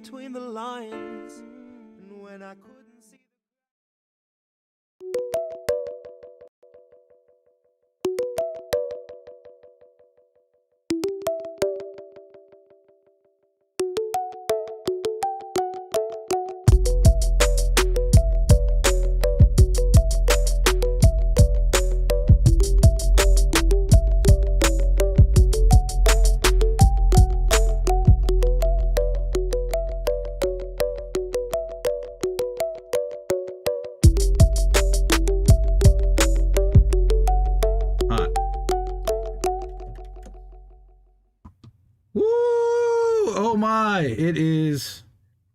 between the lines, and when I couldn't see It is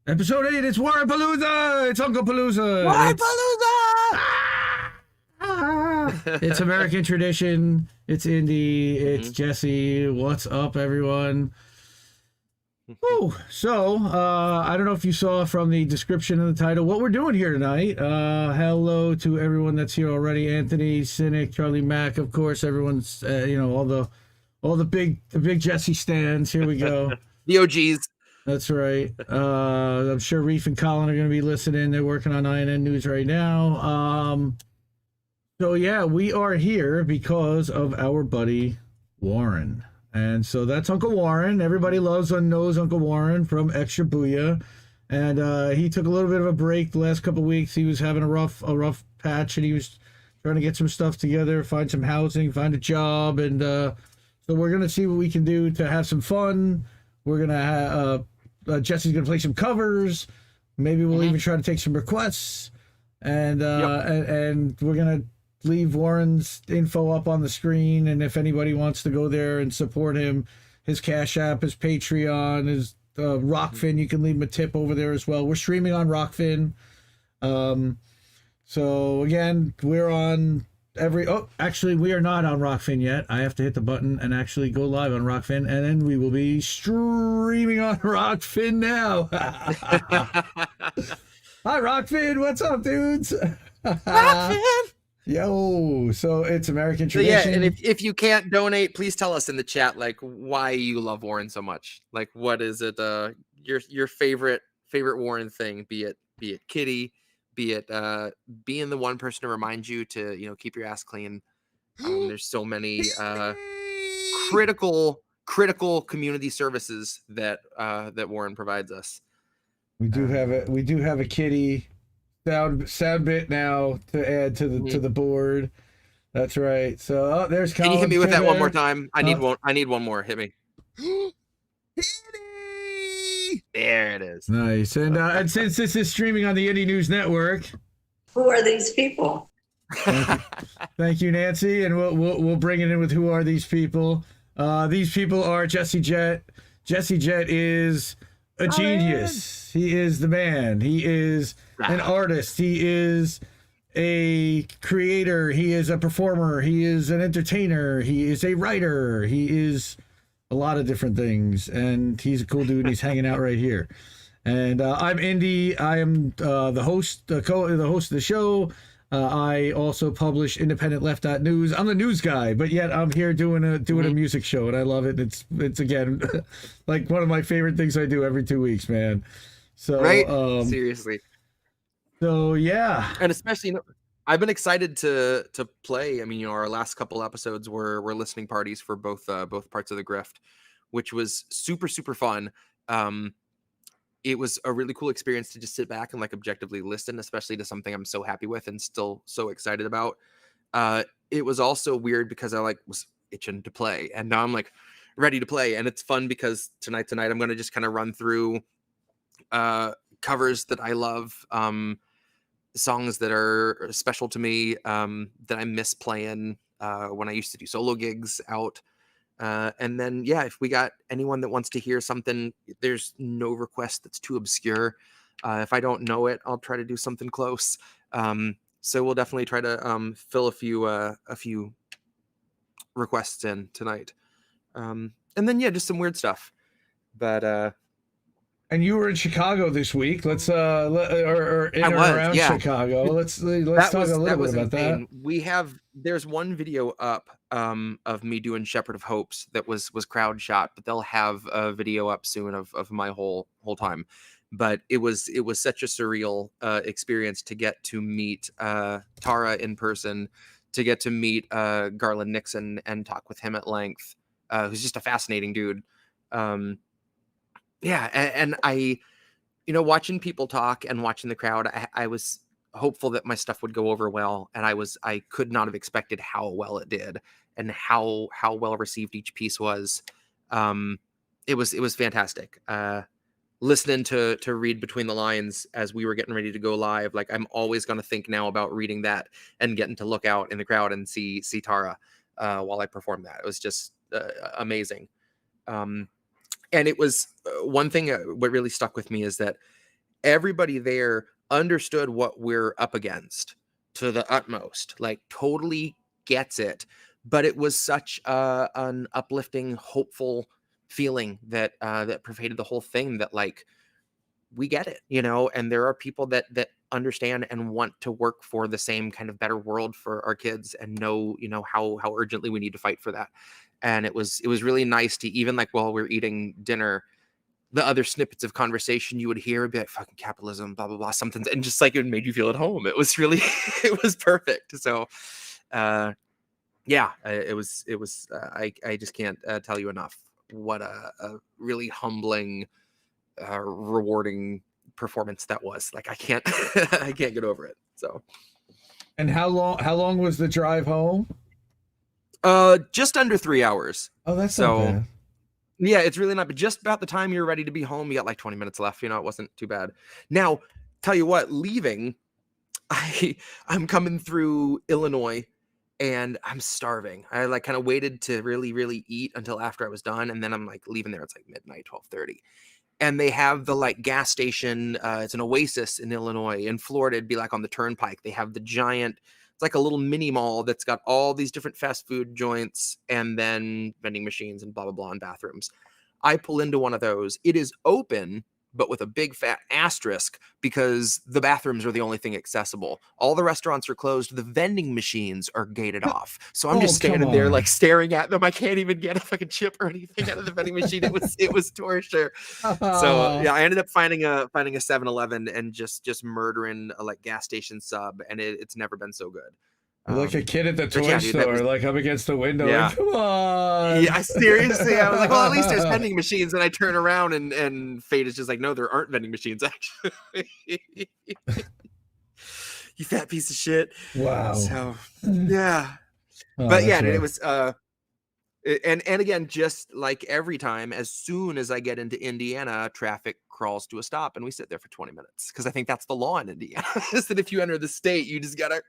episode 8. It's WarrenAid. It's Unclepalooza. It's American tradition. It's indie. It's Jesse. What's up, everyone? Oh, so I don't know if you saw from the description of the title what we're doing here tonight. Hello to everyone that's here already. Anthony, Cynic, Charlie Mack, of course. Everyone's all the big Jesse stands. Here we go. The OGs. That's right. I'm sure Reef and Colin are going to be listening. They're working on INN News right now. So yeah, we are here because of our buddy Warren. And so that's Uncle Warren. Everybody loves and knows Uncle Warren from Extra Booyah. And he took a little bit of a break the last couple of weeks. He was having a rough patch, and he was trying to get some stuff together, find some housing, find a job. And so we're going to see what we can do to have some fun. We're going to have... Jesse's gonna play some covers. Maybe we'll even try to take some requests, and we're gonna leave Warren's info up on the screen. And if anybody wants to go there and support him, his Cash App, his Patreon, his Rockfin, you can leave him a tip over there as well. We're streaming on Rockfin. So again, we're on actually, we are not on Rockfin yet. I have to hit the button and actually go live on Rockfin, and then we will be streaming on Rockfin now. Hi, Rockfin. What's up, dudes? Rockfin. Yo, so it's American tradition. So yeah, and if you can't donate, please tell us in the chat, like, why you love Warren so much. Like, what is it? Your favorite Warren thing? Be it Kitty. Be it being the one person to remind you to keep your ass clean. There's so many critical community services that Warren provides us. We do have a Kitty sound bit now to add to the board. That's right. So there's Colin. Can you hit me with that one more time? I need one more. Hit me. There it is. Nice. And since this is streaming on the Indie News Network, who are these people? Thank you, Nancy. And we'll bring it in with who are these people. These people are Jesse Jett. Jesse Jett is a genius. He is the man. He is an artist. He is a creator. He is a performer. He is an entertainer. He is a writer. He is a lot of different things, and he's a cool dude, and he's hanging out right here. And I'm Indy. I am the host, the host of the show. I also publish Independent Left.News. I'm the news guy, but yet I'm here doing a music show, and I love it. It's again like one of my favorite things I do every 2 weeks, man. So right, seriously. So yeah, and especially I've been excited to play. I mean, our last couple episodes were listening parties for both parts of the grift, which was super fun. It was a really cool experience to just sit back and like objectively listen, especially to something I'm so happy with and still so excited about. It was also weird because I was itching to play, and now I'm like ready to play, and it's fun because tonight I'm going to just kind of run through covers that I love. Songs that are special to me, that I miss playing when I used to do solo gigs out. And then, yeah, if we got anyone that wants to hear something, there's no request that's too obscure. If I don't know it, I'll try to do something close. So we'll definitely try to fill a few requests in tonight. And then, yeah, just some weird stuff. But And you were in Chicago this week. Let's or in or around Chicago. Let's talk a little bit about that. There's one video up of me doing Shepherd of Hopes that was crowd shot, but they'll have a video up soon of my whole time. But it was such a surreal experience to get to meet Tara in person, to get to meet Garland Nixon and talk with him at length, who's just a fascinating dude. Yeah, and I, watching people talk and watching the crowd, I was hopeful that my stuff would go over well, and I could not have expected how well it did and how well received each piece was. It was fantastic. Listening to read between the lines as we were getting ready to go live, like I'm always going to think now about reading that and getting to look out in the crowd and see Tara while I perform that. It was just amazing. And it was one thing what really stuck with me is that everybody there understood what we're up against to the utmost, like totally gets it. But it was such an uplifting, hopeful feeling that that pervaded the whole thing, that like we get it, and there are people that understand and want to work for the same kind of better world for our kids and know, how urgently we need to fight for that. And it was really nice to, even like while we're eating dinner, the other snippets of conversation you would hear would be like fucking capitalism, blah, blah, blah, something. And just like it made you feel at home. It was really, it was perfect. So, yeah, it was, I just can't tell you enough what a really humbling, rewarding performance that was. Like, I can't get over it. So. And how long was the drive home? Just under 3 hours. Oh, that's so not bad. Yeah, it's really not, but just about the time you're ready to be home, you got like 20 minutes left. It wasn't too bad. Now, tell you what, leaving, I'm coming through Illinois and I'm starving. I like kind of waited to really, really eat until after I was done. And then I'm like leaving there. It's like midnight, 12:30. And they have the like gas station. It's an Oasis in Illinois. In Florida, it'd be like on the turnpike. They have the giant, it's like a little mini mall that's got all these different fast food joints and then vending machines and blah, blah, blah, and bathrooms. I pull into one of those. It is open, but with a big fat asterisk because the bathrooms are the only thing accessible. All the restaurants are closed. The vending machines are gated off. So I'm just standing there like staring at them. I can't even get a fucking chip or anything out of the vending machine. It was torture. So yeah, I ended up finding a 7-Eleven and just murdering a like gas station sub, and it's never been so good. Like a kid at the toy store, like up against the window. Yeah. Like, come on. Yeah, seriously. I was like, well, at least there's vending machines. And I turn around and Fate is just like, no, there aren't vending machines, actually. You fat piece of shit. Wow. So, yeah. But yeah, it was, and again, just like every time, as soon as I get into Indiana, traffic crawls to a stop and we sit there for 20 minutes. Because I think that's the law in Indiana, is that if you enter the state, you just gotta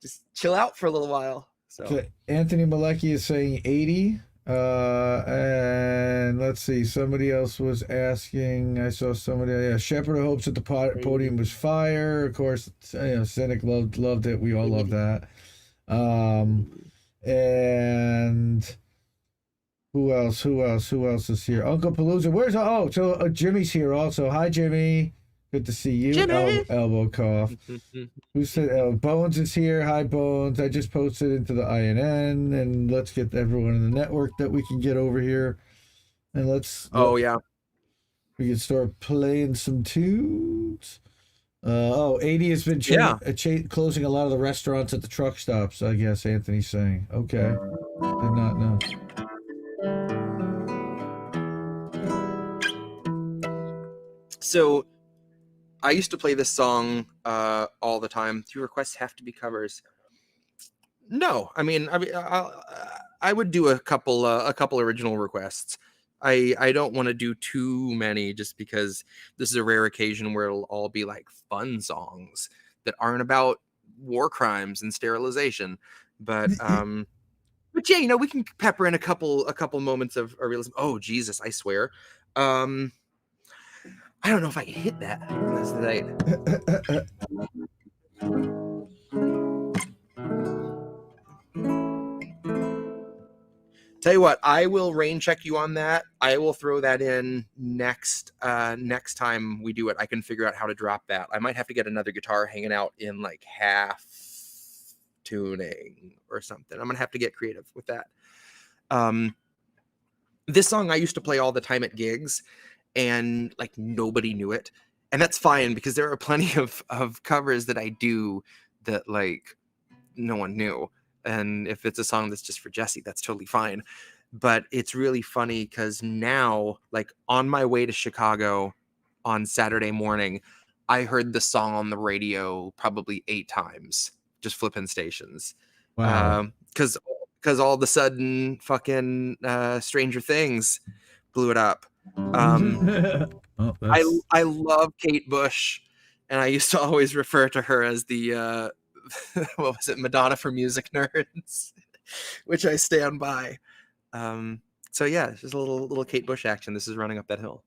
just chill out for a little while. So Anthony Malecki is saying 80. And let's see, somebody else was asking. I saw somebody. Shepherd of Hopes at the podium was fire. Of course, Cynic loved it. We all love that. And who else is here? Unclepalooza. So Jimmy's here also. Hi, Jimmy. Good to see you. Elbow cough. Who said Bones is here? Hi, Bones. I just posted into the INN, and let's get everyone in the network that we can get over here, and let's. We can start playing some tunes. 80 has been closing a lot of the restaurants at the truck stops, I guess Anthony's saying. Okay. Did not know. So I used to play this song all the time. Do requests have to be covers? No. I mean I would do a couple original requests. I don't want to do too many just because this is a rare occasion where it'll all be like fun songs that aren't about war crimes and sterilization. But but yeah, we can pepper in a couple moments of realism. Oh Jesus, I swear. I don't know if I can hit that. That's the night. Tell you what, I will rain check you on that. I will throw that in next time we do it. I can figure out how to drop that. I might have to get another guitar hanging out in like half tuning or something. I'm gonna have to get creative with that. This song I used to play all the time at gigs, and like nobody knew it, and that's fine because there are plenty of covers that I do that like no one knew. And if it's a song that's just for Jesse, that's totally fine. But it's really funny because now, like on my way to Chicago on Saturday morning, I heard the song on the radio probably 8 times, just flipping stations. Wow. Because all of a sudden, fucking Stranger Things blew it up. Oh, that's... I love Kate Bush, and I used to always refer to her as the what was it, Madonna for music nerds, which I stand by. So yeah, it's just a little Kate Bush action. This is Running Up That Hill.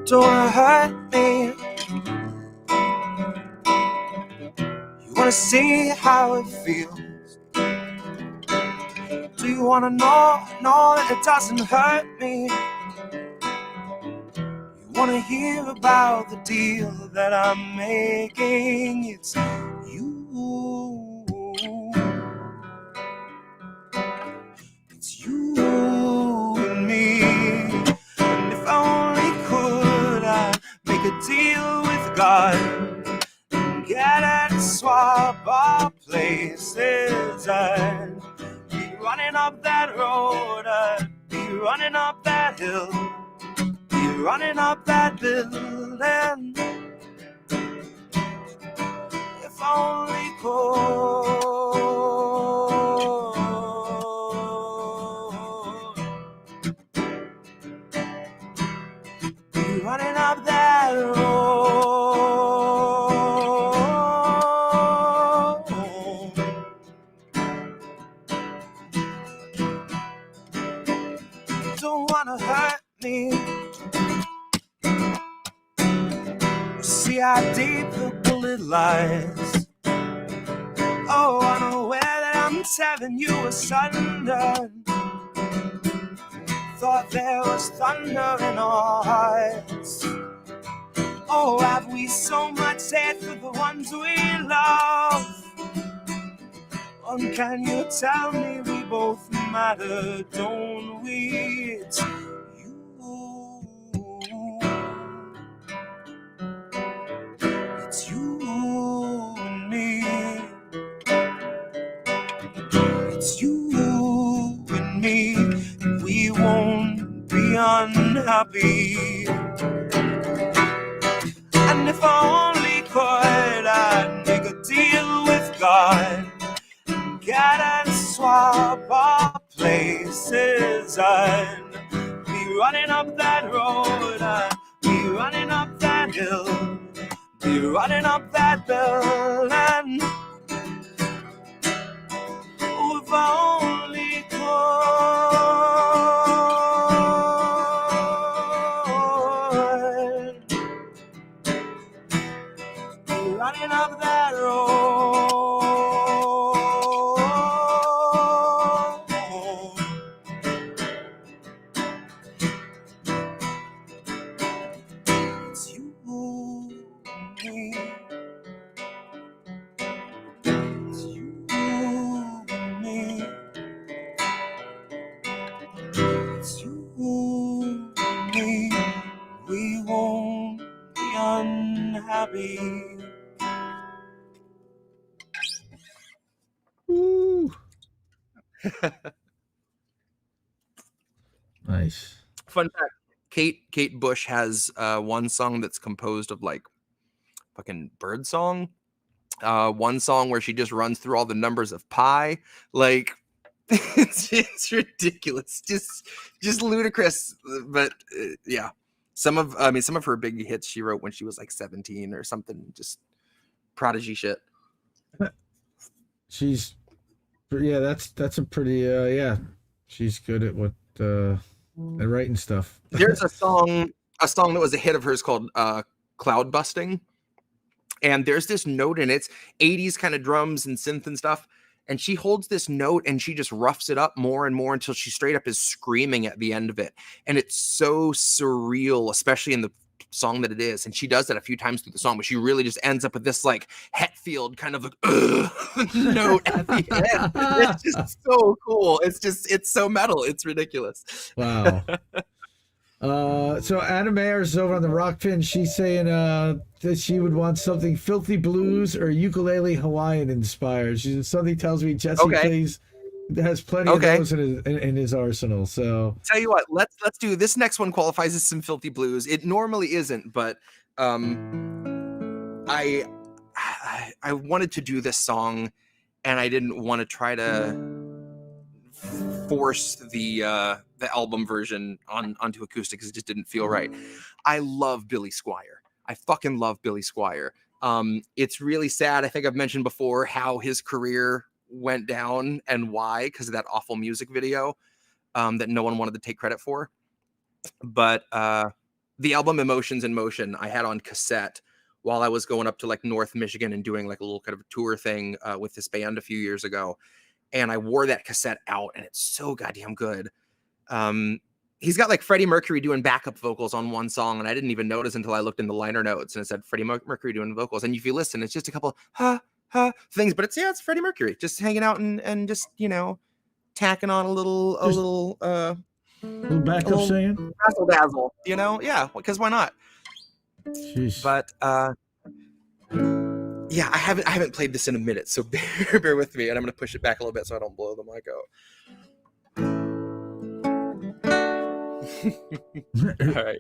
Don't wanna hurt me. You wanna see how it feels. Do you wanna know that it doesn't hurt me? You wanna hear about the deal that I'm making? It's you. It's you and me. And if I only could, I'd make a deal with God and get and swap our places. I'd be running up that road, I'd be running up that hill, be running up that building. If I only could. Running up that road. Don't wanna hurt me. See how deep the bullet lies. Oh, unaware that I'm tearing you asunder. Thought there was thunder in our hearts. Oh, have we so much hate for the ones we love? And can you tell me we both matter, don't we? It's you. It's you and me. It's you and me. We won't be unhappy. And if I only could, I'd make a deal with God. Get and swap our places. I'd be running up that road. I'd be running up that hill. Be running up that building. Oh, if I only could. Be running up that road. Woo. Nice. Fun fact: Kate Bush has one song that's composed of like fucking bird song. One song where she just runs through all the numbers of pi. Like it's ridiculous, just ludicrous. But yeah, some of her big hits she wrote when she was like 17 or something. Just Prodigy shit. She's, yeah, that's a pretty, yeah. She's good at what, at writing stuff. There's a song that was a hit of hers called Cloud Busting. And there's this note in it's 80s kind of drums and synth and stuff. And she holds this note and she just roughs it up more and more until she straight up is screaming at the end of it. And it's so surreal, especially in the song that it is. And she does that a few times through the song, but she really just ends up with this like Hetfield kind of like note at the end. It's just so cool. It's so metal. It's ridiculous. Wow. So Anna Mayer is over on the Rock Pin. She's saying that she would want something filthy blues or ukulele Hawaiian inspired. Something tells me Jesse plays has plenty of those in his arsenal. So tell you what, let's do this. Next one qualifies as some filthy blues. It normally isn't, but I wanted to do this song, and I didn't want to try to force the album version onto acoustic because it just didn't feel right. I love Billy Squier. I fucking love Billy Squier. It's really sad. I think I've mentioned before how his career went down and why, because of that awful music video that no one wanted to take credit for. But the album Emotions in Motion I had on cassette while I was going up to like North Michigan and doing like a little kind of a tour thing with this band a few years ago. And I wore that cassette out, and it's so goddamn good. He's got like Freddie Mercury doing backup vocals on one song, and I didn't even notice until I looked in the liner notes, and it said Freddie Mercury doing vocals. And if you listen, it's just a couple things, but it's Freddie Mercury just hanging out and just, you know, tacking on a little backup singing, razzle dazzle, you know, yeah, because why not? Jeez. But yeah, I haven't played this in a minute, so bear with me, and I'm gonna push it back a little bit so I don't blow the mic out. All right.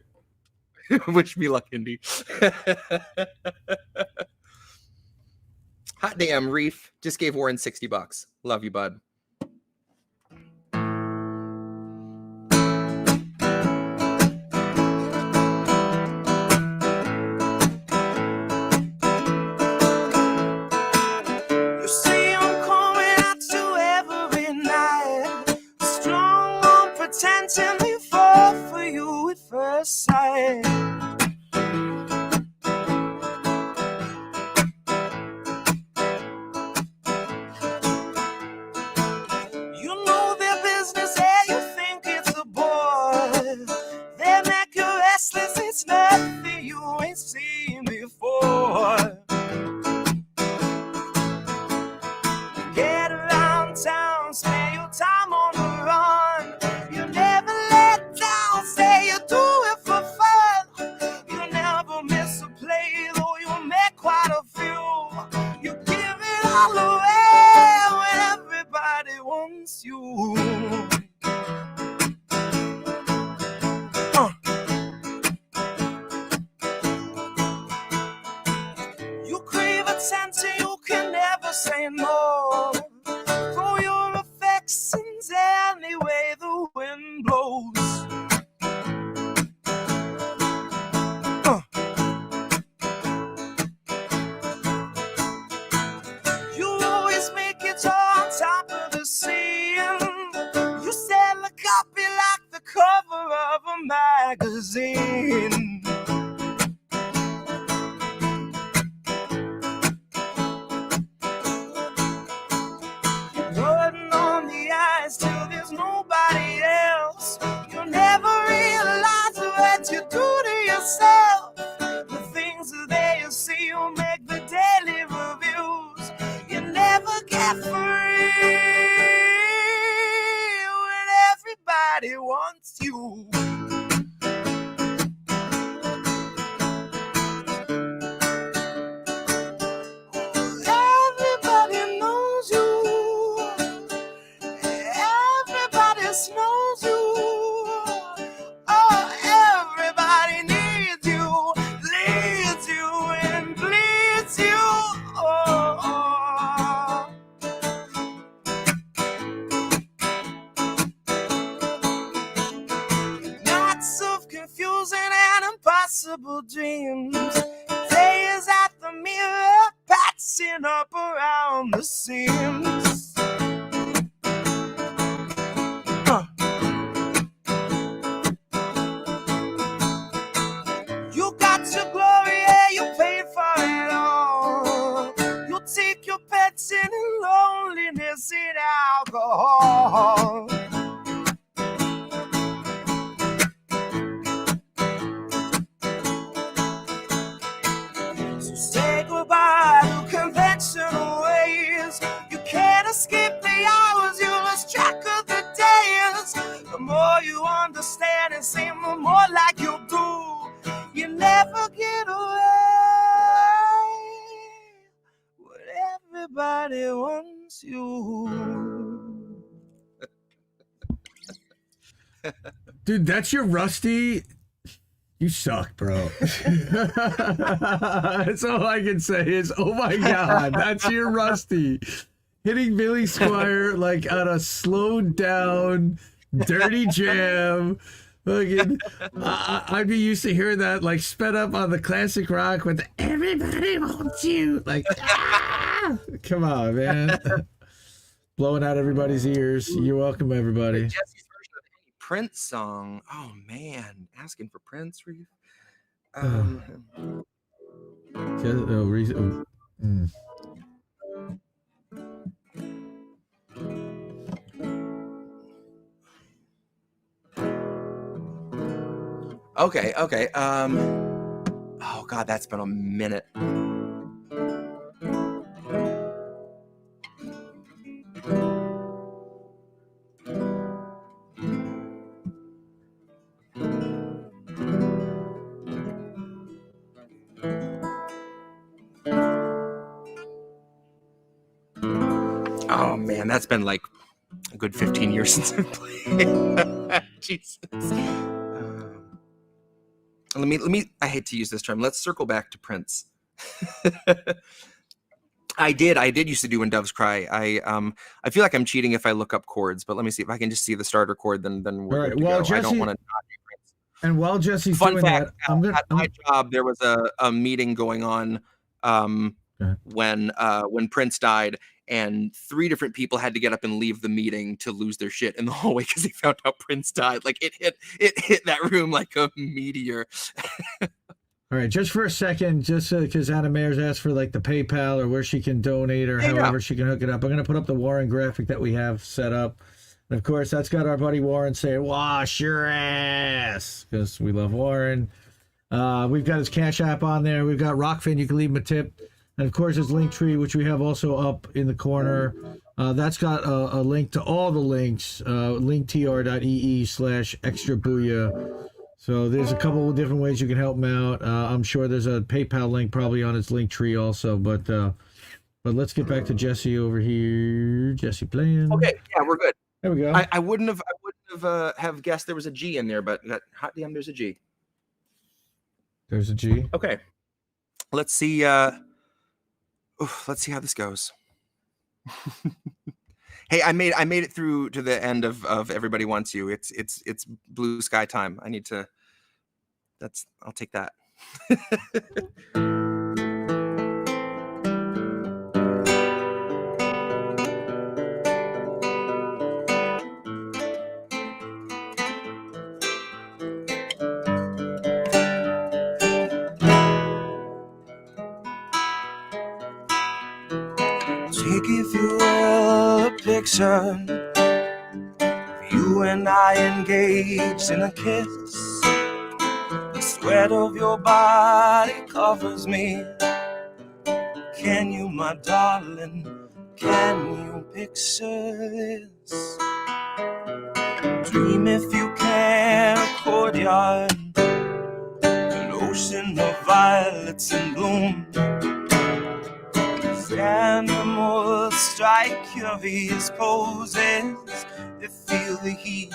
Wish me luck, Indy. Hot damn, Reef just gave Warren $60. Love you, bud. Sight. You know their business, and you think it's a boy. They make you restless, it's nothing you ain't seen before. Get around town, spend your time on the run. You never let down, say you do it for fun. You never miss a play, though you make quite a few. You give it all away when everybody wants you. You crave attention, you can never say no. Throw your affections any way the wind blows. You always make it on top of the scene. You sell a copy like the cover of a magazine. Floating on the ice till there's nobody else. You never realize what you do to yourself. The things that you see will make the daily reviews. You never get free when everybody wants you. Everybody knows you. Everybody knows you. Oh, everybody needs you, leads you, and bleeds you. Oh. Nights of confusing and impossible dreams. Days at the mirror, pat up around the seams. You got your glory, yeah, you paid for it all. You take your pets in loneliness and alcohol. So say goodbye to conventional ways. You can't escape the hours, you lose track of the days. The more you understand and seem the more like you do. You never get away, but everybody wants you. Dude, that's your Rusty. You suck, bro. That's all I can say is, oh my God, that's your Rusty. Hitting Billy Squier like on a slowed down, dirty jam. Fucking, I'd be used to hearing that like sped up on the classic rock with everybody wants you. Like, ah! Come on, man. Blowing out everybody's ears. You're welcome, everybody. Jesse's version of any Prince song. Oh man, asking for Prince for you. Okay. Oh God, that's been a minute. Oh man, that's been like a good 15 years since I played. Jesus. Let me. I hate to use this term. Let's circle back to Prince. I did used to do When Doves Cry. I feel like I'm cheating if I look up chords, but let me see if I can just see the starter chord. Then we're all right. good to Well, go. Jesse, I don't want to not do Prince. And while Jesse's Fun doing fact: that, at my job there was a meeting going on when Prince died, and 3 different people had to get up and leave the meeting to lose their shit in the hallway because they found out Prince died. Like it hit that room like a meteor. All right, just for a second, just because Anna Mayer's asked for like the PayPal or where she can donate or however she can hook it up. I'm gonna put up the Warren graphic that we have set up, and of course that's got our buddy Warren saying "Wash your ass" because we love Warren. We've got his Cash App on there. We've got Rockfin. You can leave him a tip. And of course, his Linktree, which we have also up in the corner. That's got a link to all the links, linktr.ee/extra booyah. So there's a couple of different ways you can help him out. I'm sure there's a PayPal link probably on his Linktree also. But let's get back to Jesse over here. Jesse playing. Okay, yeah, we're good. There we go. I wouldn't have guessed there was a G in there, but hot damn, there's a G. There's a G. Okay, let's see. Let's see how this goes. Hey, I made it through to the end of Everybody Wants You. It's blue sky time. I need to. I'll take that. Take, if you will, a picture of you and I engaged in a kiss. The sweat of your body covers me. Can you, my darling, can you picture this? Dream if you can, a courtyard, an ocean of violets in bloom. Animals strike your various poses. They feel the heat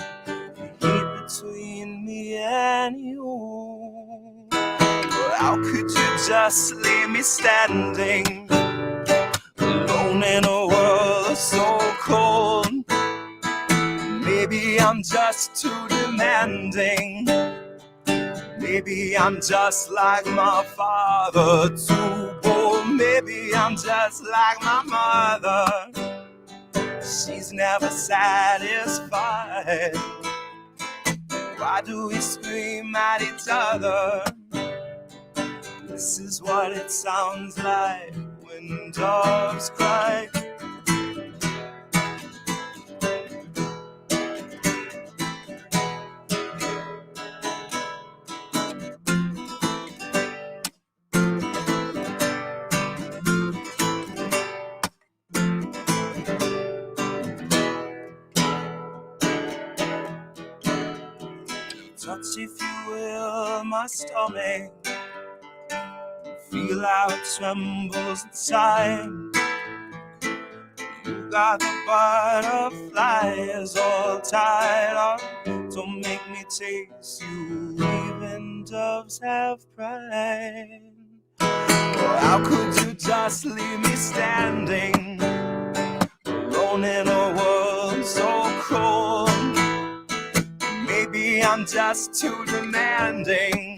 between me and you. But how could you just leave me standing alone in a world so cold? Maybe I'm just too demanding. Maybe I'm just like my father, too bold. maybe I'm just like my mother. She's never satisfied. Why do we scream at each other? This is what it sounds like when doves cry. Touch, if you will, my stomach. Feel how it trembles inside. You got the butterflies all tied up. Don't make me chase you, even doves have pride. Well, how could you just leave me standing alone in a world so cold? Maybe I'm just too demanding.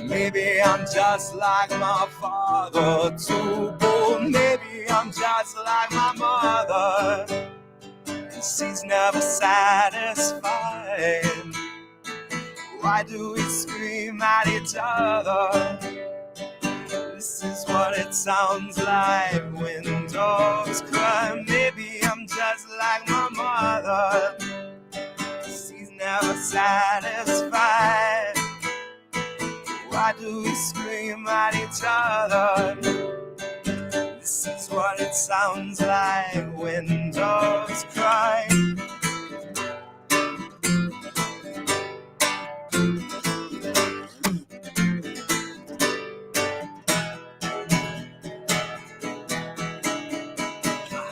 Maybe I'm just like my father, too bold. Maybe I'm just like my mother, and she's never satisfied. Why do we scream at each other? This is what it sounds like when dogs cry. Maybe I'm just like my mother, she's never satisfied. Why do we scream at each other? This is what it sounds like when doves cry.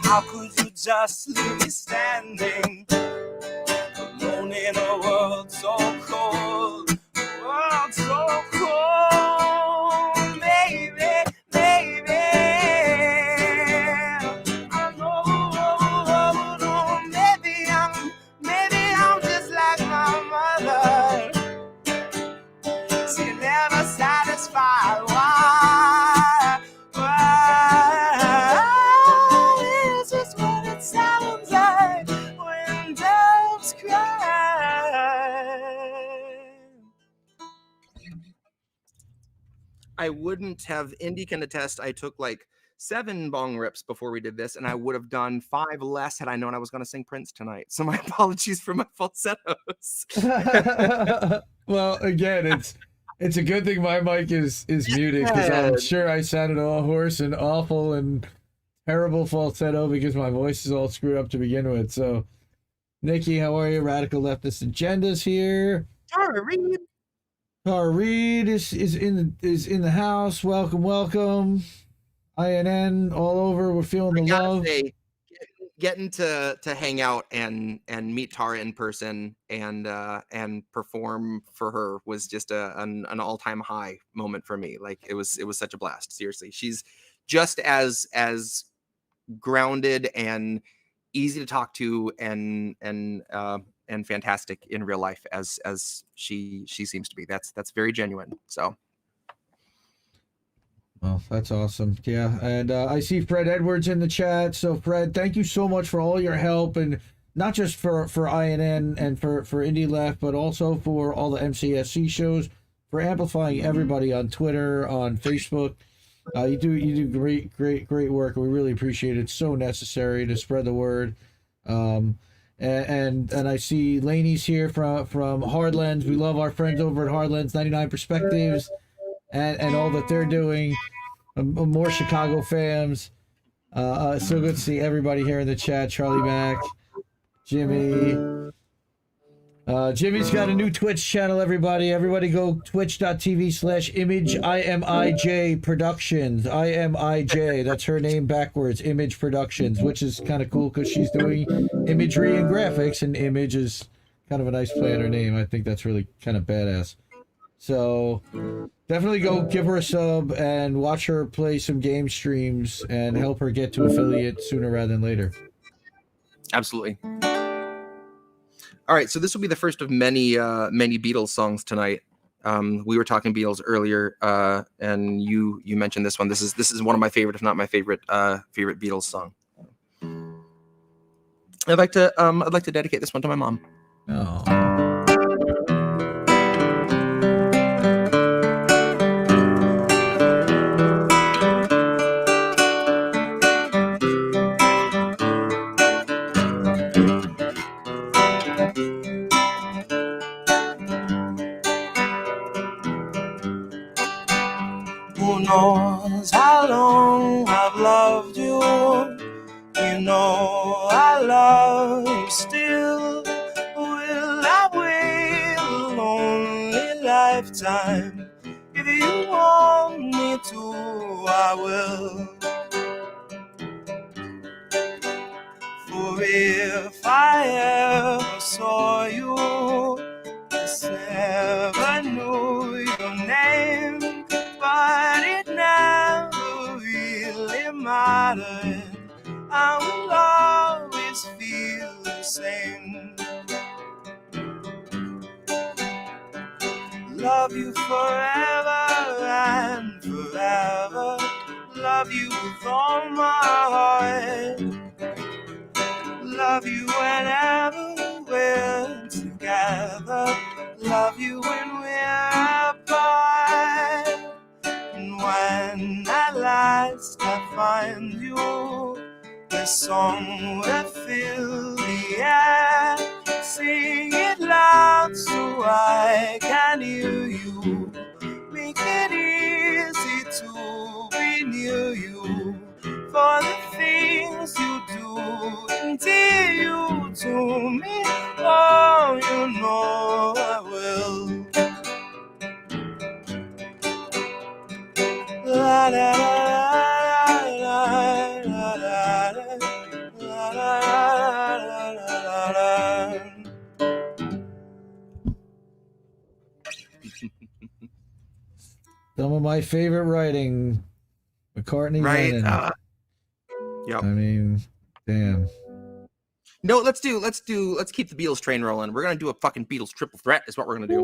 How could you just leave me standing alone in a world so cold? World so cold, baby, baby. I know, maybe I'm just like my mother. She never satisfied. Why? This is what it sounds like when doves cry. I wouldn't have, Indy can attest, I took like 7 bong rips before we did this, and I would have done 5 less had I known I was going to sing Prince tonight. So my apologies for my falsettos. Well, again, it's a good thing my mic is muted, because I'm sure I sounded all hoarse and awful and terrible falsetto because my voice is all screwed up to begin with. So, Nikki, how are you? Radical Leftist Agenda's here. Tara Reid. Tara Reid is in the house. Welcome. INN all over. We're feeling the love. Say, getting to hang out and meet Tara in person and perform for her was just an all-time high moment for me. Like it was such a blast. Seriously, she's just as grounded and easy to talk to and fantastic in real life as she seems to be. That's very genuine. So. Well, that's awesome. Yeah, and I see Fred Edwards in the chat. So, Fred, thank you so much for all your help, and not just for INN and for Indie Left, but also for all the MCSC shows, for amplifying everybody on Twitter, on Facebook. You do great work. We really appreciate it. It's so necessary to spread the word. And I see Laney's here from Hardlands. We love our friends over at Hardlands 99 Perspectives and all that they're doing. More Chicago fans. So good to see everybody here in the chat. Charlie Mack, Jimmy. Jimmy's got a new Twitch channel, everybody. Everybody go twitch.tv/image IMIJ Productions. IMIJ, that's her name backwards, Image Productions, which is kind of cool because she's doing imagery and graphics, and Image is kind of a nice play on her name. I think that's really kind of badass. So definitely go give her a sub and watch her play some game streams and help her get to affiliate sooner rather than later. Absolutely. All right, so this will be the first of many Beatles songs tonight. We were talking Beatles earlier, and you mentioned this one. This is one of my favorite, if not my favorite Beatles song. I'd like to dedicate this one to my mom. Oh. Who knows how long I've loved you? You know I love you still. Will I wait a lonely lifetime? If you want me to, I will. For if I ever saw you, just never knew your name, but it never really mattered. I will always feel the same. Love you forever and forever. Love you with all my heart. Love you whenever we're together. Love you when we're apart. And when at last I find you, this song will fill the air. Sing it loud so I can hear you. Make it easy to be near you. For the things you do endear you to me. Oh, you know I will. La la la la la la la la la la. Some of my favorite writing, McCartney, Right. Lennon. Yep. I mean, damn. No, let's keep the Beatles train rolling. We're gonna do a fucking Beatles triple threat. Is what we're gonna do.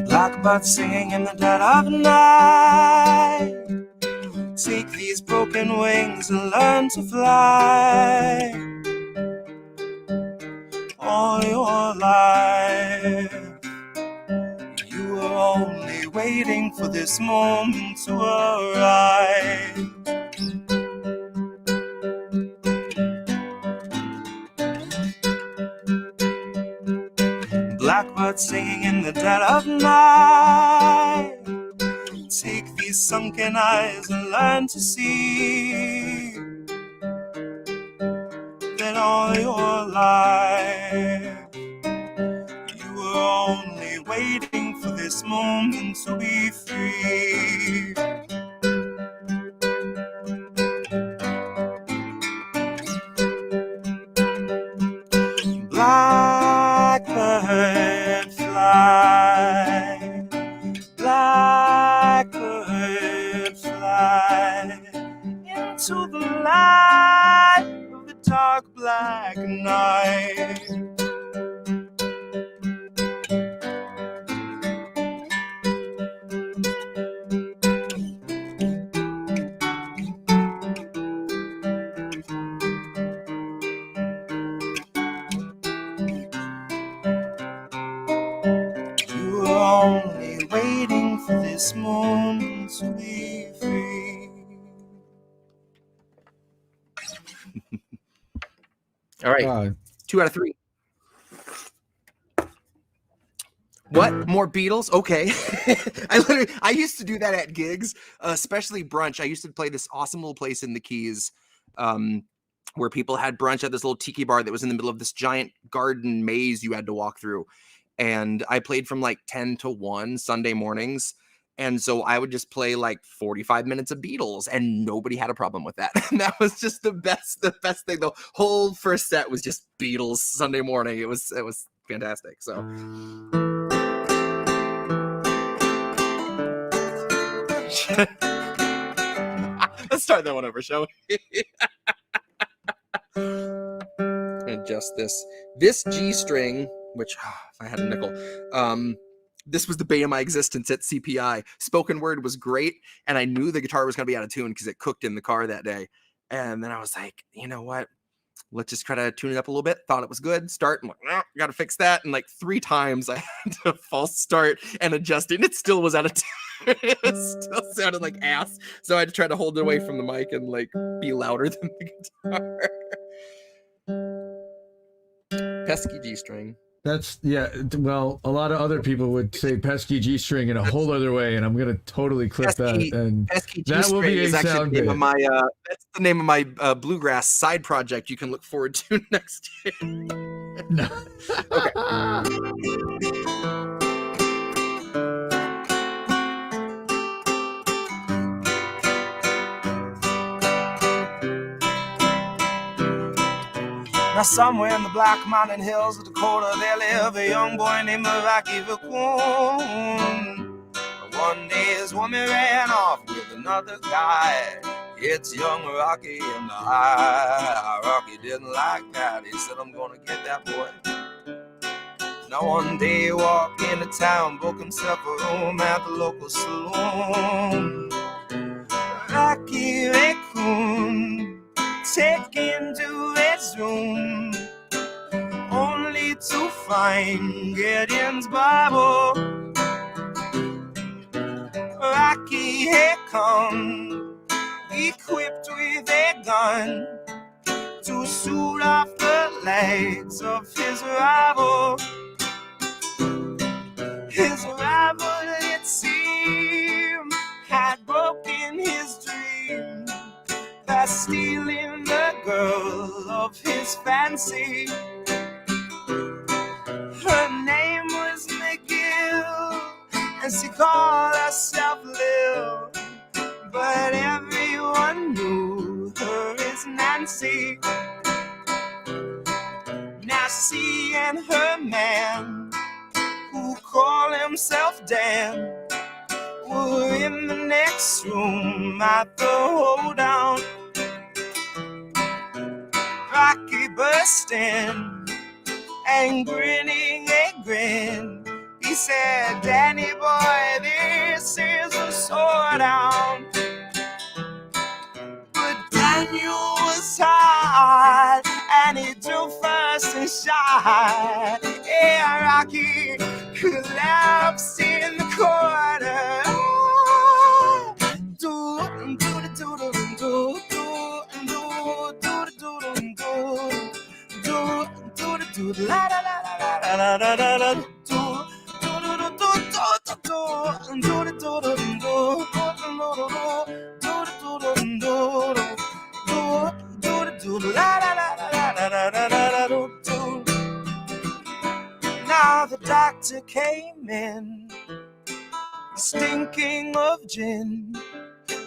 Blackbird singing in the dead of night. Take these broken wings and learn to fly. All your life, you were only waiting for this moment to arrive. Blackbird singing in the dead of night. Take these sunken eyes and learn to see that all your life you were only waiting for this moment to be free. Blackbird fly, blackbird fly into the light of the dark black night. You were only waiting for this moment to be free. All right. Wow. 2 out of 3. What? More Beatles? Okay. I used to do that at gigs, especially brunch. I used to play this awesome little place in the Keys, where people had brunch at this little tiki bar that was in the middle of this giant garden maze you had to walk through. and I played from like 10 to 1 Sunday mornings. And so I would just play like 45 minutes of Beatles, and nobody had a problem with that. And that was just the best thing. The whole first set was just Beatles Sunday morning. It was fantastic. So let's start that one over, shall we? Adjust this G string, which if I had a nickel, this was the bane of my existence at CPI. Spoken word was great, and I knew the guitar was going to be out of tune because it cooked in the car that day. And then I was like, you know what? Let's just try to tune it up a little bit. Thought it was good. Start, and like, got to fix that. And like 3 times I had to false start and adjust it, and it still was out of tune. It still sounded like ass. So I had to try to hold it away from the mic and like be louder than the guitar. Pesky G string. That's, yeah, well, a lot of other people would say pesky G string in a whole other way, and I'm going to totally clip that. And pesky that will be a sound bit. That's the name of my bluegrass side project you can look forward to next year. No. Okay. Now somewhere in the Black Mountain Hills of Dakota, there live a young boy named Mariachis. One day his woman ran off with another guy. It's young Rocky and Rocky didn't like that. He said, I'm gonna get that boy. Now one day he walked into town, booked himself a room at the local saloon. Rocky Raccoon taken to his room, only to find Gideon's Bible. Rocky had come, equipped with a gun, to shoot off the legs of his rival. His rival, it seemed, had broken his dream by stealing the girl of his fancy. Her name was McGill, and she called herself Lil, but everyone knew her as Nancy. Now she and her man, who called himself Dan, were in the next room at the hoedown. Rocky burst in and grinning a grin. He said, Danny boy, this is a showdown. But Daniel was hot, and he drew first and shot. Yeah, Rocky collapsed in the corner. Now the doctor came in, stinking of gin,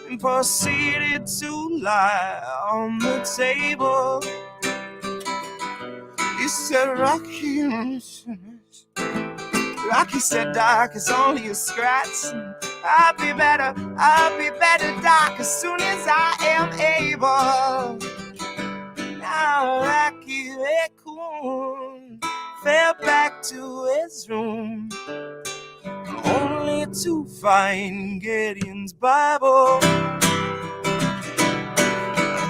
and proceeded to lie on the table. He said, Rocky said, Doc, it's only a scratch. I'll be better, Doc, as soon as I am able. Now Rocky Raccoon fell back to his room, only to find Gideon's Bible.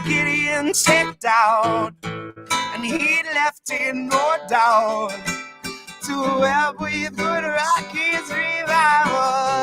Gideon checked out, and he left it no doubt to help with good Rocky's revival.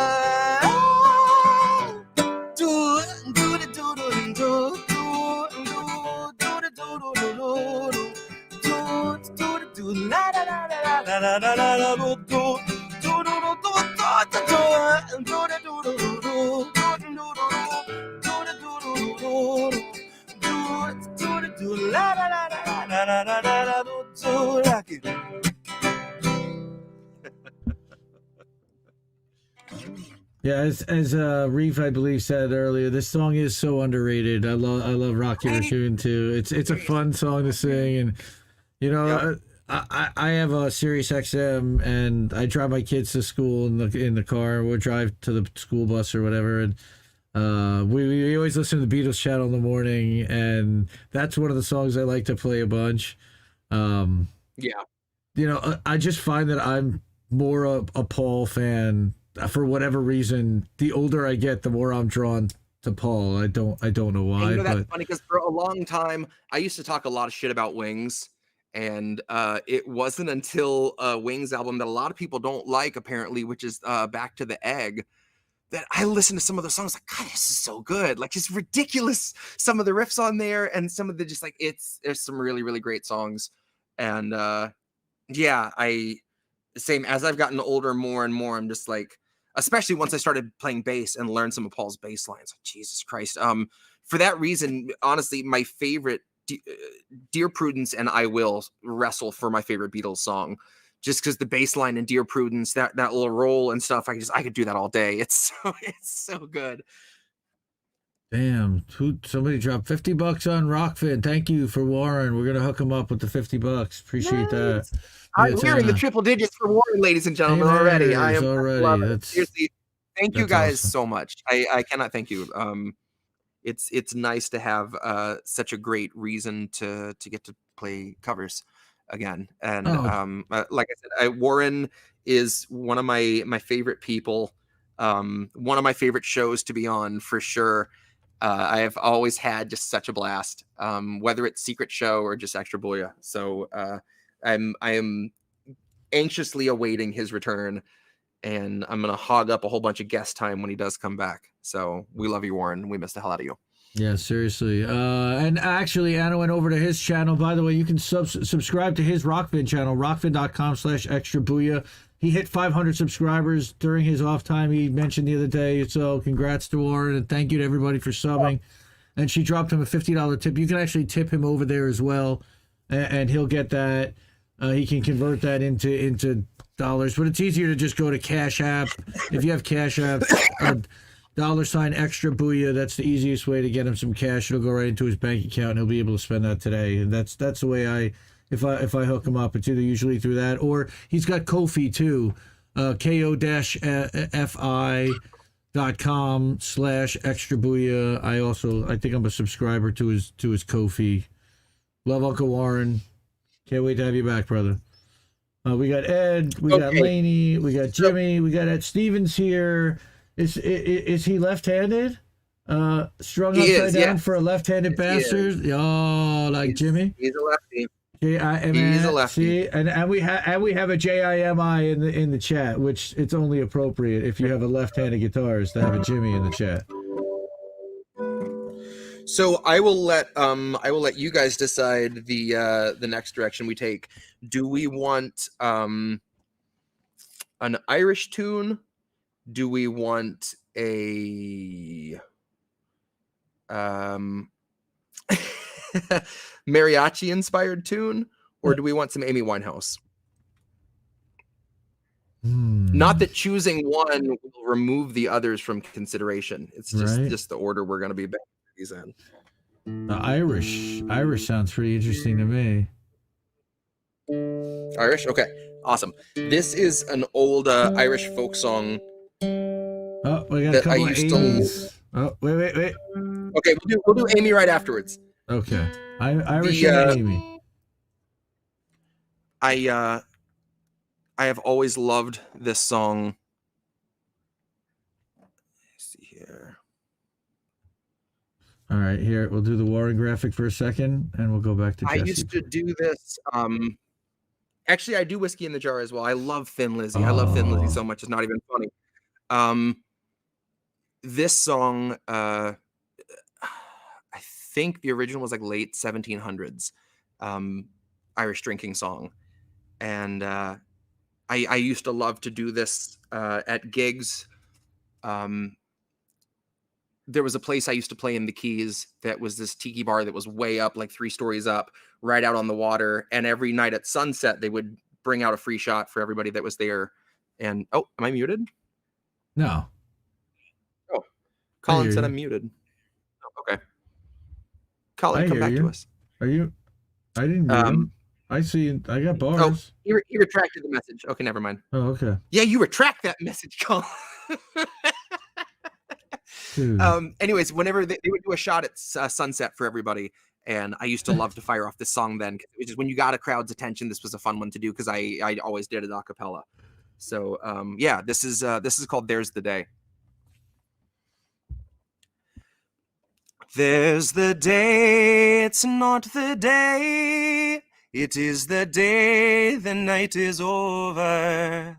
Yeah, as Reef I believe said earlier, this song is so underrated. I love Rocky Raccoon too. It's a fun song to sing, and you know, Yep. I have a Sirius XM, and I drive my kids to school in the car. We'll drive to the school bus or whatever, and we always listen to the Beatles channel in the morning, and that's one of the songs I like to play a bunch. Yeah. You know, I just find that I'm more a Paul fan for whatever reason. The older I get, the more I'm drawn to Paul. I don't know why. And, you know, that's but funny because for a long time I used to talk a lot of shit about Wings, and it wasn't until Wings album that a lot of people don't like apparently, which is Back to the Egg, that I listened to some of the songs like, God, this is so good. Like, it's ridiculous. Some of the riffs on there and some of the just like, there's some really, really great songs. And yeah, same as I've gotten older more and more, I'm just like, especially once I started playing bass and learned some of Paul's bass lines, like, Jesus Christ. For that reason, honestly, my favorite, Dear Prudence and I Will wrestle for my favorite Beatles song, just because the bass line in Dear Prudence, that little roll and stuff, I could do that all day. It's so good. damn, somebody dropped $50 on Rockfin. Thank you for Warren. We're gonna hook him up with the $50. Appreciate that. I'm It's, hearing the triple digits for Warren, ladies and gentlemen, Amen. already. I am Already. love it. That's- Seriously, thank you that's guys awesome. so much. I cannot thank you. It's nice to have such a great reason to get to play covers again. And like I said, Warren is one of my favorite people. One of my favorite shows to be on for sure. I have always had just such a blast, whether it's Secret Show or just Extra Booyah. So I am anxiously awaiting his return, and I'm gonna hog up a whole bunch of guest time when he does come back. So we love you, Warren. We miss the hell out of you. Yeah, seriously. And actually, Anna went over to his channel. By the way, you can subscribe to his Rockfin channel, rockfin.com/extra booyah. He hit 500 subscribers during his off time, he mentioned the other day. So congrats to Warren, and thank you to everybody for subbing. And she dropped him a $50 tip. You can actually tip him over there as well, and he'll get that. He can convert that into dollars, but it's easier to just go to Cash App. If you have Cash App, $extra booyah. That's the easiest way to get him some cash. It'll go right into his bank account, and he'll be able to spend that today. And that's the way if I hook him up, it's either usually through that, or he's got Ko-fi too, ko-fi.com/extra booyah. I think I'm a subscriber to his Ko-fi. Love Uncle Warren. Can't wait to have you back, brother. We got Ed, we got Laney, we got Jimmy, we got Ed Stevens here. Is he left-handed? Strung upside down for a left-handed bastard? Oh, like Jimmy? He's a lefty. J-I-M-I. He's a lefty. See, and we have a J-I-M-I in the chat, which it's only appropriate if you have a left-handed guitarist to have a Jimmy in the chat. So I will let you guys decide the next direction we take. Do we want an Irish tune? Do we want a mariachi inspired tune, or do we want some Amy Winehouse? Not that choosing one will remove the others from consideration. It's just the order we're going to be back these in. The Irish sounds pretty interesting to me. Irish, okay, awesome. This is an old Irish folk song. Oh, we got a couple of 80s. Oh, wait. Okay, we'll do Amy right afterwards. Okay, Irish and Amy. I have always loved this song. Let's see here. All right, here we'll do the Warren graphic for a second, and we'll go back to Jesse. I used to do this. Actually, I do Whiskey in the Jar as well. I love Thin Lizzy. I love Thin Lizzy so much; it's not even funny. This song, I think the original was like late 1700s, Irish drinking song, and I used to love to do this at gigs. There was a place I used to play in the Keys that was this tiki bar that was way up, like 3 stories up, right out on the water. And every night at sunset, they would bring out a free shot for everybody that was there. And, oh, am I muted? No. Colin hear said you. I'm muted. Oh, okay. I Colin, come hear back you. to us. Are you? I didn't mute him. I see. I got Oh, bars. he retracted the message. Okay, never mind. Oh, okay. Yeah, you retract that message, Colin. Dude. Anyways, whenever they would do a shot at sunset for everybody, and I used to love to fire off this song then, because it was just when you got a crowd's attention, this was a fun one to do because I always did it a cappella. So yeah, this is called "There's the Day." There's the day, it's not the day. It is the day, the night is over.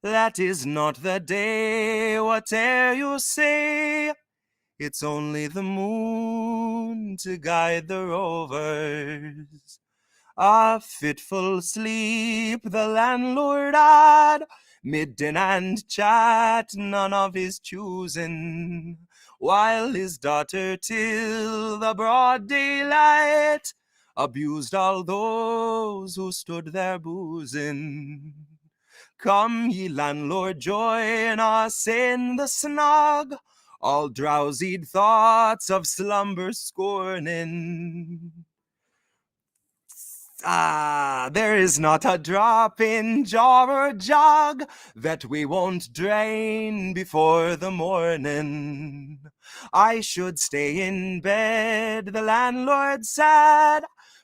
That is not the day, whate'er you say. It's only the moon to guide the rovers. A fitful sleep the landlord had, mid-din and chat, none of his choosing, while his daughter till the broad daylight abused all those who stood there boozing. Come, ye landlord, join us in the snug, all drowsied thoughts of slumber scorning. There is not a drop in jar or jug that we won't drain before the morning. I should stay in bed, the landlord said,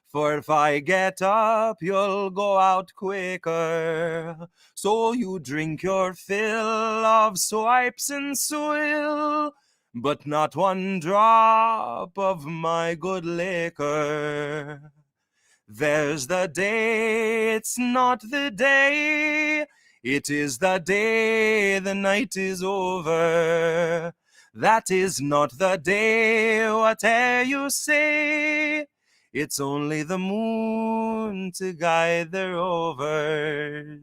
for if I get up, you'll go out quicker. So you drink your fill of swipes and swill, but not one drop of my good liquor. There's the day, it's not the day. It is the day, the night is over. That is not the day, whate'er you say. It's only the moon to guide the rovers.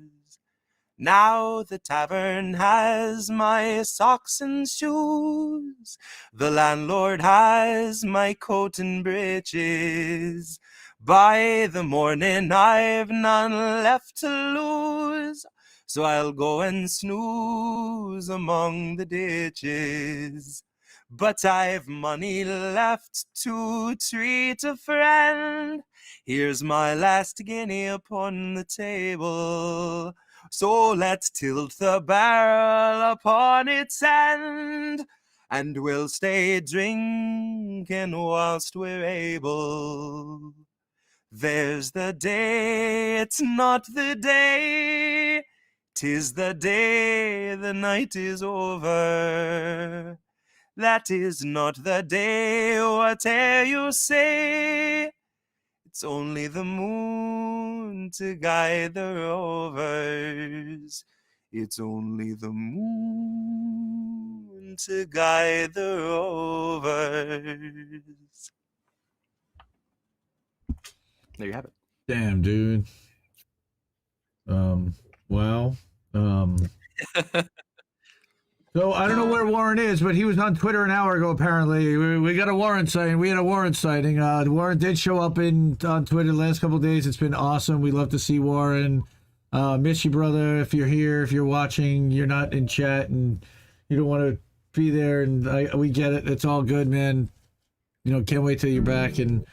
Now the tavern has my socks and shoes. The landlord has my coat and breeches. By the morning I've none left to lose, so I'll go and snooze among the ditches. But I've money left to treat a friend. Here's my last guinea upon the table. So let's tilt the barrel upon its end, and we'll stay drinking whilst we're able. There's the day, it's not the day. 'Tis the day, the night is over. That is not the day, whate'er you say. It's only the moon to guide the rovers. It's only the moon to guide the rovers. There you have it. Damn, dude. Wow. So I don't know where Warren is, but he was on Twitter an hour ago. Apparently, we got a Warren sighting. We had a Warren sighting. Warren did show up on Twitter the last couple of days. It's been awesome. We love to see Warren. Miss you, brother. If you're here, if you're watching, you're not in chat, and you don't want to be there, and we get it. It's all good, man. You know, can't wait till you're back, and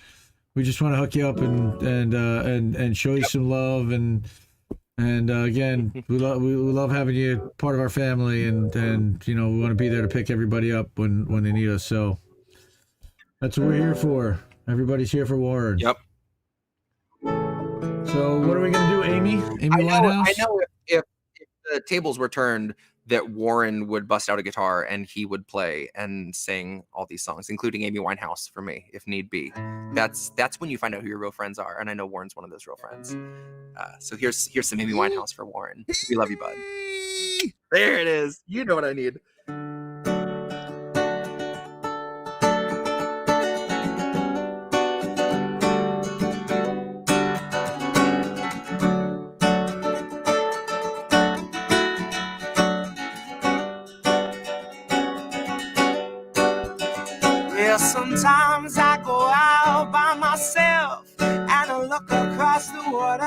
we just want to hook you up and show you some love and again, we love having you part of our family, and you know, we want to be there to pick everybody up when they need us. So that's what we're here for. Everybody's here for Warren. Yep. So what are we gonna do, Amy? Winehouse? I know if the tables were turned, that Warren would bust out a guitar and he would play and sing all these songs, including Amy Winehouse for me, if need be. That's when you find out who your real friends are, and I know Warren's one of those real friends. So here's some Amy Winehouse for Warren. We love you, bud. There it is. You know what I need. Sometimes I go out by myself and I look across the water,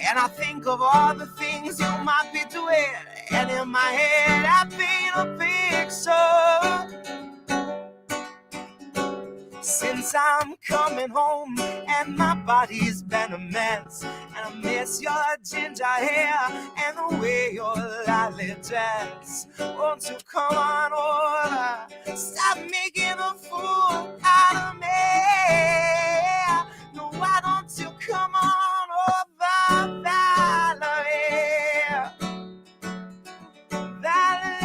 and I think of all the things you might be doing And in my head I paint a picture. Since I'm coming home and my body's been a mess, and I miss your ginger hair and the way your lightly dress. Won't you come on over? Stop making a fool out of me. No, why don't you come on over, Valerie? Valerie.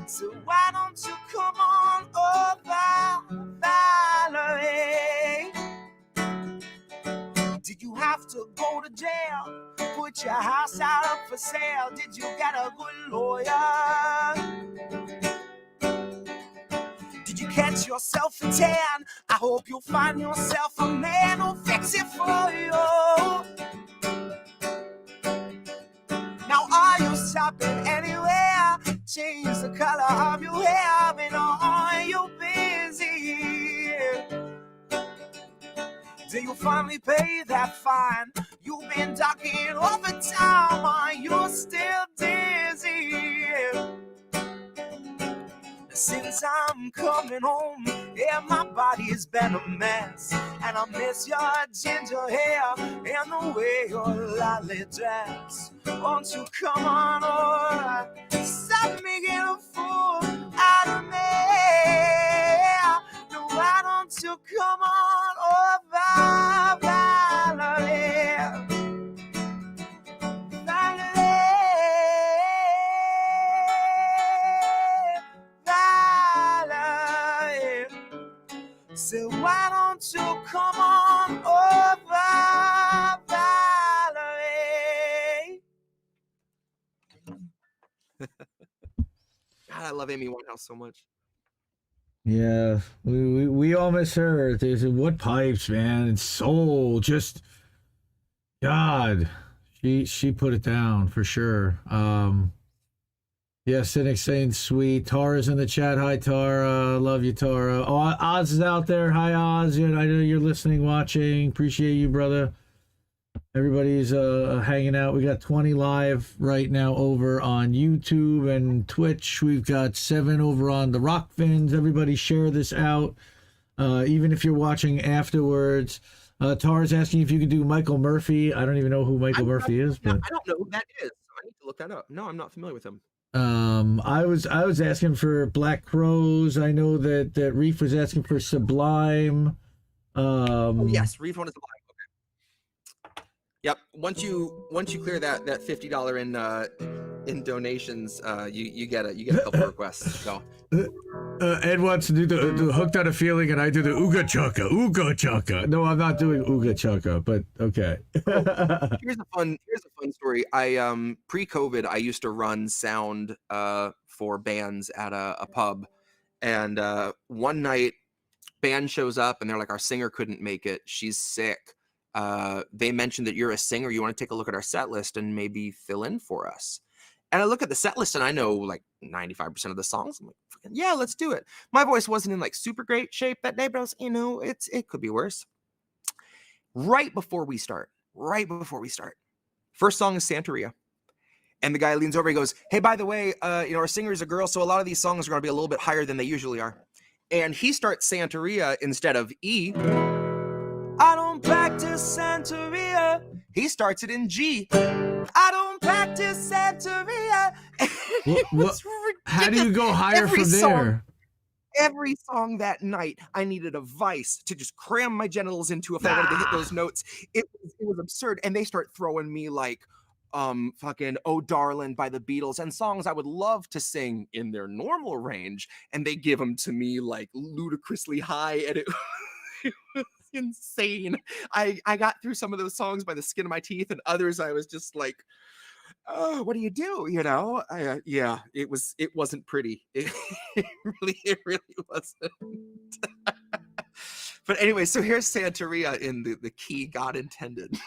So why don't you come on over, Valerie? Did you have to go to jail? Put your house out up for sale? Did you get a good lawyer? Did you catch yourself a tan? I hope you'll find yourself a man who'll fix it for you. Now are you shopping anywhere? Change the color of your hair, and are you busy? Do you finally pay that fine? You've been ducking overtime, are you still dizzy? Since I'm coming home, yeah, my body's been a mess, and I miss your ginger hair and the way your lightly dress. Won't you come on over? Stop making a fool out of me. No, why don't you come on over, Valerie? Valerie. So why don't you come on over, Valerie? God, I love Amy Winehouse so much. Yeah, we all miss her. There's what pipes, man, and soul. Just God, she put it down for sure. Yeah, Cynic saying sweet. Tara's in the chat. Hi, Tara. Love you, Tara. Oh, Oz is out there. Hi, Oz. I know you're listening, watching. Appreciate you, brother. Everybody's hanging out. We got 20 live right now over on YouTube and Twitch. We've got 7 over on the Rock Fins. Everybody share this out, even if you're watching afterwards. Tara's asking if you could do Michael Murphy. I don't even know who Michael Murphy is, but I don't know who that is. So I need to look that up. No, I'm not familiar with him. I was asking for Black Crows. I know that Reef was asking for Sublime. Oh, yes, Reef one is Sublime. Okay. Yep. Once you clear that $50 in donations, you get a couple requests. So Ed wants to do the Hooked on a Feeling, and I do the Ooga Chaka. No, I'm not doing Ooga Chaka, but okay. Here's a fun story. I pre-COVID, I used to run sound for bands at a pub, and one night, band shows up and they're like, our singer couldn't make it. She's sick. They mentioned that you're a singer. You want to take a look at our set list and maybe fill in for us. And I look at the set list and I know like 95% of the songs. I'm like, yeah, let's do it. My voice wasn't in like super great shape that day, but I was, it could be worse. Right before we start, first song is Santeria. And the guy leans over, he goes, hey, by the way, our singer is a girl, so a lot of these songs are going to be a little bit higher than they usually are. And he starts Santeria instead of E. I don't practice Santeria. He starts it in G. I don't practice Santeria. How do you go higher from there? Every song that night, I needed a vice to just cram my genitals into if I wanted to hit those notes. It was absurd. And they start throwing me like fucking Oh Darlin' by the Beatles and songs I would love to sing in their normal range, and they give them to me like ludicrously high, and it was insane. I got through some of those songs by the skin of my teeth, and others I was just like, oh, what do you do? Yeah, it wasn't pretty. It really wasn't. But anyway, so here's Santeria in the key God intended.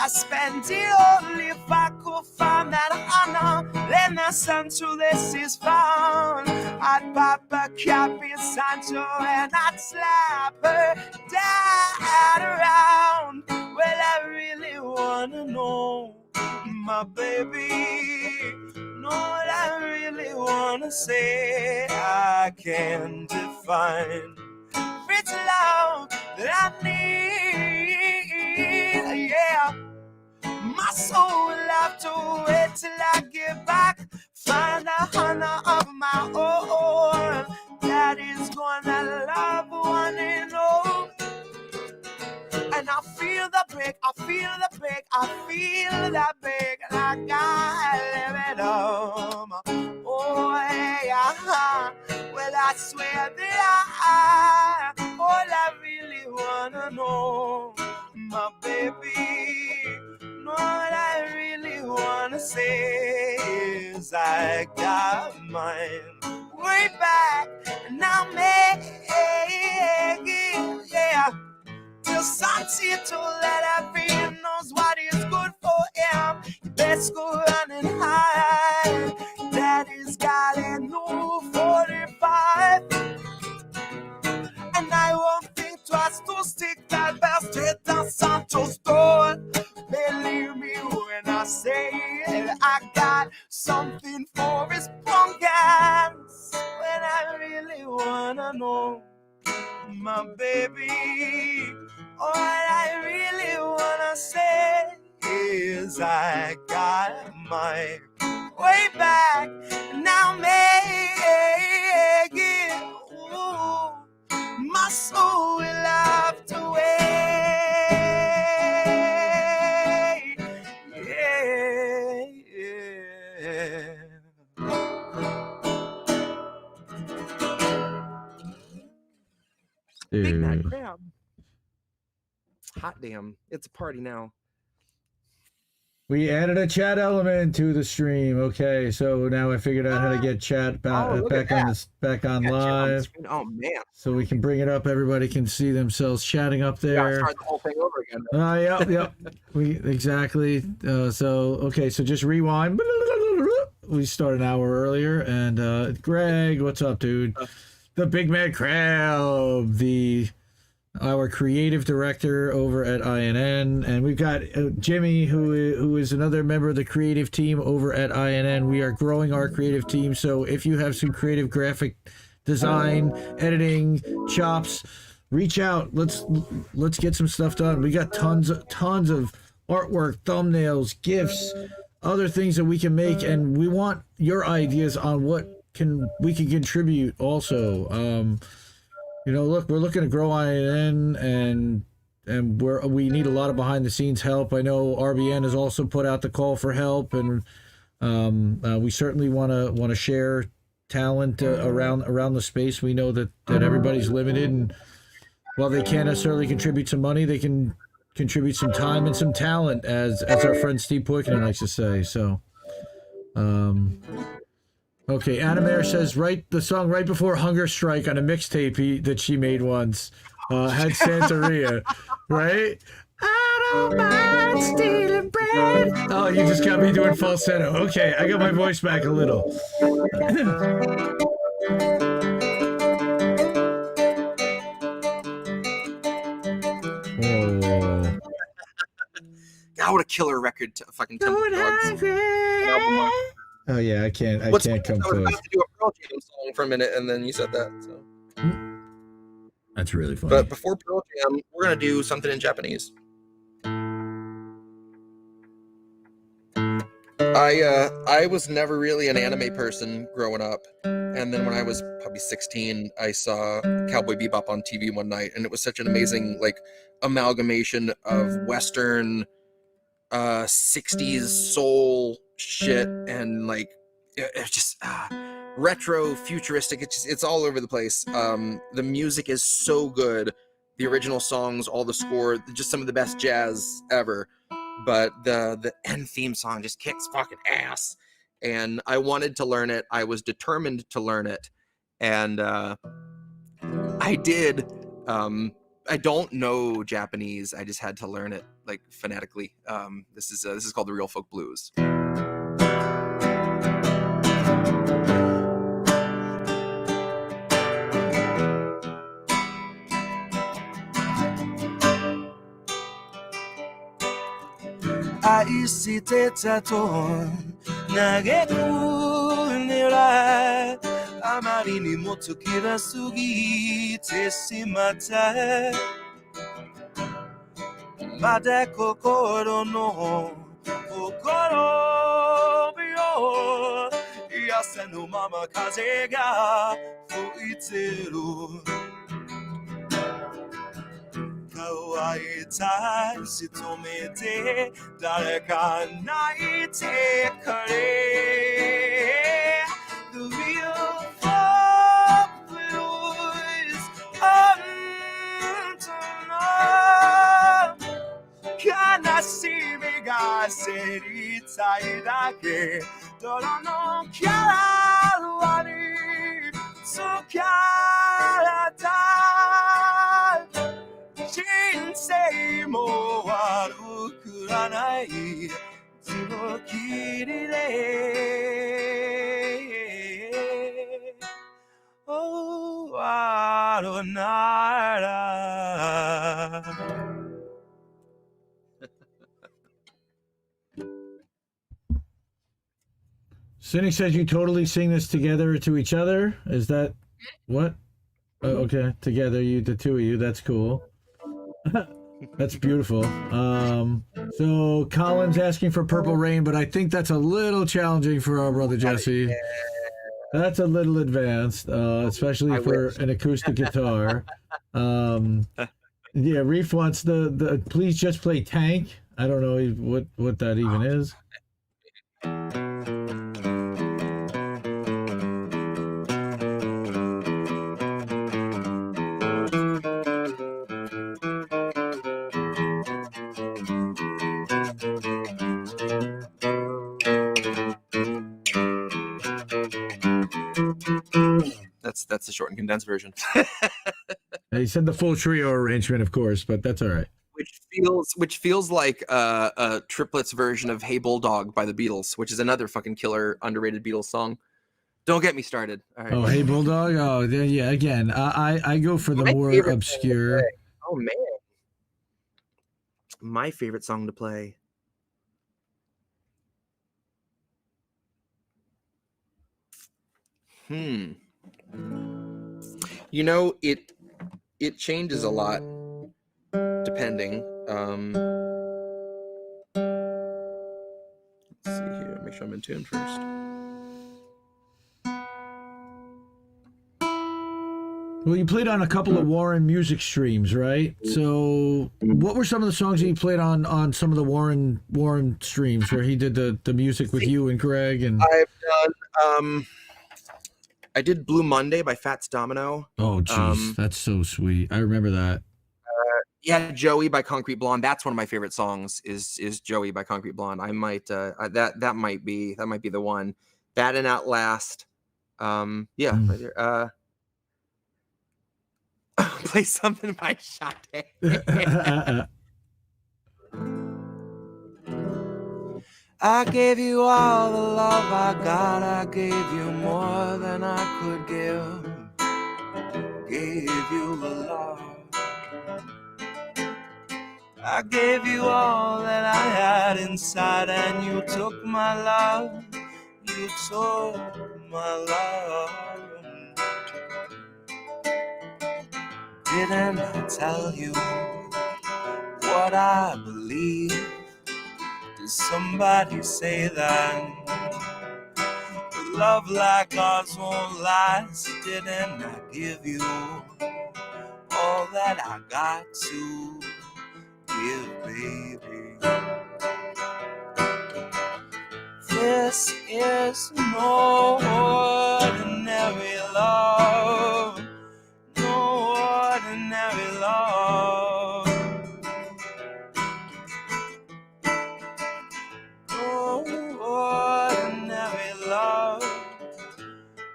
spend it all if I could find that honor. Let my son to this is found. I'd pop a cap in Sancho and I'd slap her dad around. Well, I really wanna know, my baby. Know what I really wanna say. I can't define. It's love that I need, yeah. My soul will have to wait till I get back. Find the honor of my own that is gonna love one and all. And I feel the break, I feel the break, I feel that break, and I gotta live it up. Oh yeah, well I swear that all I really wanna know, my baby, know what I really wanna say is I got mine way back, and I'm making, yeah. Just until to let everyone knows what is good for him. You best go running high. Daddy's got a new 45. And I won't think twice to stick that bastard down Sancho's door. Believe me when I say it, I got something for his punk ass. When I really wanna know, my baby, all I really wanna say is I got my way back, and now make it. Ooh, my soul will have to wait. Yeah. Big Mac Dude. crab. Hot damn. It's a party now. We added a chat element to the stream. Okay, so now I figured out how to get chat back on live, Oh man! so we can bring it up. Everybody can see themselves chatting up Yeah, there. start the whole thing over again. Yep. We exactly. So just rewind. We started an hour earlier, and Greg, what's up, dude? The Big Mad Crab, our creative director over at INN, and we've got Jimi, who is another member of the creative team over at INN. We are growing our creative team, so if you have some creative graphic design, editing chops, reach out. Let's get some stuff done. We got tons of artwork, thumbnails, GIFs, other things that we can make, and we want your ideas on what we can contribute also. Look, we're looking to grow INN, and we need a lot of behind the scenes help. I know RBN has also put out the call for help, and we certainly want to share talent around the space. We know that everybody's limited, and while they can't necessarily contribute some money, they can contribute some time and some talent, as our friend Steve Poikinen likes to say. So, okay, Animair says write the song right before Hunger Strike on a mixtape that she made once. Had Santeria, right? I don't mind stealing bread. Oh, you just got me doing falsetto. Okay, I got my voice back a little. Oh. God, what a killer record to fucking Temple Dogs. Oh yeah, I can't come I was close. about to do a Pearl Jam song for a minute, and then you said that. So. That's really funny. But before Pearl Jam, we're gonna do something in Japanese. I was never really an anime person growing up, and then when I was probably 16, I saw Cowboy BeBop on TV one night, and it was such an amazing amalgamation of Western 60s soul shit and it's just retro futuristic. It's all over the place. The music is so good, the original songs, all the score, just some of the best jazz ever. But the end theme song just kicks fucking ass, and I wanted to learn it. I was determined to learn it, and I did. I don't know Japanese. I just had to learn it. like phonetically. This is called the Real Folk Blues.愛してたと嘆く狙いあまりにも時が過ぎてしまったまだ心のほころびを朝のまま風が吹いてる乾いた瞳で誰か泣いてくれ The real folk blues 本当の悲しみが知りたいだけ泥のキャラに疲れた人生も悪くはないずっきりで Oh, I don't know Cynic says you totally sing this together to each other. Is that what? Oh, okay, together, you, the two of you. That's cool. That's beautiful. So Colin's asking for Purple Rain, but I think that's a little challenging for our brother Jesse. That's a little advanced, especially for an acoustic guitar. Yeah, Reef wants the please just play Tank. I don't know what that even is. That's the short and condensed version. He said the full trio arrangement, of course, but that's all right. Which feels like a triplets version of Hey Bulldog by the Beatles, which is another fucking killer underrated Beatles song. Don't get me started. All right. Oh, Hey Bulldog. Oh, yeah. Again, I go for the more obscure. Oh man, my favorite song to play. You know, it changes a lot depending. Let's see here. Make sure I'm in tune first. Well, you played on a couple of Warren music streams, right? So, what were some of the songs that you played on some of the Warren streams where he did the music with you and Greg? And I've done. I did Blue Monday by Fats Domino. Oh, jeez, that's so sweet. I remember that. Yeah, Joey by Concrete Blonde. That's one of my favorite songs. Is Joey by Concrete Blonde. I might that might be the one. That and Outlast. Right there. Play something by Sade. I gave you all the love I got. I gave you more than I could give. Gave you a love. I gave you all that I had inside, and you took my love. You took my love. Didn't I tell you what I believe? Did somebody say that love like ours won't last? Didn't I give you all that I got to give, baby? This is no ordinary love. No ordinary love. No ordinary love.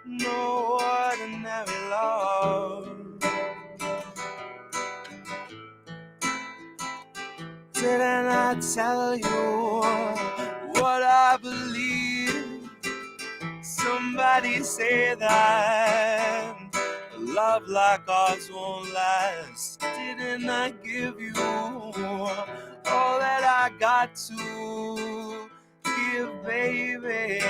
No ordinary love. Didn't I tell you what I believe. Somebody say that love like ours won't last. Didn't I give you all that I got to give, baby?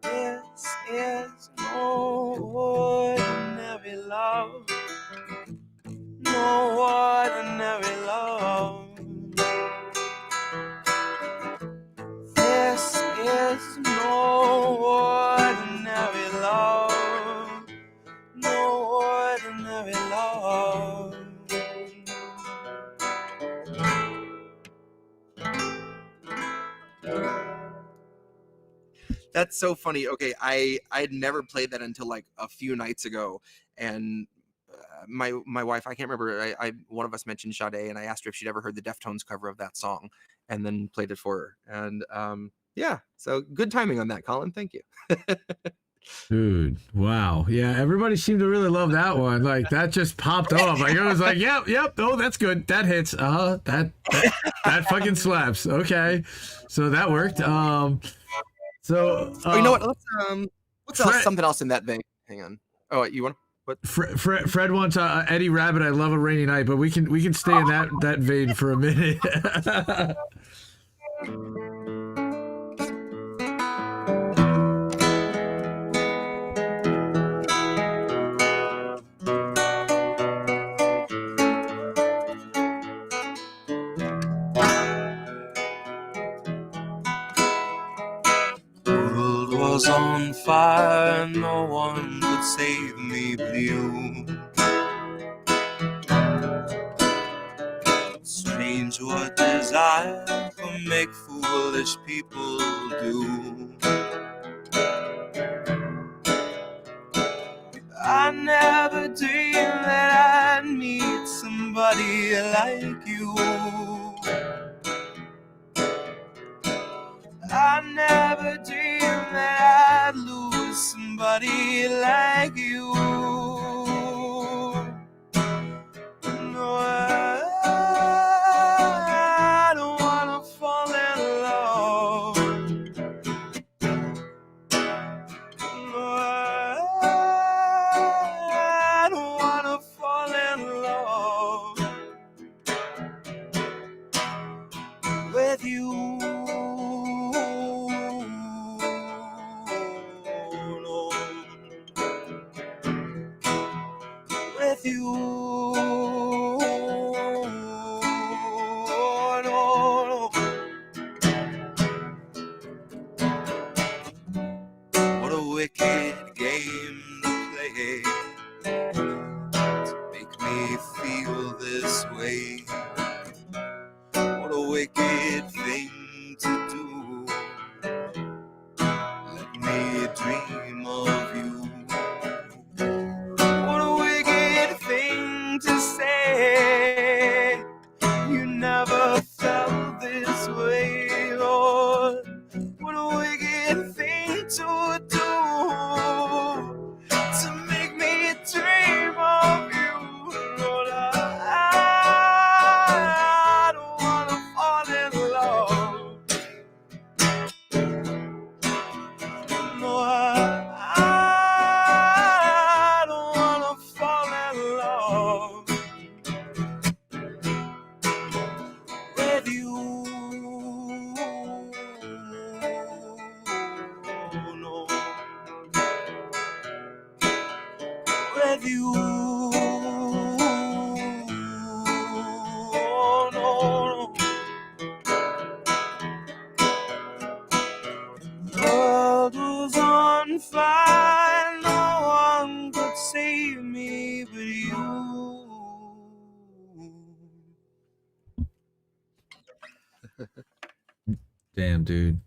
This is no ordinary love. No ordinary love. This is no ordinary love. No ordinary love. That's so funny. Okay, I had never played that until like a few nights ago, and my wife, I can't remember, I one of us mentioned Sade, and I asked her if she'd ever heard the Deftones cover of that song, and then played it for her. And yeah, so good timing on that, Colin. Thank you. Dude, wow. Yeah, everybody seemed to really love that one. Like, that just popped off. Like, it was like, yep, oh, that's good. That hits. That fucking slaps. Okay. So that worked. So you know what? Let's something else in that vein. Hang on. Oh, you want? What? Fred wants Eddie Rabbit. I love a rainy night, but we can stay in that vein for a minute. Was on fire, no one could save me but you. Strange what desire can make foolish people do. I never dreamed that I'd meet somebody like you. I never dreamed that I'd lose somebody like you. No, I don't wanna fall in love. No, I don't wanna fall in love with you. You, no. What a wicked game to play to make me feel this way. What a wicked thing to do. Let me dream of you. To say you never felt this way, Lord. What a wicked thing to do, to make me dream of you, Lord. I don't wanna fall in love. No, I don't wanna fall in love. World was on fire, no one could save me but you. Damn, dude.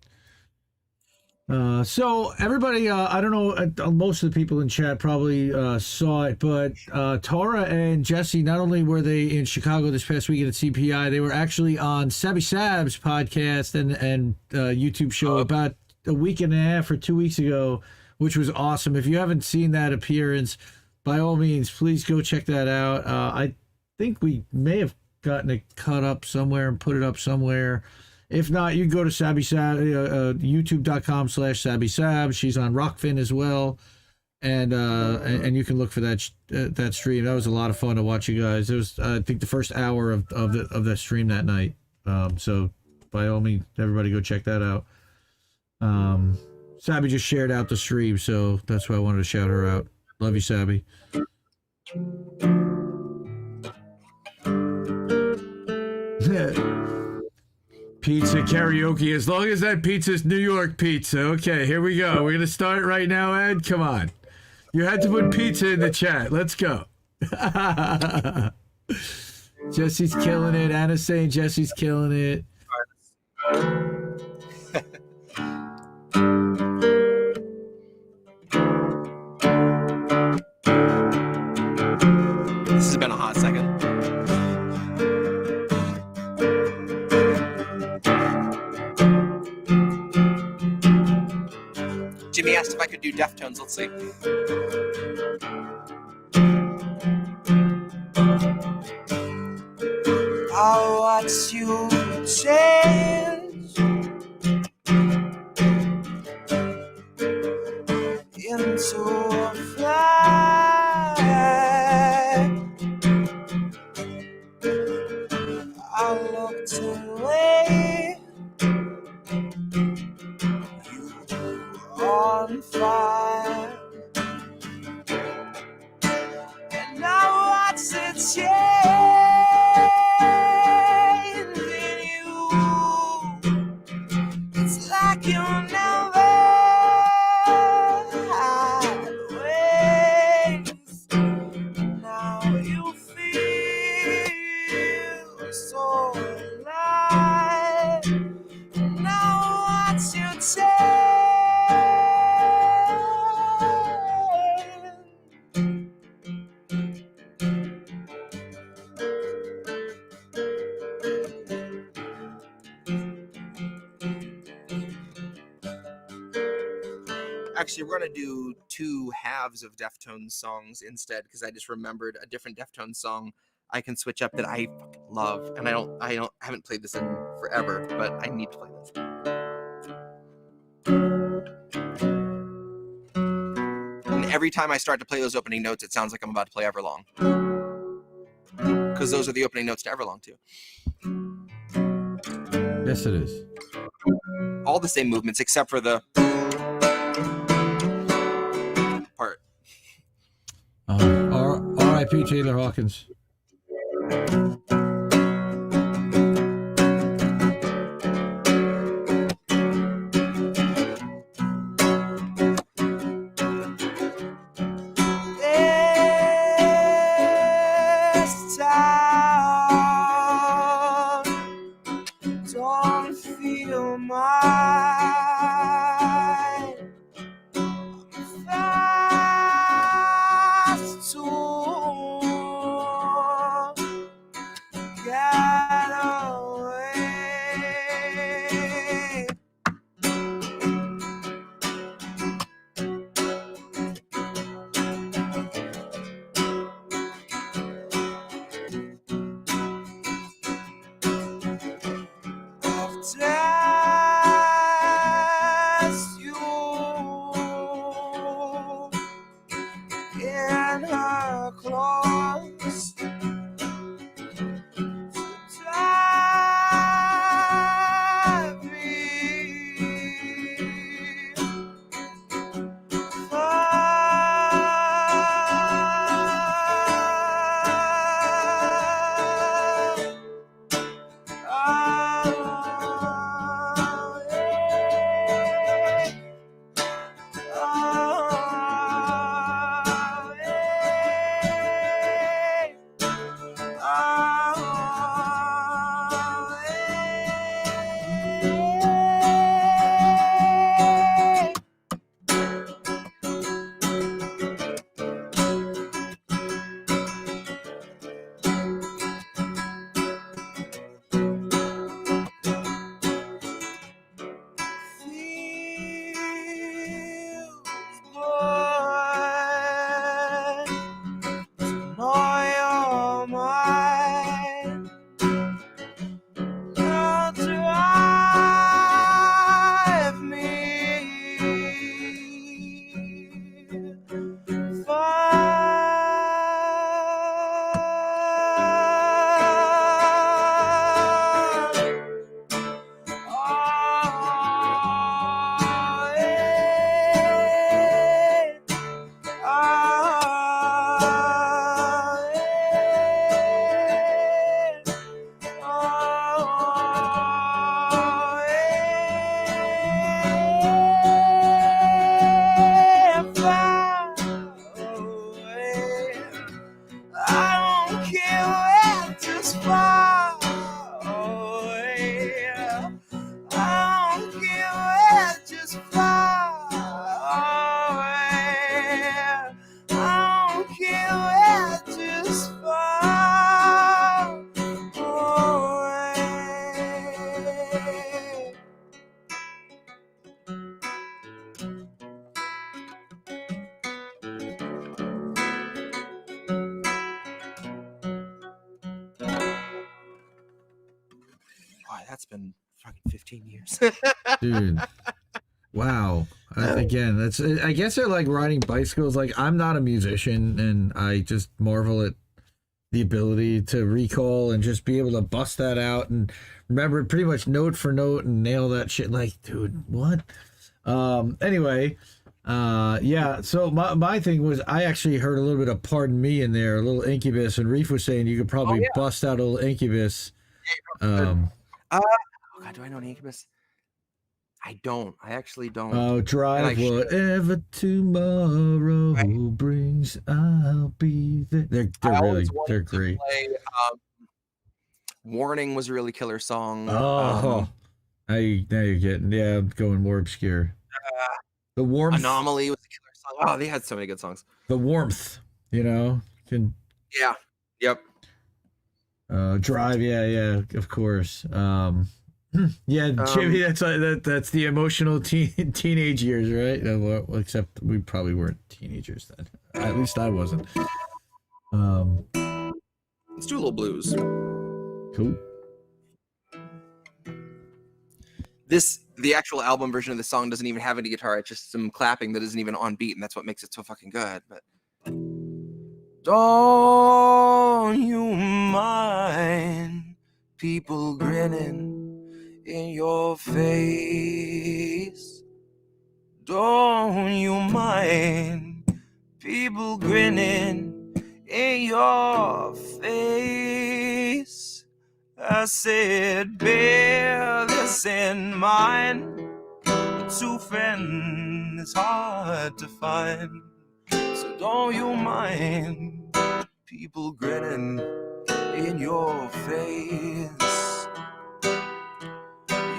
So everybody, I don't know, most of the people in chat probably saw it, but Tara and Jesse, not only were they in Chicago this past weekend at CPI, they were actually on Sabby Sab's podcast and YouTube show about a week and a half or 2 weeks ago, which was awesome. If you haven't seen that appearance, by all means, please go check that out. I think we may have gotten it cut up somewhere and put it up somewhere. If not, you can go to Sabby Sab, youtube.com/SabbySab. She's on Rockfin as well. And you can look for that stream. That was a lot of fun to watch you guys. It was, I think, the first hour of that stream that night. So by all means, everybody go check that out. Sabby just shared out the stream, so that's why I wanted to shout her out. Love you, Sabby. Pizza karaoke, as long as that pizza's New York pizza. Okay, here we go. We're gonna start right now, Ed. Come on. You had to put pizza in the chat. Let's go. Jesse's killing it. Anna's saying Jesse's killing it. This has been a hot second. Jimmy asked if I could do Deftones. Let's see. I watch you change into a flag. I looked away, you were on fire, and I watched it change. Like you never had ways. Now you feel so alive. Now what's your change? Actually, we're gonna do two halves of Deftones songs instead, because I just remembered a different Deftones song I can switch up that I fucking love, and I haven't played this in forever, but I need to play this. And every time I start to play those opening notes, it sounds like I'm about to play Everlong, because those are the opening notes to Everlong too. Yes, it is. All the same movements except for the part. R.I.P. Taylor Hawkins. This town don't feel mine. Fast to get away. I've dressed you in her clothes to drive me far. Boy, that's been fucking 15 years. Dude. Wow. Again, I guess they're like riding bicycles. Like, I'm not a musician, and I just marvel at the ability to recall and just be able to bust that out and remember it pretty much note for note and nail that shit. Like, dude, what? Anyway, yeah. So my thing was, I actually heard a little bit of Pardon Me in there, a little Incubus, and Reef was saying you could probably bust out a little Incubus. Oh God, do I know an Incubus? I don't. I actually don't. Oh, drive whatever tomorrow brings. I'll be there. They're great. Play, Warning was a really killer song. Oh, now you're getting. Yeah, I'm going more obscure. The Warmth. Anomaly was a killer song. Oh, they had so many good songs. The Warmth, Yeah. Yep. Drive. Yeah. Of course. Yeah, Jimmy, that's the emotional teenage years, right? Well, except we probably weren't teenagers then. At least I wasn't. Let's do a little blues. Cool. The actual album version of the song doesn't even have any guitar. It's just some clapping that isn't even on beat, and that's what makes it so fucking good. But don't you mind people grinning in your face? Don't you mind people grinning in your face? I said, bear this in mind. A true friend is hard to find. So don't you mind people grinning in your face?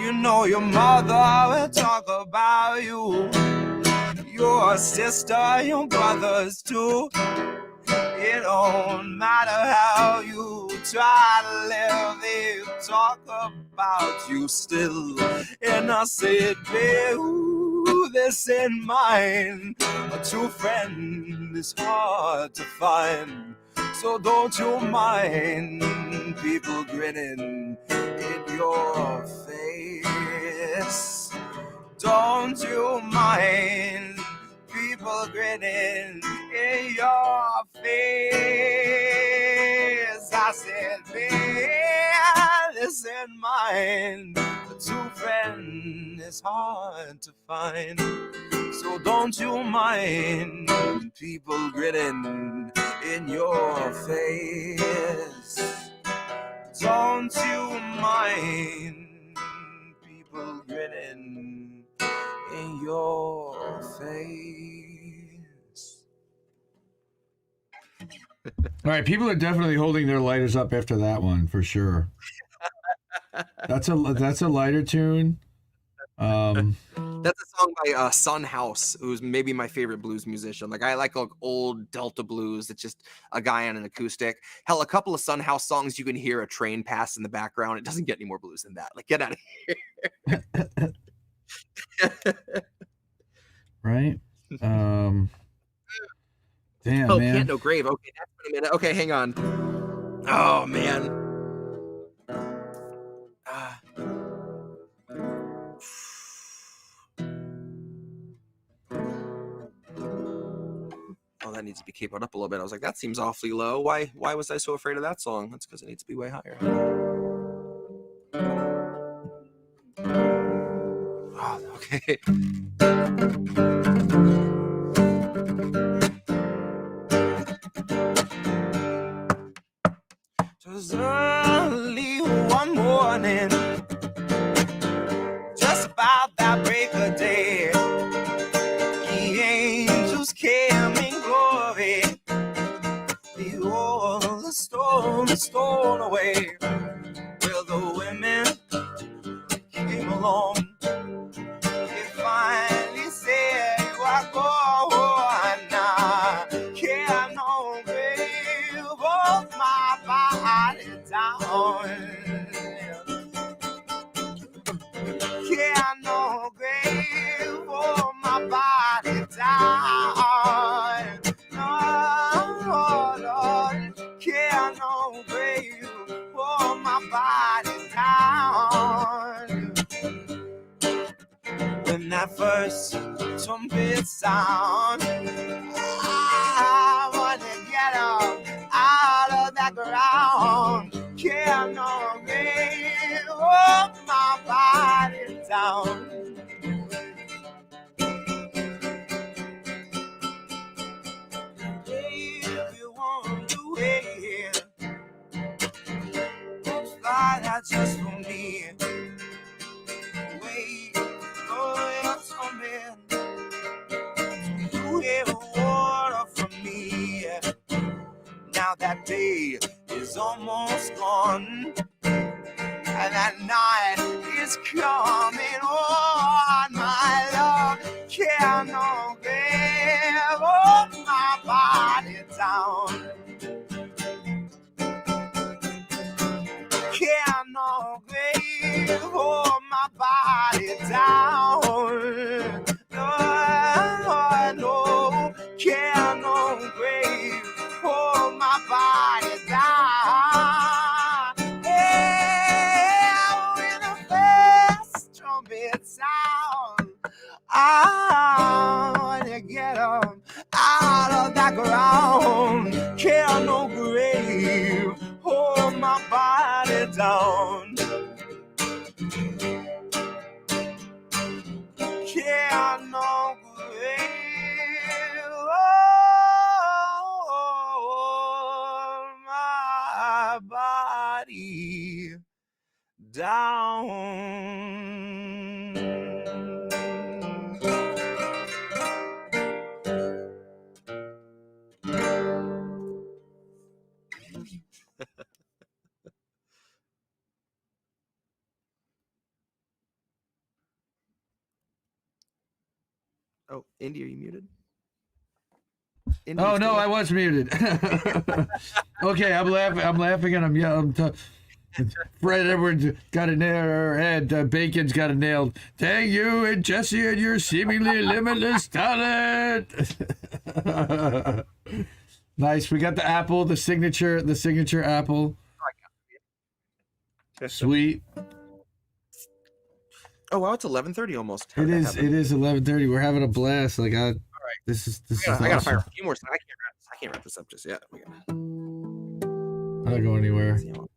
You know your mother will talk about you, your sister, your brothers too. It don't matter how you try to live, they talk about you still. And I said, bear this in mind. A true friend is hard to find. So don't you mind people grinning in your face. Don't you mind people grinning in your face. I said, bear this in mind. A true friend is hard to find. So don't you mind people grinning in your face. Don't you mind people grinning in your face. All right, people are definitely holding their lighters up after that one for sure. That's a lighter tune. That's a song by Son House, who's maybe my favorite blues musician. Like, I like old Delta blues. It's just a guy on an acoustic. Hell, a couple of Son House songs, you can hear a train pass in the background. It doesn't get any more blues than that. Like, get out of here. Right? Damn, oh, man. Can't No Grave. Okay, that's been a minute. Okay, hang on. Oh, man. Oh, that needs to be capped up a little bit. I was like, that seems awfully low. Why was I so afraid of that song? That's because it needs to be way higher. Oh, okay. It was early one morning, just about that break of day. The angels came in glory. Behold, the stone away. Well, the women came along. They finally said, you are going now. Can no grave hold my body down? Can no grave hold my body down? No, Lord, can no grave hold my body down? that first trumpet sound. I wanna get up out of that ground. Can't no way hold my body down. If you want to wait, fly that just for me. Wait for your coming. You hear water from me. Now that day is almost gone, and that night is coming on. My love can't no grave hold my body down. Can't no grave hold my body down. No, no, can't no grave hold my body down. Yeah, with the first trumpet sound, I wanna get up out of that ground. Can't no grave hold my body down. Can't no grave hold my body down. Oh, Indy, are you muted? Indy, Oh you no, still I was muted. Okay, I'm laughing, and I'm yelling. Fred Edwards got it nailed, and Bacon's got it nailed. Thank you, and Jesse, and your seemingly limitless talent. Nice. We got the apple, the signature apple. Sweet. Oh wow, it's 11:30 almost. How It did that is. happen? It is 11:30. We're having a blast. Like this is I gotta awesome. fire a few more. I can't wrap this up just yet. We gotta I'm not going anywhere. see how-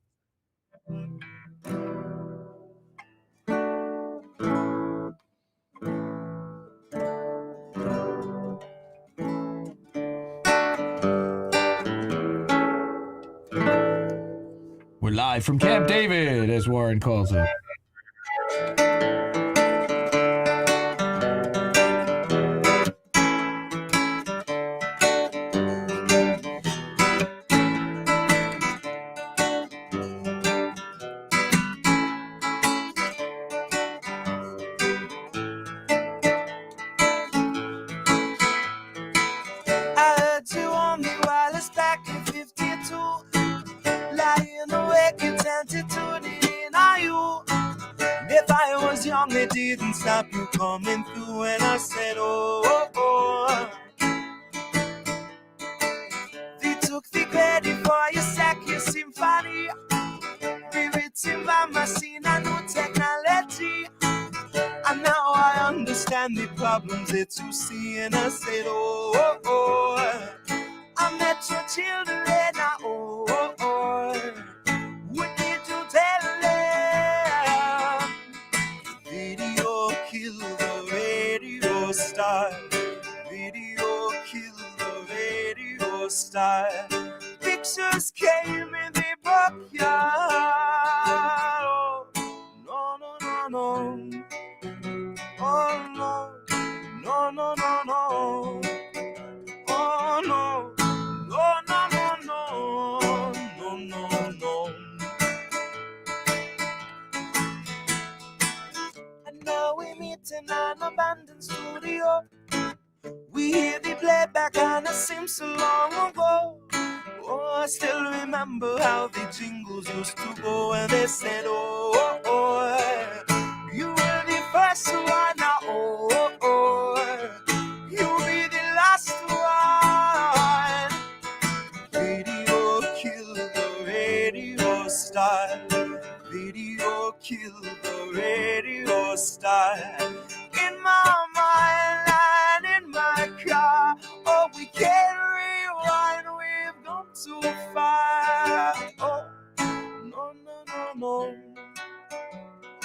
We're live from Camp David, as Warren calls it. I heard you on the wireless back in 52. Lying awake, you tempted to deny you. If I was young, it didn't stop you coming through. And I said, oh, oh, oh. They took the credit for your second symphony, rewritten by machine and new technology. And now I understand the problems that you see. And I said, oh, oh, oh. I met your children, now, oh, oh, oh. What did you tell them? Video killed the radio star. Video killed the radio star. Pictures came in the backyard. Oh, no, no, no, no. Oh, no. No, no, no, no. Oh, no. No, no, no, no. No, no, no. And now we meet in an abandoned studio. We hear the playback and it seems so long ago. Oh, I still remember how the jingles used to go. And they said, oh, oh, oh. You were the first one, now, oh, oh, oh. You'll be the last one. Video killed the radio star. Video killed the radio star. In my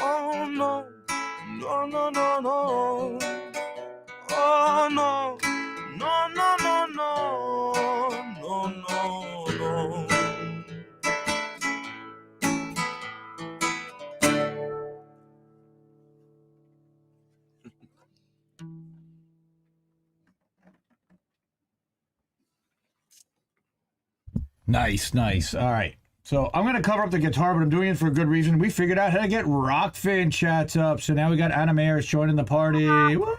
Oh no, no, no, no, no. Oh no, no, no, no, no, no, no, no. Nice, nice. All right. So I'm going to cover up the guitar, but I'm doing it for a good reason. We figured out how to get rock fan chats up. So now we got Animairs joining the party. Woo!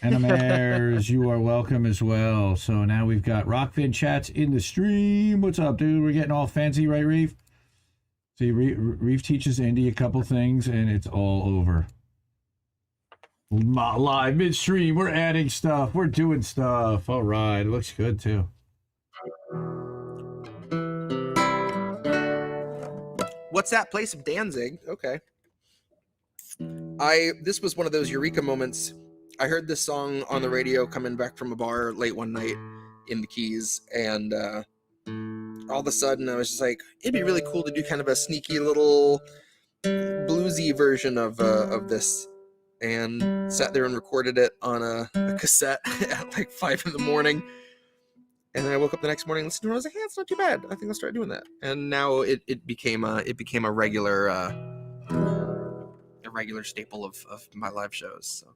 Animairs, you are welcome as well. So now we've got rock fan chats in the stream. What's up, dude? We're getting all fancy, right, Reef? See, Reef teaches Andy a couple things, and it's all over. Live midstream, we're adding stuff. We're doing stuff. All right. It looks good, too. What's that place of Danzig? Okay. This was one of those eureka moments. I heard this song on the radio coming back from a bar late one night in the Keys, and all of a sudden I was just like, it'd be really cool to do kind of a sneaky little bluesy version of this, and sat there and recorded it on a cassette at like 5 a.m. And then I woke up the next morning and listened to it. I was like, "Hey, it's not too bad. I think I'll start doing that." And now it became a regular staple of my live shows. So.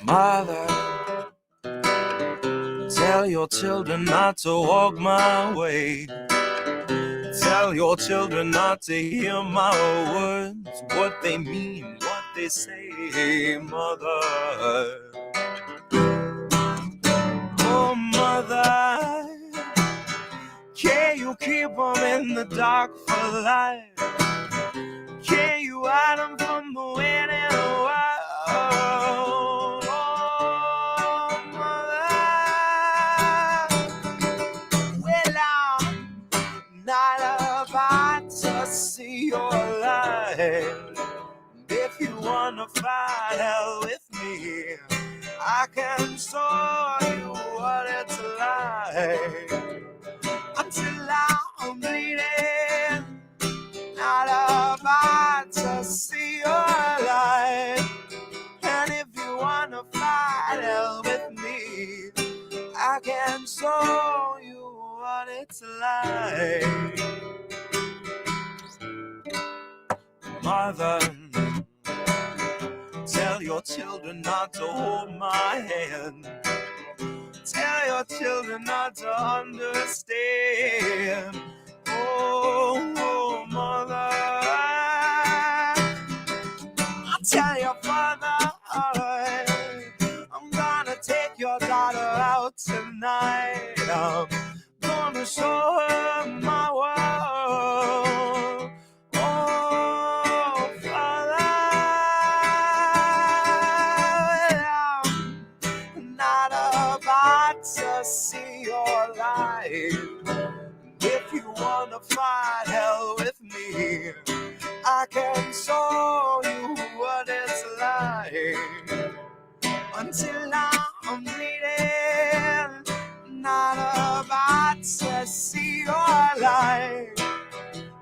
Mother, tell your children not to walk my way. Tell your children not to hear my words, what they mean, what they say, Mother. Oh, Mother, can you keep them in the dark for life? Can you hide them from the wind and the wild? See your life. If you wanna fight hell with me, I can show you what it's like. Until I'm bleeding, not about to see your life. And if you wanna fight hell with me, I can show you what it's like. Mother, tell your children not to hold my hand. Tell your children not to understand. Oh, oh, Mother, I'll tell your father, I'm gonna take your daughter out tonight. I'm gonna show her my world. See your life. If you wanna fight hell with me, I can show you what it's like. Until I'm bleeding, not about to see your life.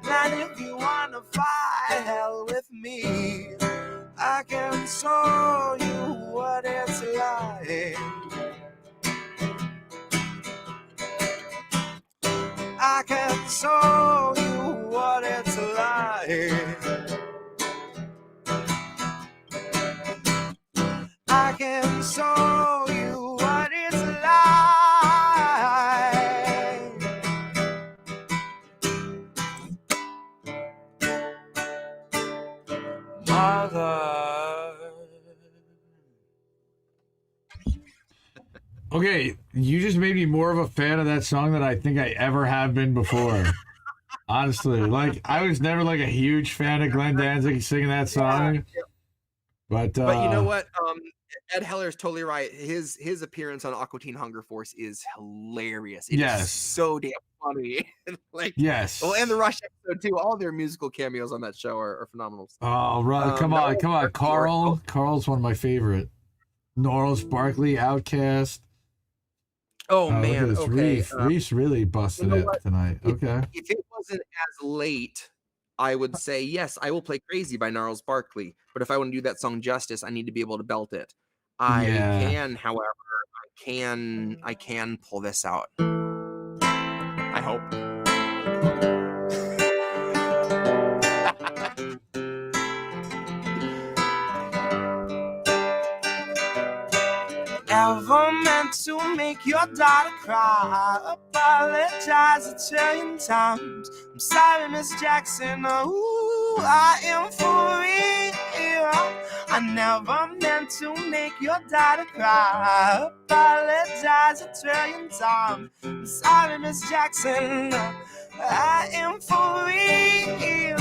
And if you wanna fight hell with me, I can show you what it's like. I can show you what it's like. I can show you what it's like. Mother. Okay, you just made me more of a fan of that song than I think I ever have been before. Honestly, like I was never like a huge fan of Glenn Danzig singing that song. But you know what? Ed Heller is totally right. His appearance on Aqua Teen Hunger Force is hilarious. It is so damn funny. Like, yes. Well, and the Rush episode too. All their musical cameos on that show are phenomenal. Oh, right. Come on. Carl. Carl's one of my favorite. Gnarls Barkley, Outkast. Oh man, okay. Reese really busted it tonight. Okay. If it wasn't as late, I would say yes, I will play Crazy by Gnarls Barkley. But if I want to do that song justice, I need to be able to belt it. I can, however, I can pull this out. I hope. Ever meant to make your daughter cry? Apologize a trillion times. I'm sorry, Miss Jackson. Ooh, I am for real. I never meant to make your daughter cry. Apologize a trillion times. I'm sorry, Miss Jackson. I am for real.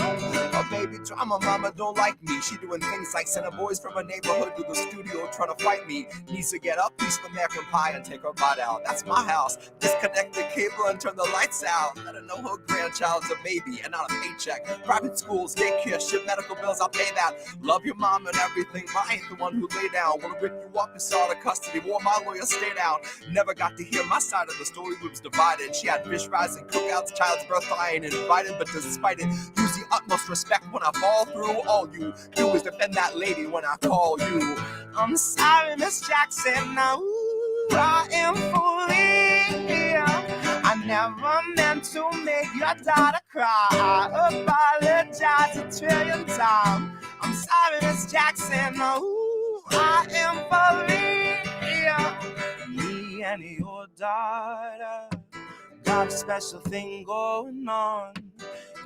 Oh, baby drama mama don't like me. She doing things like sending boys from her neighborhood to the studio trying to fight me. Needs to get up, piece of American pie, and take her butt out. That's my house. Disconnect the cable and turn the lights out. Let her know her grandchild's a baby and not a paycheck. Private schools, daycare, shit, medical bills, I'll pay that. Love your mom and everything, but I ain't the one who lay down. Wanna rip you up and start a custody war. My lawyer stayed out. Never got to hear my side of the story. We was divided. She had fish fries and cookouts, child's birth I ain't invited, but despite it, use the utmost respect when I fall through. All you do is defend that lady when I call you. I'm sorry, Miss Jackson. Now, I am for real. I never meant to make your daughter cry. Apologize a trillion times. I'm sorry, Miss Jackson. Now, I am for real. Me and your daughter got a special thing going on.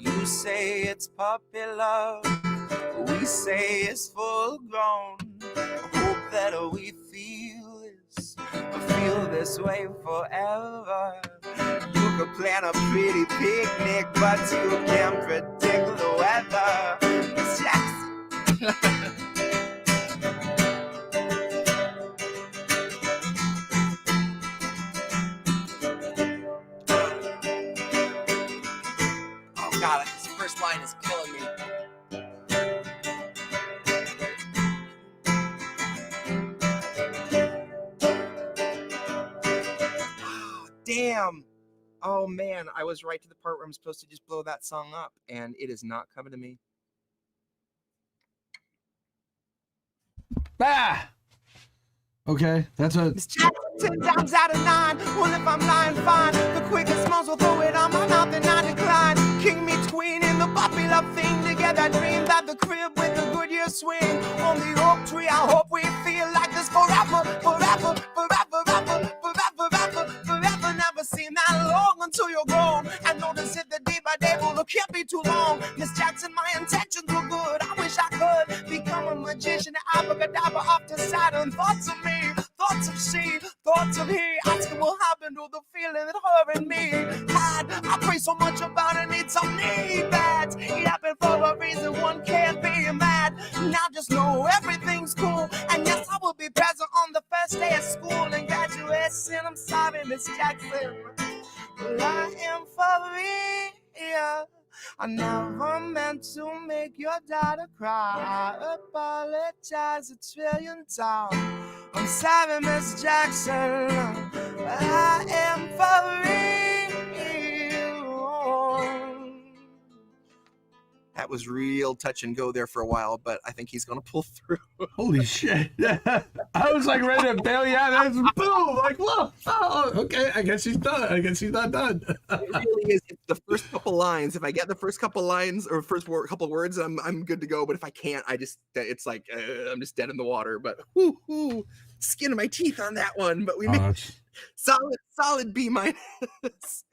You say it's puppy love, we say it's full grown. Hope that we feel this way forever. You could plan a pretty picnic, but you can't predict the weather. Miss Jackson. God, this first line is killing me. Damn. Oh man, I was right to the part where I'm supposed to just blow that song up, and it is not coming to me. Ah! Okay, that's a... Miss Jackson, 10 times out of 9. Well, if I'm lying, fine. The quickest mouse will throw it on my mouth and I decline. King meets queen in the puppy love thing. Together dreamed at the crib with a Goodyear swing. On the oak tree, I hope we feel like this forever, forever, forever, forever, forever, forever, forever. Never seen that long until you're grown. And notice it the day by day, well, look, can't be too long. Miss Jackson, my intentions were good. I wish I could become a magician. Abracadabra off to Saturn. Thoughts of me. Thoughts of she, thoughts of he, asking what happened to the feeling that her and me had. I pray so much about it, need some need that. It happened for a reason, one can't be mad. Now just know everything's cool. And yes, I will be present on the first day of school and graduation. I'm sorry, Miss Jackson, but I am for real. I never meant to make your daughter cry. Apologize a trillion times. I'm sorry, Miss Jackson. I am for real. That was real touch and go there for a while, but I think he's gonna pull through. Holy shit. I was like ready to bail you out. That's boom. Like, whoa. Oh, okay. I guess he's done. I guess he's not done. It really is. It's the first couple lines. If I get the first couple lines or couple words, I'm good to go. But if I can't, it's like I'm just dead in the water. But skin of my teeth on that one. But we made solid B minus.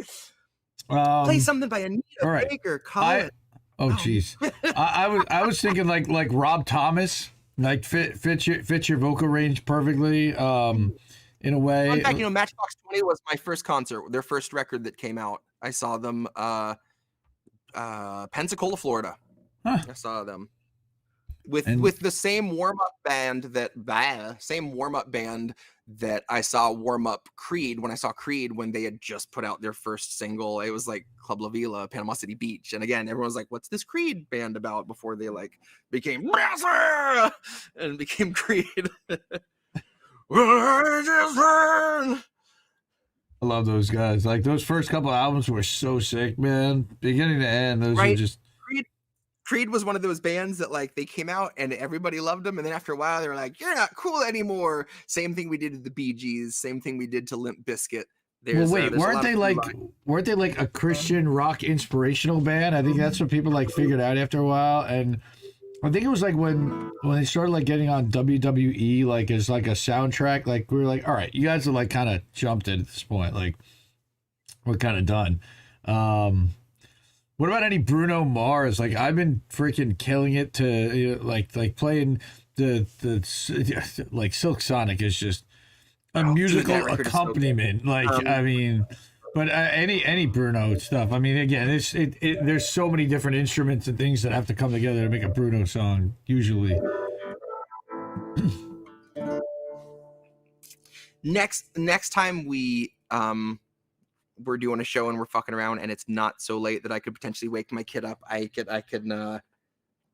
Play something by Anita Baker. Colin. Oh jeez, I was thinking like Rob Thomas, like fits your vocal range perfectly, in a way. In fact, Matchbox 20 was my first concert, their first record that came out. I saw them, Pensacola, Florida. Huh. I saw them. with the same warm-up band that I saw warm up Creed when they had just put out their first single. It was like Club La Vila, Panama City Beach. And again, everyone's like, what's this Creed band about, before they like became and became Creed. I love those guys. Like, those first couple albums were so sick, man. Beginning to end, those were just... Creed was one of those bands that like they came out and everybody loved them, and then after a while they were like, "You're not cool anymore." Same thing we did to the Bee Gees. Same thing we did to Limp Bizkit. Weren't they like a Christian rock inspirational band? I think that's what people like figured out after a while. And I think it was like when they started like getting on WWE, like as like a soundtrack. Like we were like, all right, you guys are like kind of jumped it at this point. Like we're kind of done. What about any Bruno Mars? Like, I've been freaking killing it to like playing the like Silk Sonic is just a musical accompaniment. So like, I mean, but any Bruno stuff. I mean, again, there's so many different instruments and things that have to come together to make a Bruno song. Usually. Next time we're doing a show and we're fucking around and it's not so late that I could potentially wake my kid up, I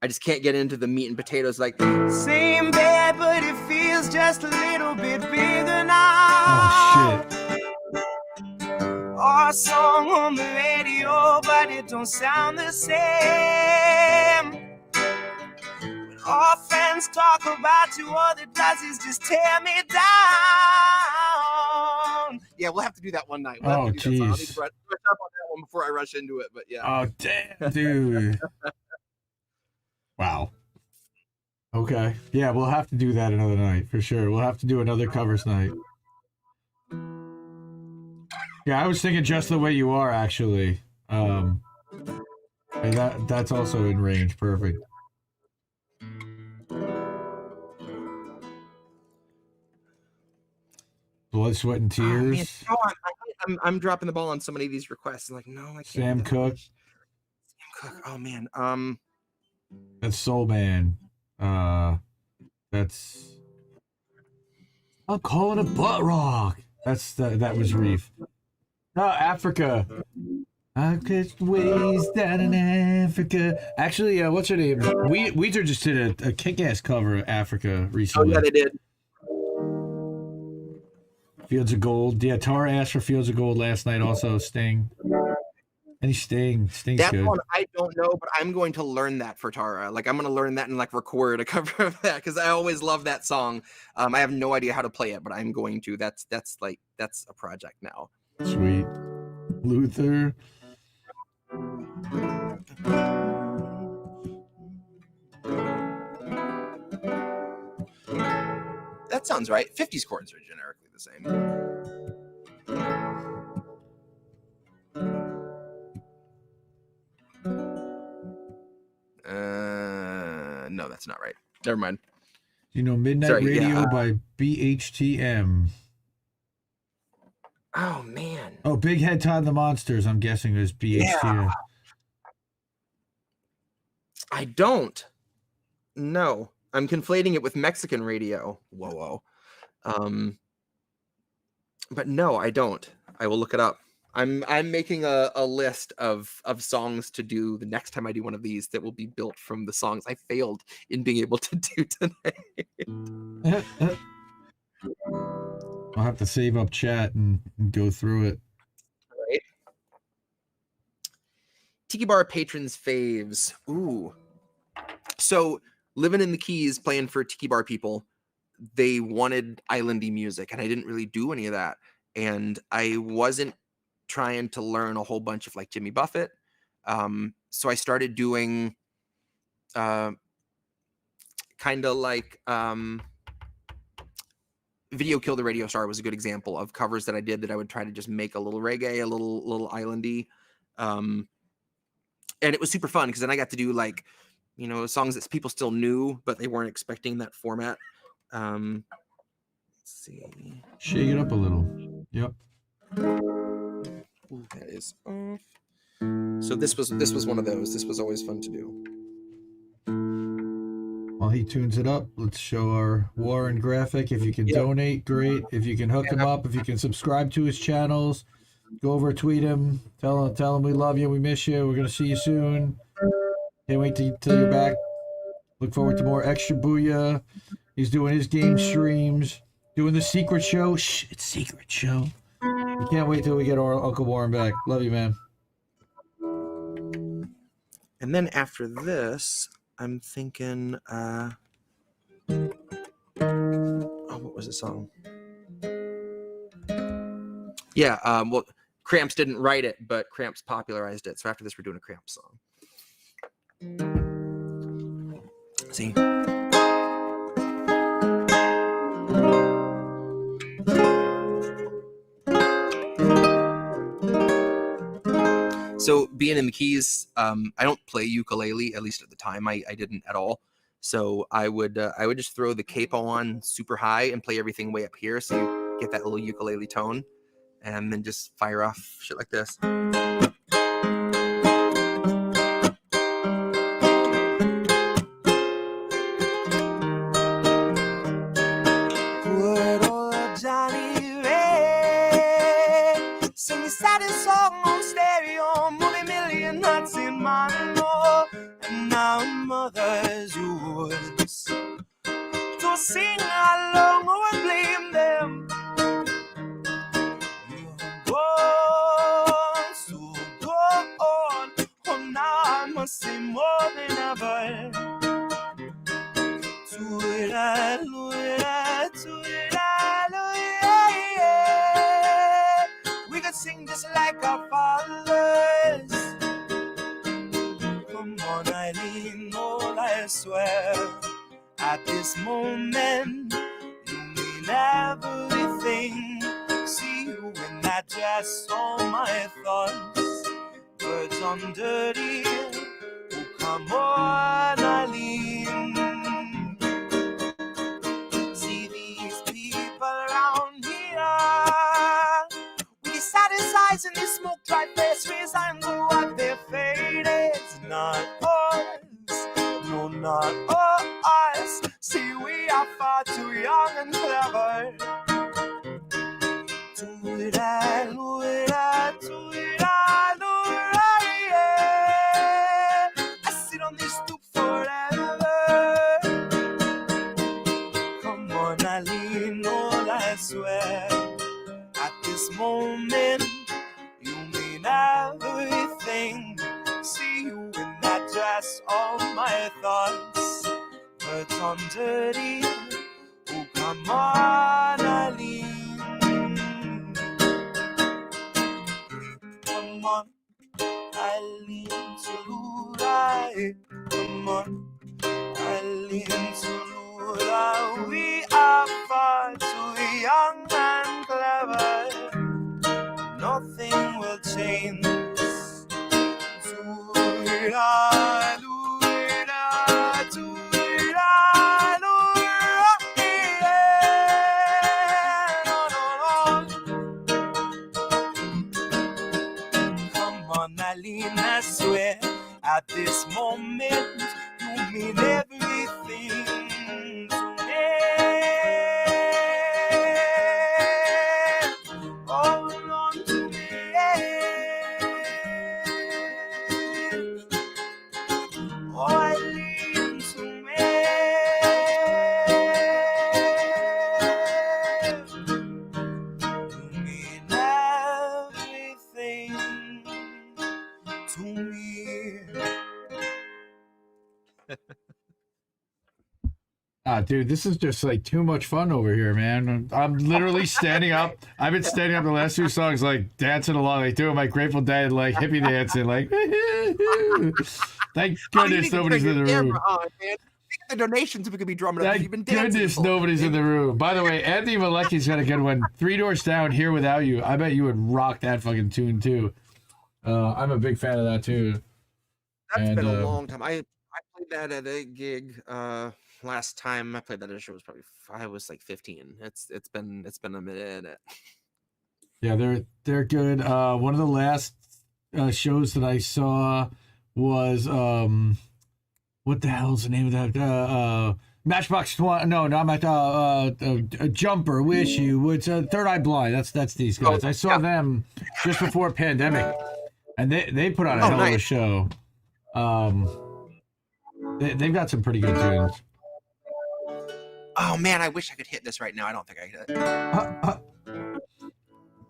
just can't get into the meat and potatoes. Like, Same bed, but it feels just a little bit bigger now. Oh shit. Our song on the radio, but it don't sound the same. When our friends talk about you, all it does is just tear me down. yeah, we'll have to do that one night. Oh, jeez. I'll need to brush up on that one before I rush into it, but yeah. Oh, damn, dude. Wow. Okay. Yeah, we'll have to do that another night for sure. We'll have to do another covers night. Yeah, I was thinking Just the Way You Are, actually. And that's also in range. Perfect. Blood, Sweat, and Tears. Oh, man. I'm dropping the ball on so many of these requests. I'm like, no, I can't. Sam Cooke. Oh man. That's Soul Man. That's. I'm calling it butt rock. That was Reef. No, Africa. I catch waves down in Africa. Actually, what's her name? Weezer just did a kick-ass cover of Africa recently. Oh yeah, they did. Fields of Gold. Yeah, Tara asked for Fields of Gold last night. Also, Sting. Any Sting? Sting's that good. One I don't know, but I'm going to learn that for Tara. Like, I'm going to learn that and like record a cover of that because I always love that song. I have no idea how to play it, but I'm going to. That's a project now. Sweet. Luther. That sounds right. 50s chords are generically the same. No, that's not right. Never mind. You know, Midnight Radio by BHTM. Oh man. Oh, Big Head Todd and the Monsters, I'm guessing, is BHTM. Yeah. I don't. No. I'm conflating it with Mexican radio. Whoa. But no, I don't. I will look it up. I'm making a list of songs to do the next time I do one of these that will be built from the songs I failed in being able to do today. I'll have to save up chat and go through it. Right. Tiki Bar patrons faves. Ooh. So living in the Keys, playing for Tiki Bar people, they wanted islandy music, and I didn't really do any of that. And I wasn't trying to learn a whole bunch of like Jimmy Buffett. So I started doing kind of like Video Kill the Radio Star was a good example of covers that I did that I would try to just make a little reggae, a little islandy. And it was super fun because then I got to do like, you know, songs that people still knew, but they weren't expecting that format. Let's see. Shake it up a little. Yep. Ooh, that is off. So this was one of those. This was always fun to do. Well, he tunes it up, let's show our Warren graphic. If you can donate, great. If you can hook him up, if you can subscribe to his channels, go over, tweet him, tell him we love you, we miss you, we're gonna see you soon. Can't wait till you're back. Look forward to more Extra Booyah. He's doing his game streams, doing the secret show. Shh, it's secret show. We can't wait till we get our Uncle Warren back. Love you, man. And then after this, I'm thinking, what was the song? Yeah, well, Cramps didn't write it, but Cramps popularized it. So after this, we're doing a Cramps song. See? So being in the keys, I don't play ukulele, at least at the time. I didn't at all. So I would just throw the capo on super high and play everything way up here, so you get that little ukulele tone, and then just fire off shit like this. Good old Johnny Ray, sing the saddest song on stereo, multi-million nuts in mono, and now mother's yours to sing along or blame them. You're born to go on, oh now I must say more than ever. We could sing just like our fathers. Come on, Eileen, all I swear. At this moment, you mean everything. See you in that dress, all my thoughts. Birds on dirty. Oh, come on, Eileen. See these people around here. We satisfies in this smoke dry face, resigned to what their fate is. Not us, no, not us. See, we are far too young and clever. Do it, do it, do it, do it, yeah. I sit on this stoop forever. Come on, Eileen, all I swear. At this moment, you mean everything. See you in that dress, all my thoughts. Birds on dirty. Oh, come on, Eileen. Come on, Eileen, Toluda. Come on, Eileen, Toluda. We are far too young and clever. Nothing will change. Toluda, Toluda, Toluda. Eileen, I swear, at this moment, you mean everything to me. Hold on to me. Oh, Eileen, to me. You mean everything to me. Dude, this is just like too much fun over here, man. I'm literally standing up. I've been standing up the last two songs, like dancing along, like doing my Grateful Dead, like hippie dancing, like. Thank goodness nobody's in the room. The donations we could be drumming up. Thank goodness nobody's in the room. By the way, Anthony Malecki's got a good one. 3 Doors Down, Here Without You. I bet you would rock that fucking tune too. I'm a big fan of that too. That's been a long time. I played that at a gig last time I played that at a show was probably I was like 15. It's been a minute. Yeah, they're good. One of the last shows that I saw was what the hell's the name of that? Matchbox 20. No, not Jumper. Wish You would. Third Eye Blind. That's these guys. I saw them just before pandemic, and they put on a hell of a show. They've got some pretty good tunes. Oh man, I wish I could hit this right now. I don't think I could.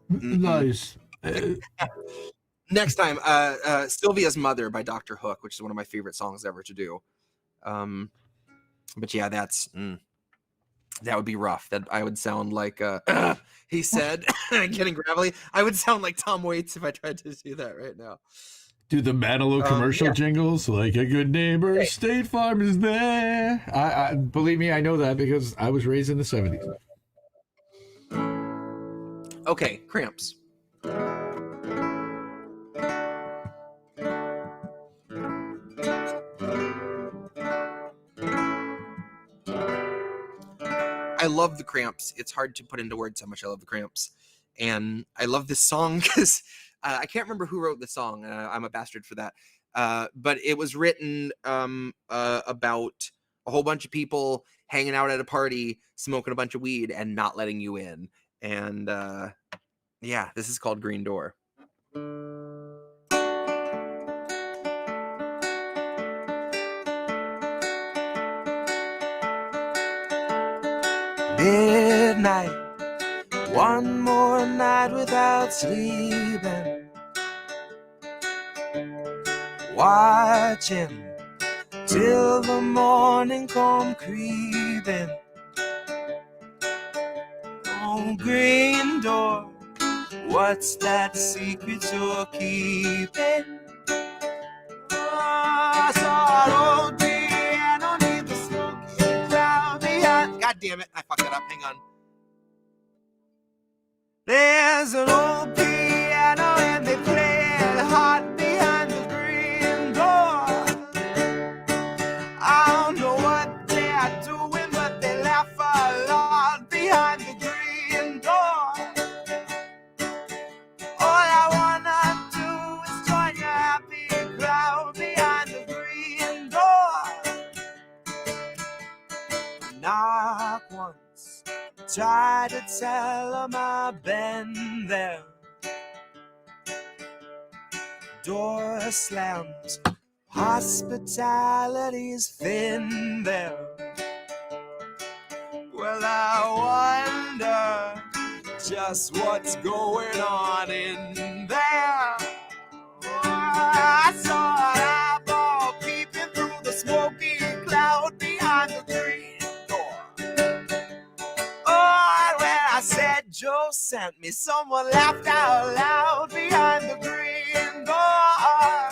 Nice. Next time, Sylvia's Mother by Dr. Hook, which is one of my favorite songs ever to do. But yeah, that would be rough. That I would sound like he said, getting gravelly. I would sound like Tom Waits if I tried to do that right now. Do the Manilow commercial jingles, like a good neighbor, hey. State Farm is there. I believe me, I know that because I was raised in the 70s. Okay, Cramps. I love the Cramps. It's hard to put into words how much I love the Cramps. And I love this song because I can't remember who wrote the song. I'm a bastard for that. But it was written about a whole bunch of people hanging out at a party, smoking a bunch of weed and not letting you in. And yeah, this is called Green Door. Midnight, one more night without sleeping, watching till the morning come creeping. Oh, green door, what's that secret you're keeping? Oh, sorrow piano neath the smoky cloud behind. God damn it, I fucked that up, hang on. There's an old piano and they play it hot behind the green door. I don't know what they are doing, but they laugh a lot behind the green door. All I wanna do is join your happy crowd behind the green door. Knock once, try to tell them I've been there. Door slams, hospitality's thin there. Well, I wonder just what's going on in there. Oh, I saw an eyeball peeping through the smoky cloud behind the green door. Oh, and when I said Joe sent me, someone laughed out loud behind the green door. Oh,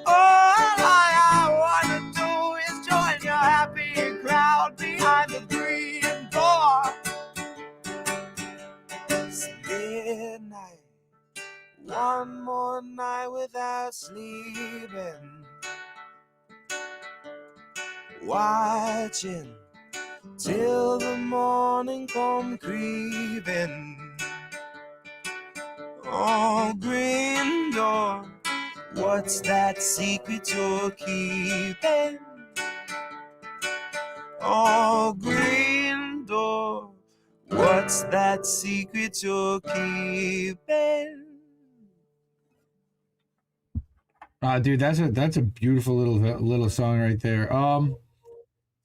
all I wanna do is join your happy crowd behind the green door. It's midnight, one more night without sleeping, watching till the morning come creeping. Oh, green door, what's that secret you're keeping? Oh, green door, what's that secret you're keeping? Dude, that's a beautiful little song right there.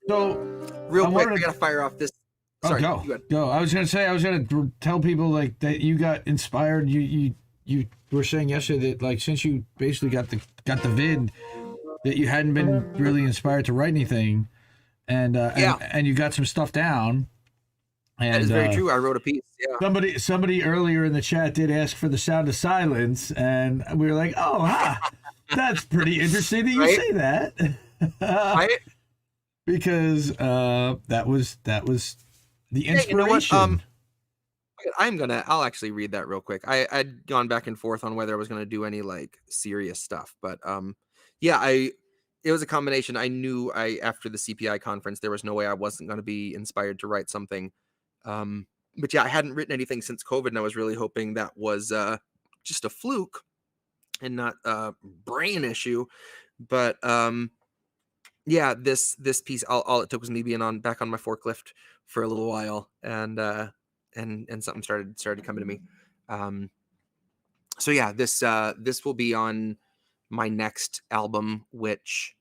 So real quick, I gotta fire off this. Sorry, go. I was gonna tell people like that you got inspired. You were saying yesterday that like since you basically got the vid, that you hadn't been really inspired to write anything, and you got some stuff down. And, that is very true. I wrote a piece. Yeah. Somebody earlier in the chat did ask for the sound of silence, and we were like, oh, that's pretty interesting that you say that. Right? Because that was the inspiration. You know what? I'll actually read that real quick. I'd gone back and forth on whether I was gonna do any like serious stuff, but it was a combination. I knew after the CPI conference there was no way I wasn't gonna be inspired to write something. But yeah, I hadn't written anything since COVID, and I was really hoping that was just a fluke and not a brain issue. But yeah, this piece, all it took was me being back on my forklift for a little while, and something started coming to me. So yeah, this will be on my next album, which,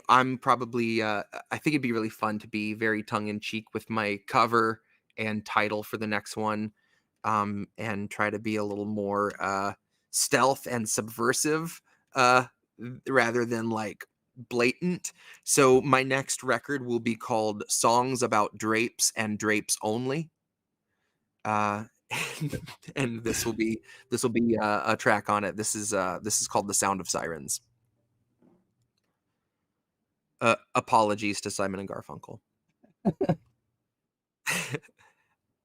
I'm probably I think it'd be really fun to be very tongue in cheek with my cover and title for the next one, and try to be a little more stealth and subversive, rather than like blatant. So my next record will be called Songs About Drapes and Drapes Only. And this will be a track on it. This is called The Sound of Sirens. Apologies to Simon and Garfunkel.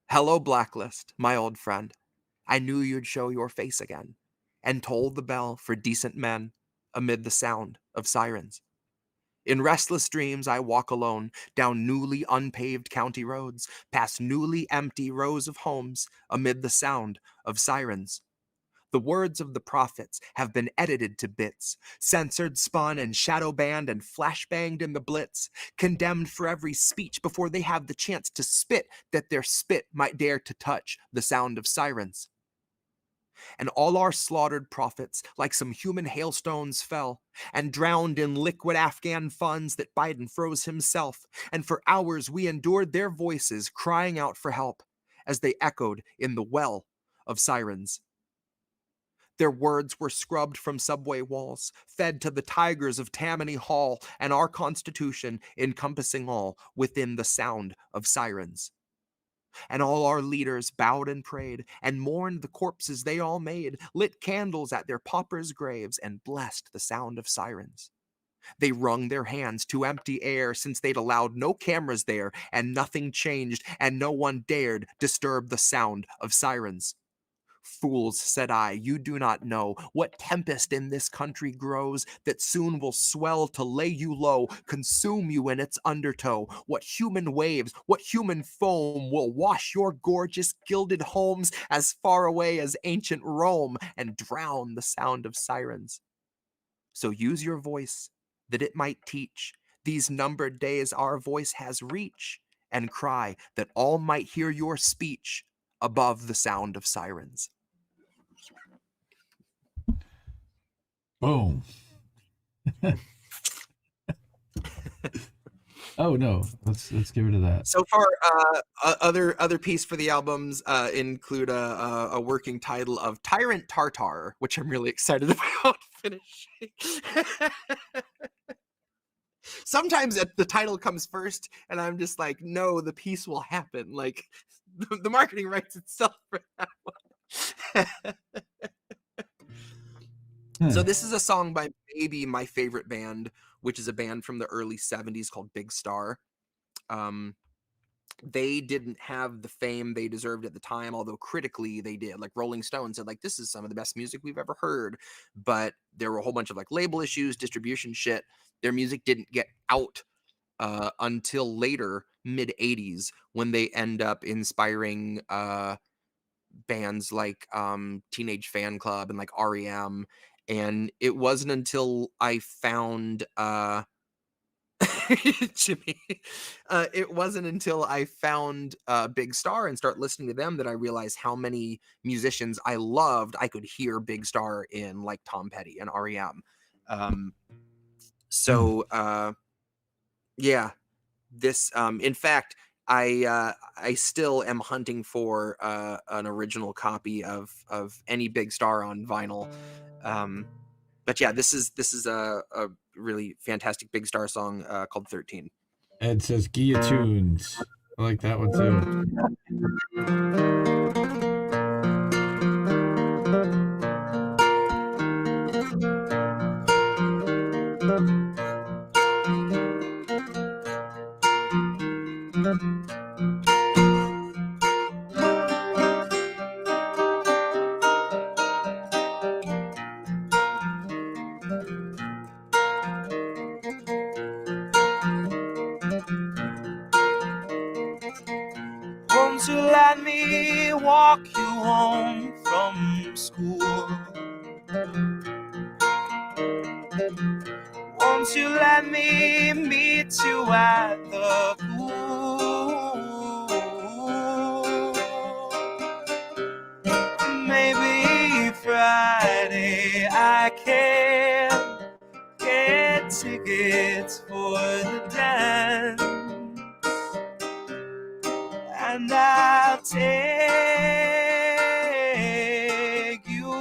Hello, Blacklist, my old friend. I knew you'd show your face again, and toll the bell for decent men amid the sound of sirens. In restless dreams, I walk alone down newly unpaved county roads, past newly empty rows of homes amid the sound of sirens. The words of the prophets have been edited to bits, censored, spun, and shadow banned and flashbanged in the blitz, condemned for every speech before they have the chance to spit, that their spit might dare to touch the sound of sirens. And all our slaughtered prophets, like some human hailstones, fell and drowned in liquid Afghan funds that Biden froze himself. And for hours we endured their voices crying out for help as they echoed in the well of sirens. Their words were scrubbed from subway walls, fed to the tigers of Tammany Hall, and our Constitution encompassing all within the sound of sirens. And all our leaders bowed and prayed, and mourned the corpses they all made, lit candles at their paupers' graves, and blessed the sound of sirens. They wrung their hands to empty air, since they'd allowed no cameras there, and nothing changed, and no one dared disturb the sound of sirens. Fools, said I, you do not know what tempest in this country grows that soon will swell to lay you low, consume you in its undertow. What human waves, what human foam will wash your gorgeous gilded homes as far away as ancient Rome and drown the sound of sirens. So use your voice that it might teach these numbered days our voice has reach, and cry that all might hear your speech above the sound of sirens. Boom. Oh no, let's get rid of that. So far, other piece for the albums include a working title of Tyrant Tartar, which I'm really excited about finishing. Sometimes the title comes first, and I'm just like, no, the piece will happen. Like, the marketing writes itself for that one. So this is a song by maybe my favorite band, which is a band from the early 70s called Big Star. They didn't have the fame they deserved at the time, although critically they did. Like Rolling Stone said, like, this is some of the best music we've ever heard. But there were a whole bunch of like label issues, distribution shit. Their music didn't get out until later, mid 80s, when they end up inspiring bands like Teenage Fan Club and like REM. And it wasn't until I found Jimmy, it wasn't until I found Big Star and start listening to them that I realized how many musicians I loved I could hear Big Star in, like Tom Petty and REM. Yeah, this in fact, I still am hunting for an original copy of any Big Star on vinyl. But yeah, this is a really fantastic Big Star song called 13. Ed says Guillotines. I like that one too. Won't you let me walk you home from school? Won't Won't you let me meet you at the pool? Maybe Friday I can get tickets for the dance, and I'll take you.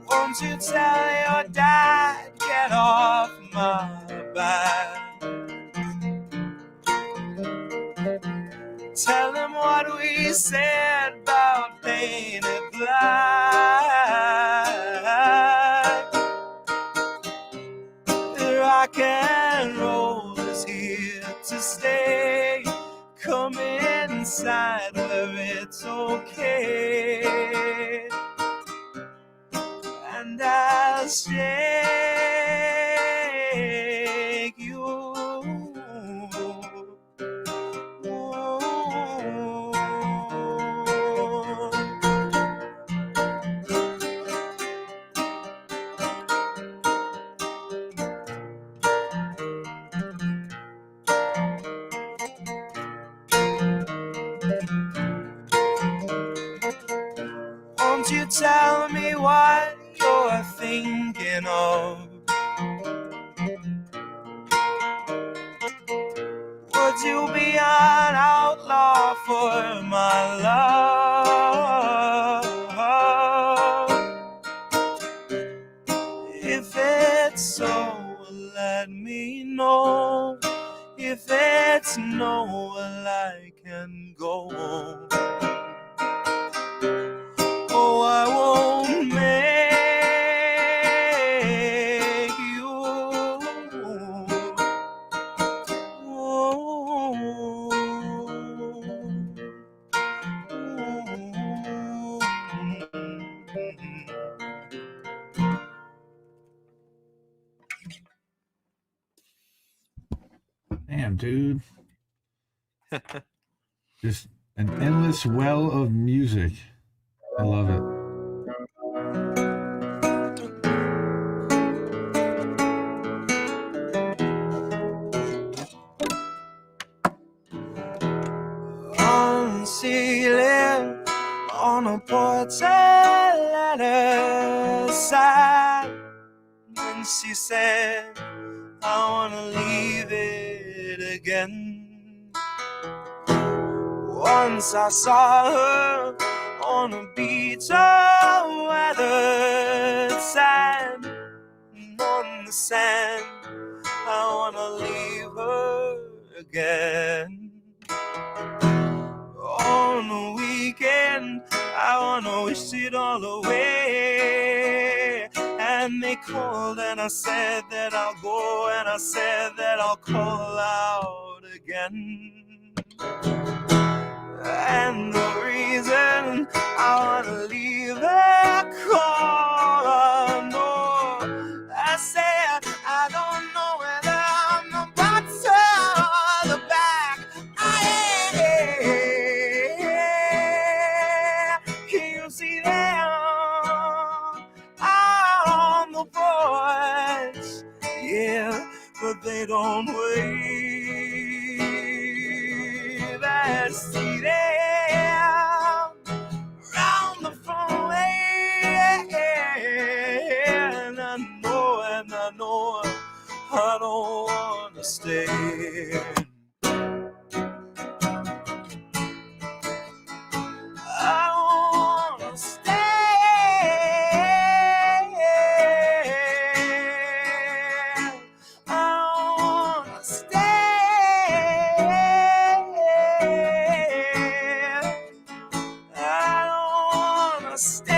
Won't you tell your dad, get off my back? Tell him what we said about painted black. Rock and roll is here to stay. Come inside where it's okay, and I'll shake you. Won't you tell me what you're thinking of? Would you be an outlaw for my love? If it's so, let me know. If it's no, well, I can go home. Oh, I won't make you. Damn, dude. Just an endless well of music. I love it. On ceiling, on a portrait letter side, when she said, I wanna leave it again. Once I saw her on a beach of weathered sand, and on the sand, I wanna leave her again. On the weekend, I wanna wish it all away. And they called and I said that I'll go, and I said that I'll call out again. And the reason I wanna leave that call, no, I said I don't know whether I'm the bottom or the back. Can you see them out on the porch? Yeah, but they don't wave. I see them round the front way, and I know I don't wanna stay. I wanna stay. I wanna stay. I wanna stay.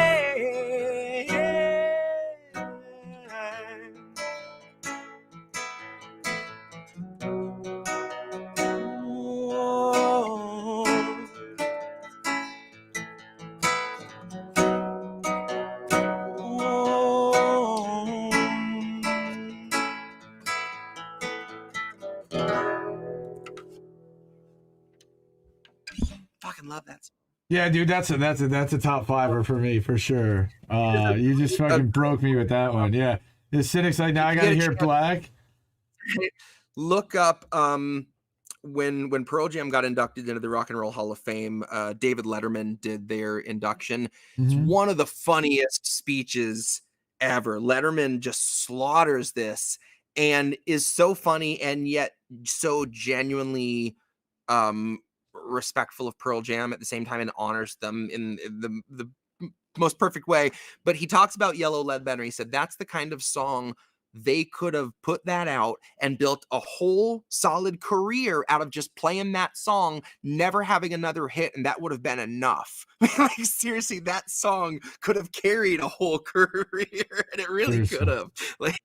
fucking love that song. Yeah, dude, that's a top fiver for me for sure. You just fucking broke me with that one. Yeah, the cynics like now I gotta hear Black. Look up when Pearl Jam got inducted into the Rock and Roll Hall of Fame. David Letterman did their induction. It's one of the funniest speeches ever. Letterman just slaughters this and is so funny and yet so genuinely respectful of Pearl Jam at the same time and honors them in the most perfect way. But he talks about Yellow Ledbetter. He said that's the kind of song they could have put that out and built a whole solid career out of just playing that song, never having another hit, and that would have been enough. Like, seriously, that song could have carried a whole career, and it really could have. Like,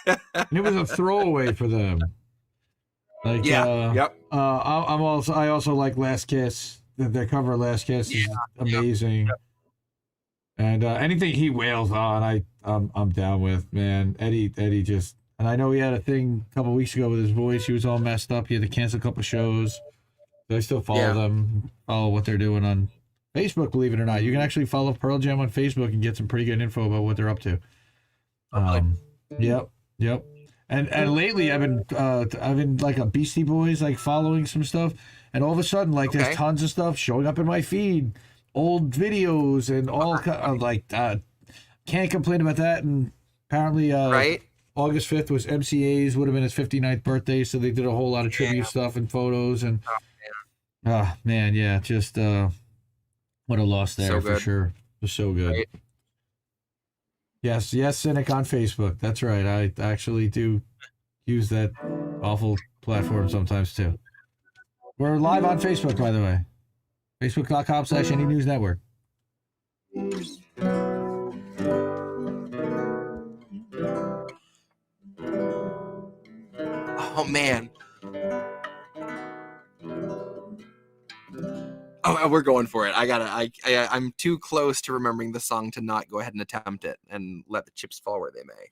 and it was a throwaway for them. Like, yep. I also like Last Kiss. Their cover of Last Kiss is amazing. Yep. And anything he wails on, I'm down with, man. Eddie just, and I know he had a thing a couple weeks ago with his voice. He was all messed up. He had to cancel a couple shows. So I still follow them, follow what they're doing on Facebook. Believe it or not, you can actually follow Pearl Jam on Facebook and get some pretty good info about what they're up to. Yep. And lately I've been like a Beastie Boys, like following some stuff, and all of a sudden like there's tons of stuff showing up in my feed. Old videos and all can't complain about that. And apparently August 5th was MCA's, would have been his 59th birthday, so they did a whole lot of tribute stuff and photos and just what a loss there for sure. It was so good. Right. Yes, Cynic on Facebook. That's right. I actually do use that awful platform sometimes too. We're live on Facebook, by the way. Facebook.com/Any News Network. Oh man. Oh, we're going for it. I'm too close to remembering the song to not go ahead and attempt it and let the chips fall where they may.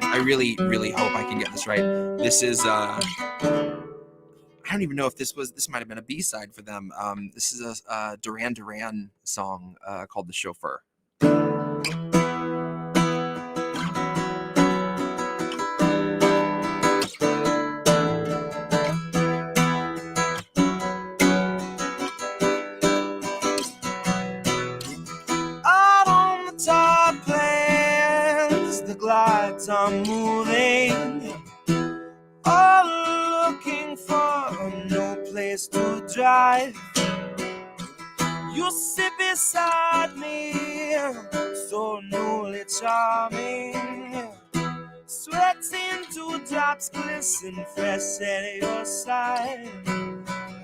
I really, really hope I can get this right. This is I don't even know if this might have been a B-side for them. This is a Duran song called The Chauffeur. I'm moving, all looking for a new place to drive. You sit beside me, so newly charming. Sweating dewdrops glisten fresh at your side.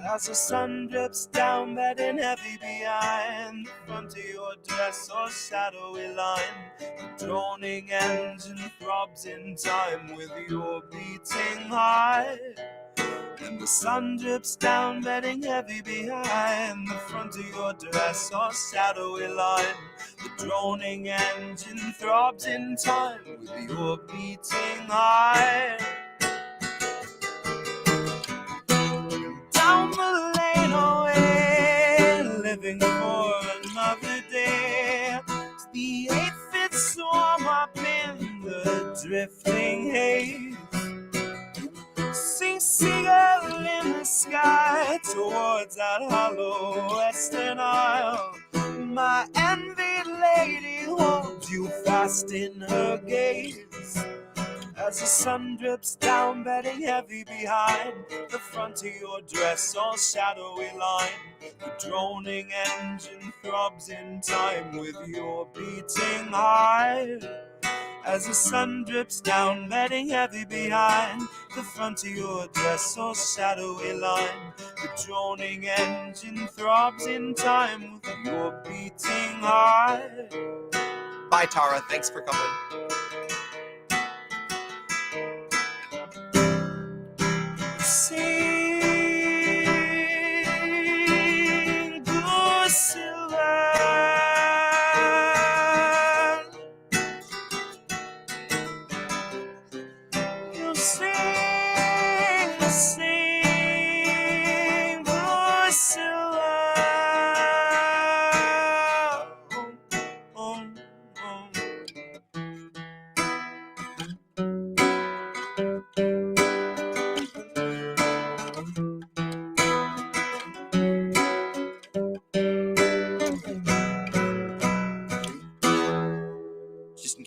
As the sun drips down, batting heavy behind the front of your dress or shadowy line. The droning engine throbs in time with your beating heart. And the sun drips down, batting heavy behind the front of your dress or shadowy line. The droning engine throbs in time with your beating heart. Down the lane away, living for another day. The 8th storm up in the drifting haze. Sing seagull in the sky towards that hollow western isle. My envied lady holds you fast in her gaze. As the sun drips down, batting heavy behind the front of your dress or shadowy line. The droning engine throbs in time with your beating heart. As the sun drips down, batting heavy behind the front of your dress or shadowy line. The droning engine throbs in time with your beating heart. Bye, Tara. Thanks for coming. Sing, good silver.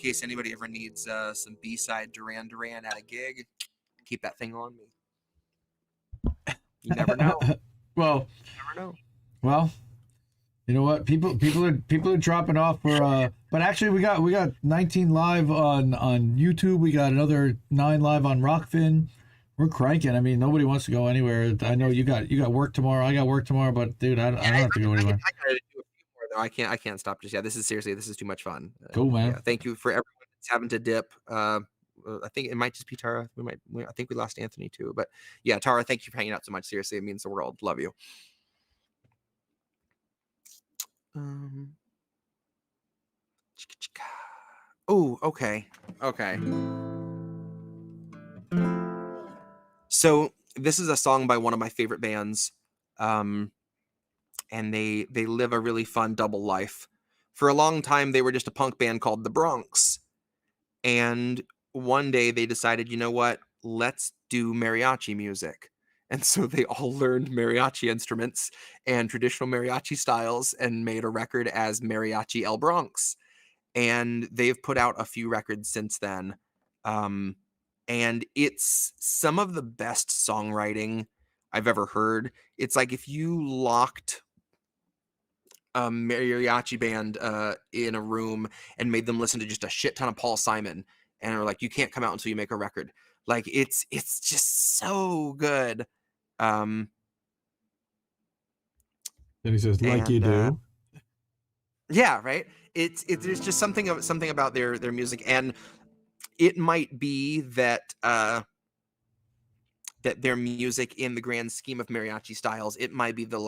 case anybody ever needs some B-side Duran at a gig, keep that thing on me. You never know. Well, You never know. well, you know what? People are dropping off for but actually we got 19 live on YouTube. We got another 9 live on Rockfin. We're cranking. I mean, nobody wants to go anywhere. I know you got work tomorrow. I got work tomorrow, but dude, I don't have to go anywhere. I gotta do a few more though. I can't stop just yet. This is too much fun. Cool, man. Yeah, thank you for everyone that's having to dip. I think it might just be Tara. I think we lost Anthony too. But yeah, Tara, thank you for hanging out so much. Seriously, it means the world. Love you. Oh, okay. So this is a song by one of my favorite bands, and they live a really fun double life. For a long time, they were just a punk band called the Bronx, and one day they decided, you know what? Let's do mariachi music. And so they all learned mariachi instruments and traditional mariachi styles and made a record as Mariachi El Bronx. And they've put out a few records since then. And it's some of the best songwriting I've ever heard. It's like if you locked a mariachi band in a room and made them listen to just a shit ton of Paul Simon and are like, you can't come out until you make a record. Like it's just so good. Then he says, like you do. Yeah, right. It's there's just something about their music, and it might be that that their music in the grand scheme of mariachi styles, it might be to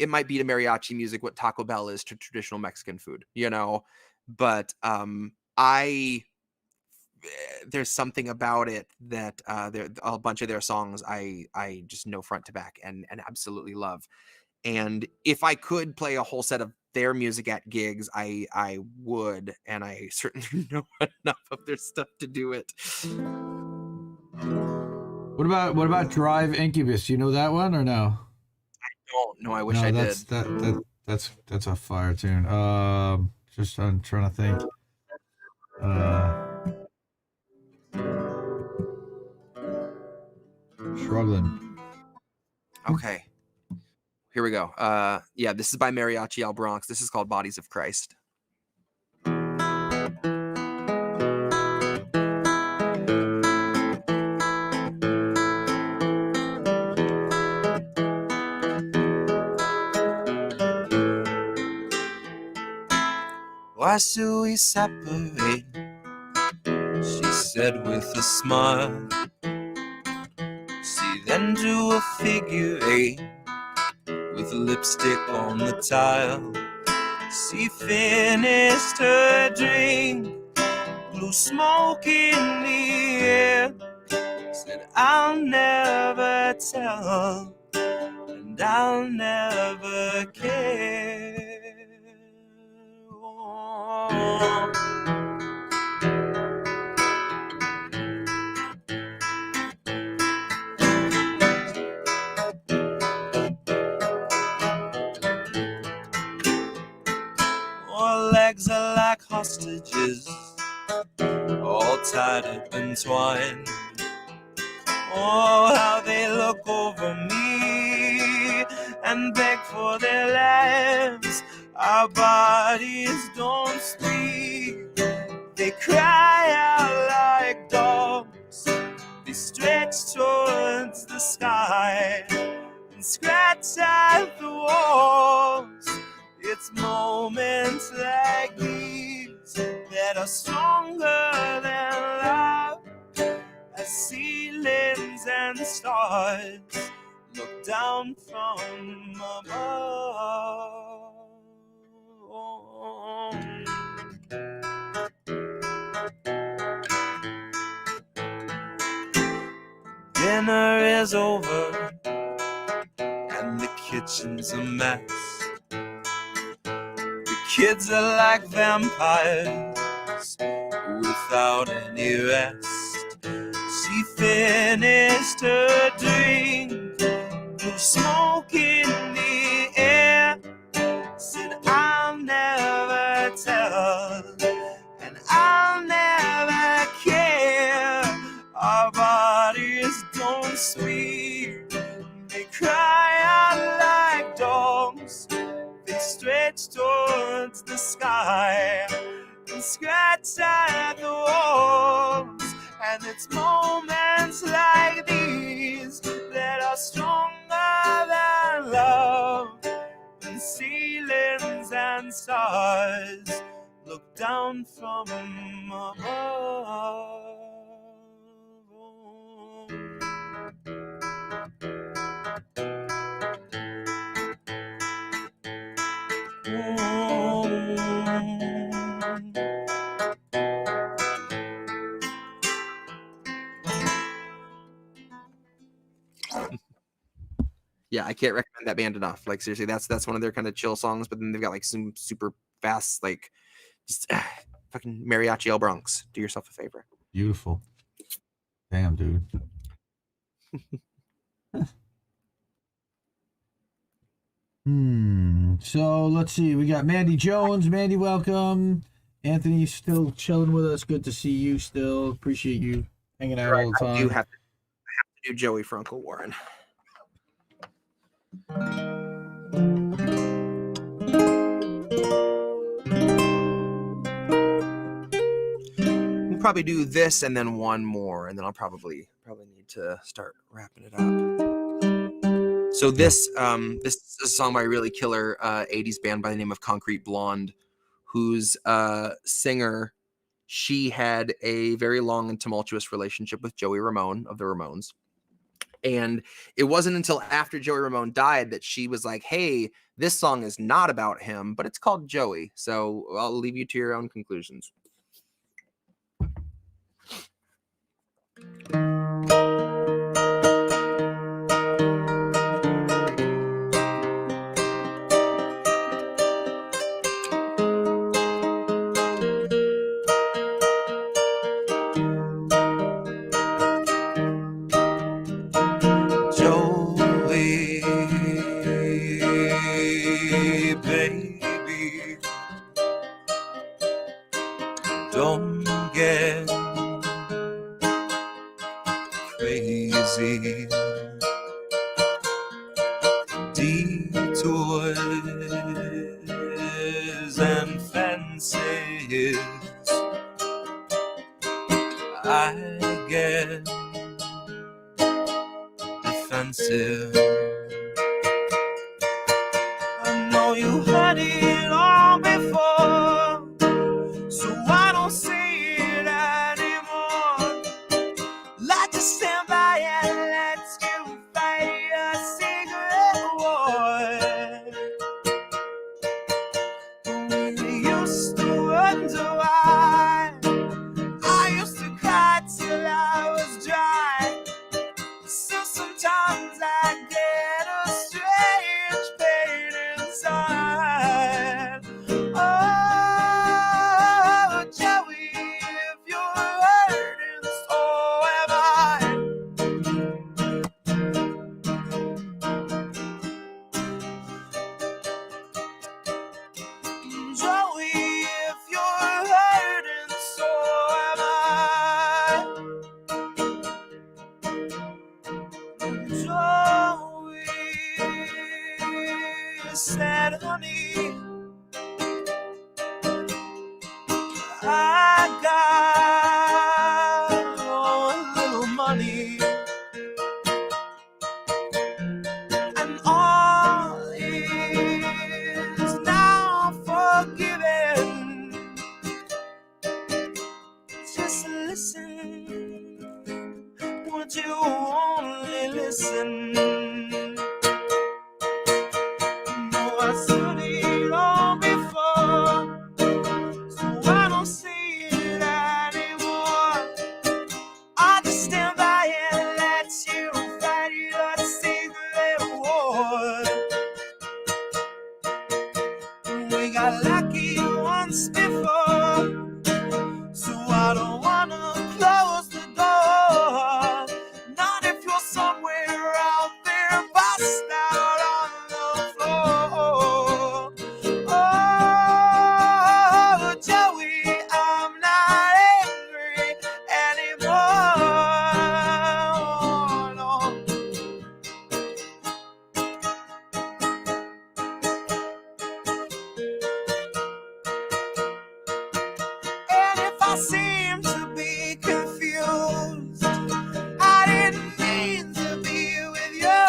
mariachi music what Taco Bell is to traditional Mexican food, you know. But there's something about it that a bunch of their songs I just know front to back and absolutely love. And if I could play a whole set of their music at gigs, I would, and I certainly know enough of their stuff to do it. What about Drive Incubus? You know that one or no? I don't know. I wish I did. That's a fire tune. Just I'm trying to think. Struggling. Okay. Here we go. Yeah, this is by Mariachi El Bronx. This is called Bodies of Christ. Why should we separate? She said with a smile. She then drew a figure 8 with lipstick on the tile. She finished her drink, blew smoke in the air. Said, I'll never tell, and I'll never care. Our legs are like hostages, all tied up and twined. Oh, how they look over me and beg for their lives. Our bodies don't speak, they cry out like dogs. They stretch towards the sky and scratch at the walls. It's moments like these that are stronger than love, as ceilings and stars look down from above. Dinner is over and the kitchen's a mess. The kids are like vampires without any rest. She finished her drink, blew smoke in the air. Said, I'll never tell, and I'll stretch towards the sky and scratch at the walls. And it's moments like these that are stronger than love, and ceilings and stars look down from above. Yeah, I can't recommend that band enough. Like seriously, that's one of their kind of chill songs, but then they've got like some super fast, like just fucking Mariachi El Bronx. Do yourself a favor. Beautiful. Damn, dude. So let's see. We got Mandy Jones. Mandy, welcome. Anthony's still chilling with us. Good to see you still. Appreciate you hanging out all the time. I have to do Joey for Uncle Warren. We'll probably do this and then one more, and then I'll probably need to start wrapping it up. So this is a song by a really killer 80s band by the name of Concrete Blonde, whose singer, she had a very long and tumultuous relationship with Joey Ramone of the Ramones. And it wasn't until after Joey Ramone died that she was like, hey, this song is not about him, but it's called Joey. So I'll leave you to your own conclusions. Don't get crazy. Detours and fences, I get defensive. I know you heard it all before, so I don't say it anymore. Like to stand by and let you fight a secret war. We used to wonder why. I used to cry till I was dry. So sometimes I get a strange pain inside. Oh, Joey, if you're hurting, so am I. Joey, if you're hurting, so am I. Joey said, honey, I got a little money, and all is now forgiven. Just listen, would you only listen? No, I said it all before, so I don't see it anymore. I just stand by and let you fight your secret war. We got lucky once before, so I don't wanna close the door. Not if you're somewhere out there, bust out on the floor. Oh, Joey, I'm not angry anymore. No. I seem to be confused. I didn't mean to be with you.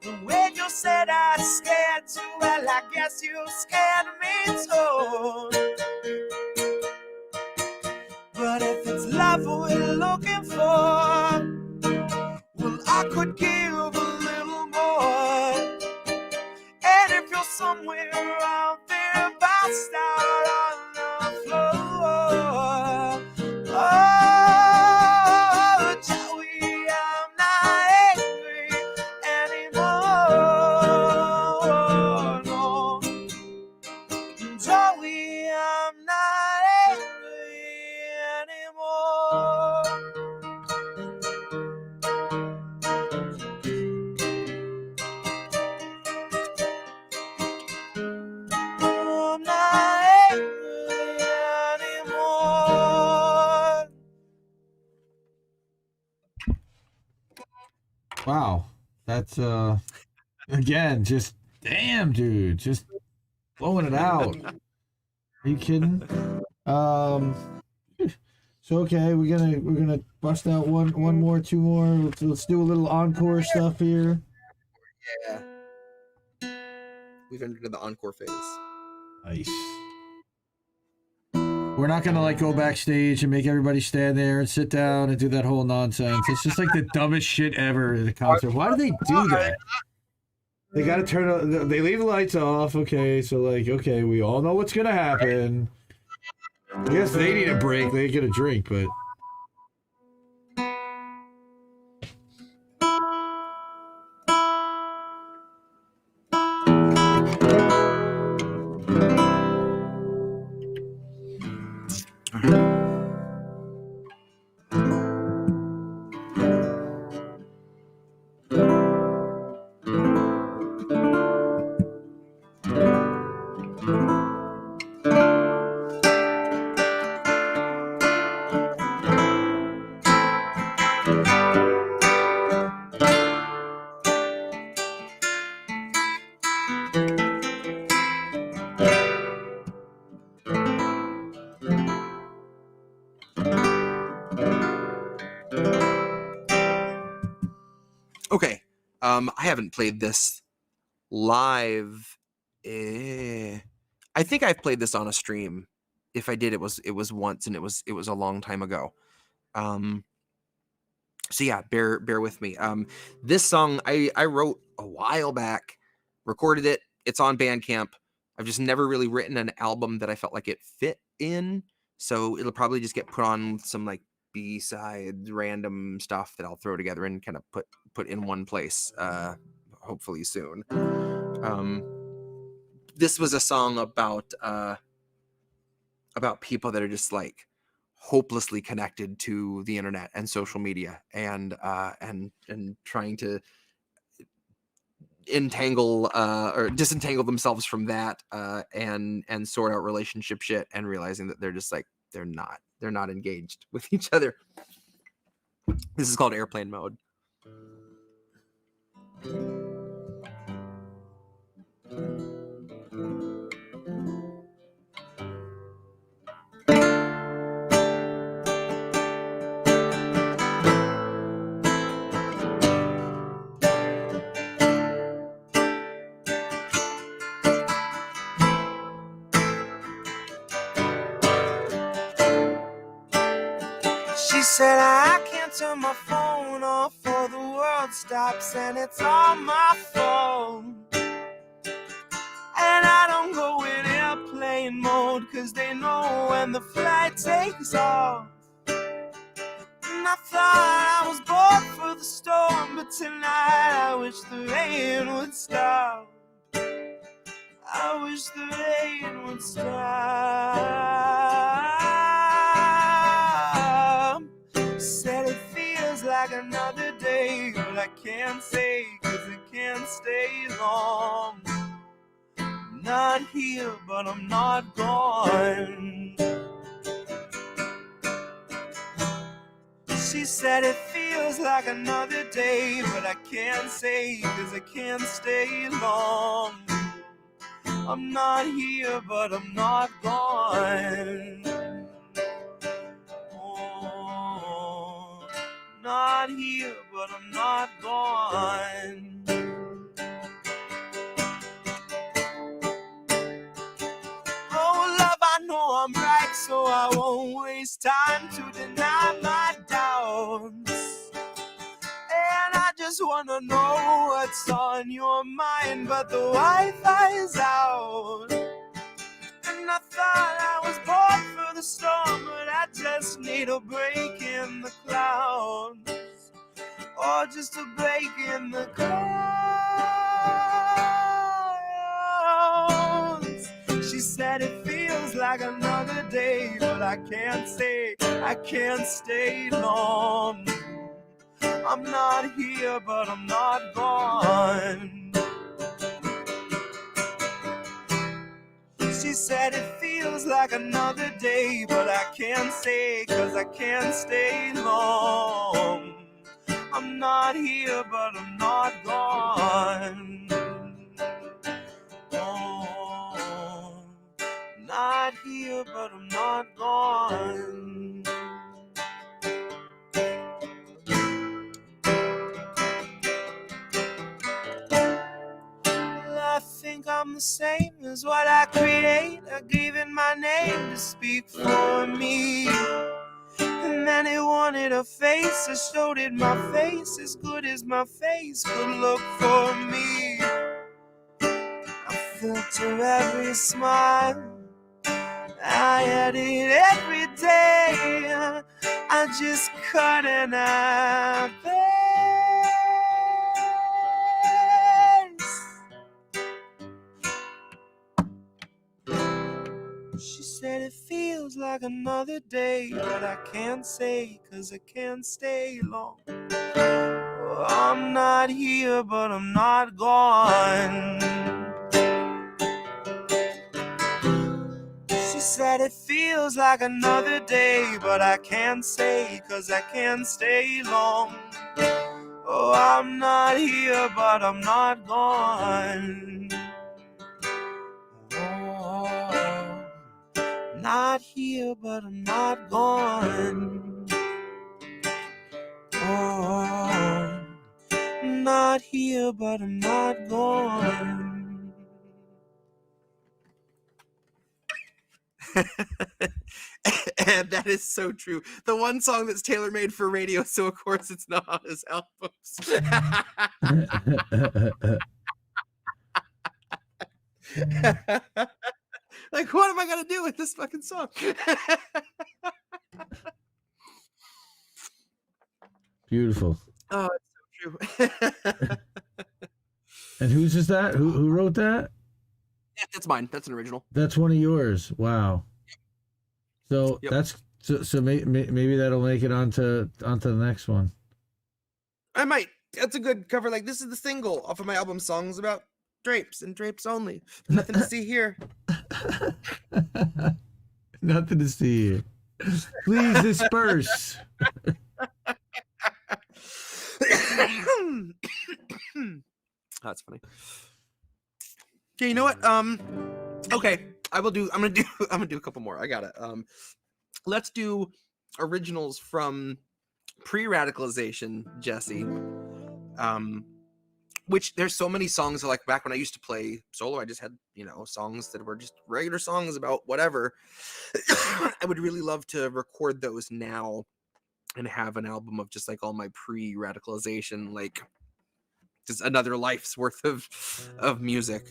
But when you said I was scared too, well, I guess you scared me too. But if it's love we're looking for, well, I could give a little more. And if you're somewhere out there, bounced out on the floor. Oh, Joey, I'm not angry anymore. No, Joey, I'm not angry anymore. I'm not angry anymore. Wow. That's again, just damn, dude, just blowing it out. Are you kidding? So okay, we're gonna bust out one more, two more. Let's do a little encore stuff here. Yeah. We've entered the encore phase. Nice. We're not gonna like go backstage and make everybody stand there and sit down and do that whole nonsense. It's just like the dumbest shit ever at a concert. Why do they do that? They gotta turn. They leave the lights off. Okay, so like, okay, we all know what's gonna happen. I guess they need a break. They get a drink, but. Okay, I haven't played this live. I think I've played this on a stream. If I did, it was once, and it was a long time ago. So yeah, bear with me. This song I wrote a while back, recorded it. It's on Bandcamp. I've just never really written an album that I felt like it fit in, so it'll probably just get put on some like B-side random stuff that I'll throw together and kind of put in one place, hopefully soon. This was a song about people that are just like hopelessly connected to the internet and social media, and trying to entangle or disentangle themselves from that, and sort out relationship shit, and realizing that they're just like they're not engaged with each other. This is called Airplane Mode. She said I can't turn my phone off or the world stops and it's all my fault. And I don't go in airplane mode cause they know when the flight takes off. And I thought I was born for the storm, but tonight I wish the rain would stop. I wish the rain would stop. Said it feels like another day, but I can't say cause it can't stay long. I'm not here, but I'm not gone. She said it feels like another day, but I can't say cause I can't stay long. I'm not here, but I'm not gone. not here, but I'm not gone. Oh, love, I know I'm right, so I won't waste time to deny my doubts. And I just wanna know what's on your mind, but the Wi-Fi is out. And I thought I was born for the storm, but I just need a break in the clouds. Or just a break in the clouds. She said it feels like another day, but I can't stay long. I'm not here, but I'm not gone. She said it feels like another day, but I can't stay, 'cause I can't stay long. I'm not here, but I'm not gone. Oh, not here, but I'm not gone. I think I'm the same as what I create. I gave it my name to speak for me. And then it wanted a face, I showed it my face, as good as my face could look for me. I filter every smile, I edit every day, I just cut and I paste. She said it feels like another day, but I can't say, 'cause I can't stay long. Oh, I'm not here, but I'm not gone. She said it feels like another day, but I can't say, 'cause I can't stay long. Oh, I'm not here, but I'm not gone. Oh, not here, but I'm not gone. Oh, not here, but I'm not gone. And that is so true. The one song that's tailor-made for radio, so of course it's not on his albums. Like, what am I gonna do with this fucking song? Beautiful. Oh, it's so true. And whose is that? Who wrote that? Yeah, that's mine. That's an original. That's one of yours. Wow. So Yep. that's so maybe that'll make it onto the next one. I might. That's a good cover. Like, this is the single off of my album, Songs About Drapes and Drapes Only. Nothing to see here. Nothing to see here. Please disperse. That's funny. Okay, you know what? Okay, I'm gonna do a couple more. I got it. Let's do originals from pre-radicalization, Jesse. Which there's so many songs, like back when I used to play solo, I just had, songs that were just regular songs about whatever. I would really love to record those now and have an album of just like all my pre-radicalization, like just another life's worth of music.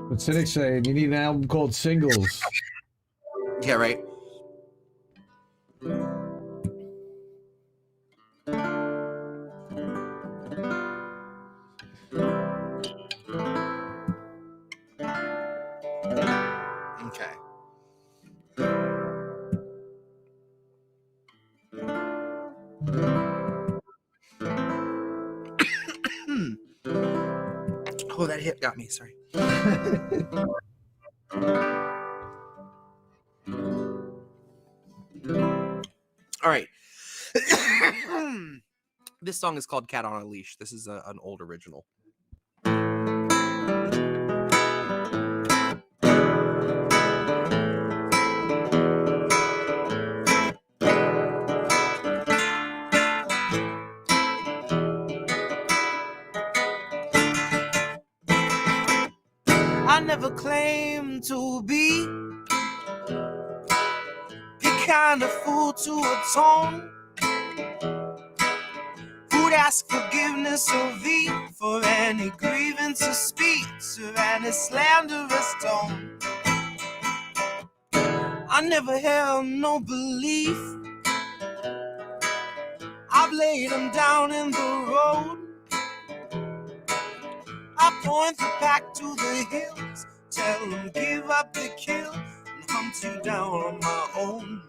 What's Cynic saying? You need an album called Singles. Yeah, right. Okay. Oh, that hit got me. Sorry. All right. This song is called Cat on a Leash. This is an old original. I never claimed to be the kind of fool to atone, who'd ask forgiveness of thee for any grievance of speech or any slanderous tone. I never held no belief. I've laid them down in the road. I point the pack to the hills, tell them give up the kill, and hunt you down on my own.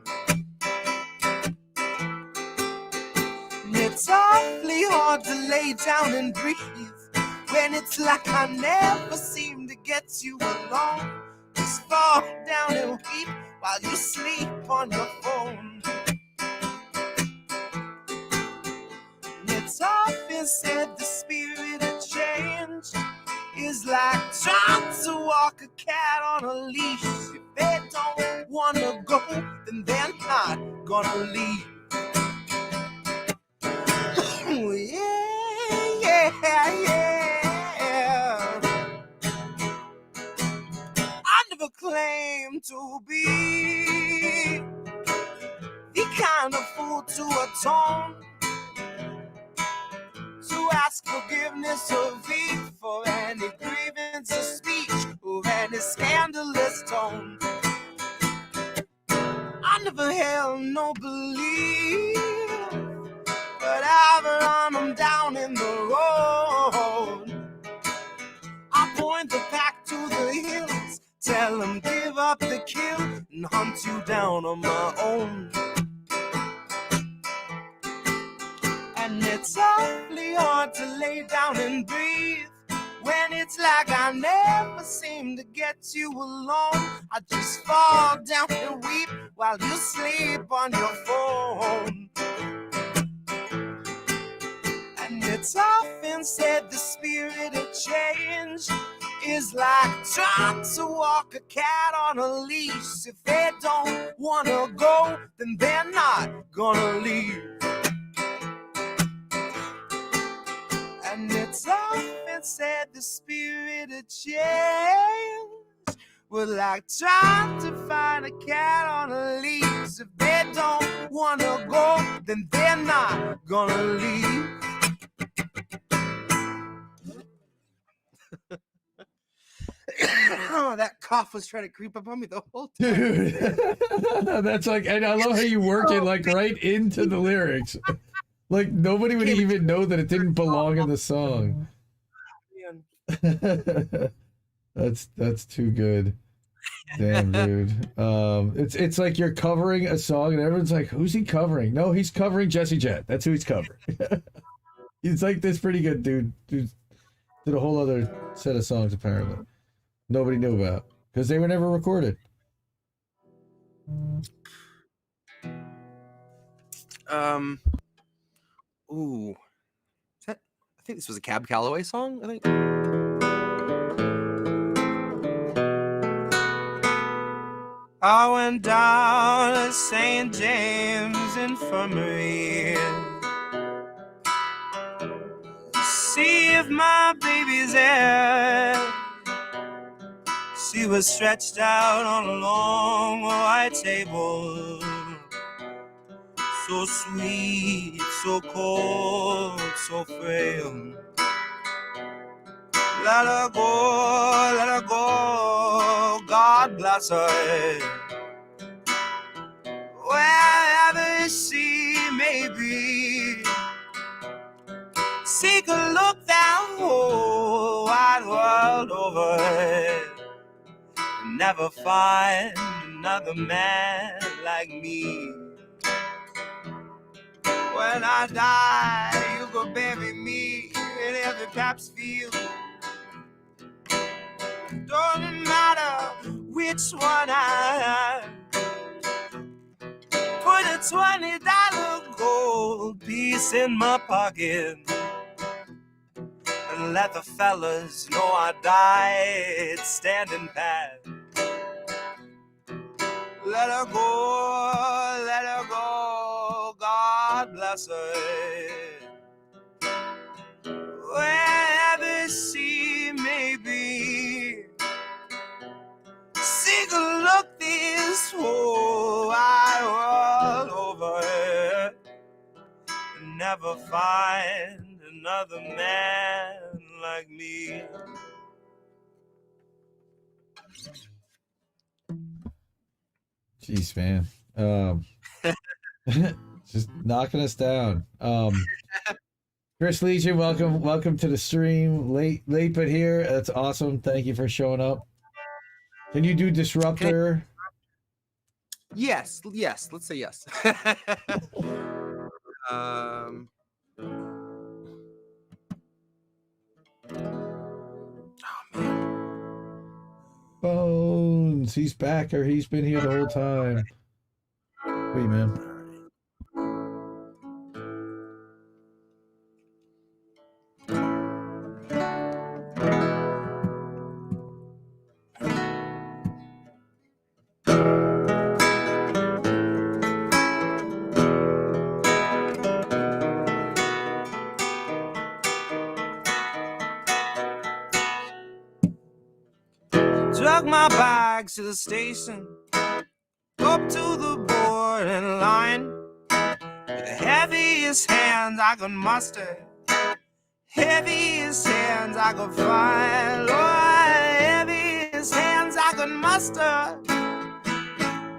And it's awfully hard to lay down and breathe when it's like I never seem to get you alone. Just fall down and weep while you sleep on your phone. And it's often said the spirit of change is like trying to walk a cat on a leash. If they don't wanna go, then they're not gonna leave. Yeah. I never claimed to be the kind of fool to atone, to ask forgiveness of thee for any grievance of speech or any scandalous tone. I never held no belief, but I've run them down in the road. I point the pack to the hills, tell them give up the kill, and hunt you down on my own. And it's awfully hard to lay down and breathe when it's like I never seem to get you alone. I just fall down and weep while you sleep on your phone. And it's often said the spirit of change is like trying to walk a cat on a leash. If they don't wanna go, then they're not gonna leave. And it's often said the spirit of change would like trying to find a cat on a leash. If they don't wanna go, then they're not gonna leave. Oh, that cough was trying to creep up on me the whole time. Dude, that's like, and I love how you work it like right into the lyrics. Like nobody would even know that it didn't belong in the song. That's too good. Damn, dude. It's like you're covering a song and everyone's like, who's he covering? No, he's covering Jesse Jett. That's who he's covering. He's like this pretty good dude. Dude did a whole other set of songs apparently. Nobody knew about because they were never recorded. Ooh. Is that, I think this was a Cab Calloway song, I think. I went down to St. James Infirmary to see if my baby's there. She was stretched out on a long white table, so sweet, so cold, so frail. Let her go, God bless her. Wherever she may be, she could look that whole wide world over and never find another man like me. When I die, you go bury me in every Pabst field. Don't matter which one I put a $20 gold piece in my pocket and let the fellas know I died standing pat. Let her go, God bless her. Wherever she may be, ever find another man like me. Jeez, man. Just knocking us down. Chris Legion, welcome to the stream. Late but here. That's awesome. Thank you for showing up. Can you do Disruptor? Yes. Let's say yes. Bones. He's back, or he's been here the whole time. Wait, man. Took my bags to the station, up to the boarding line, with the heaviest hands I could muster, heaviest hands I could find, oh, heaviest hands I could muster,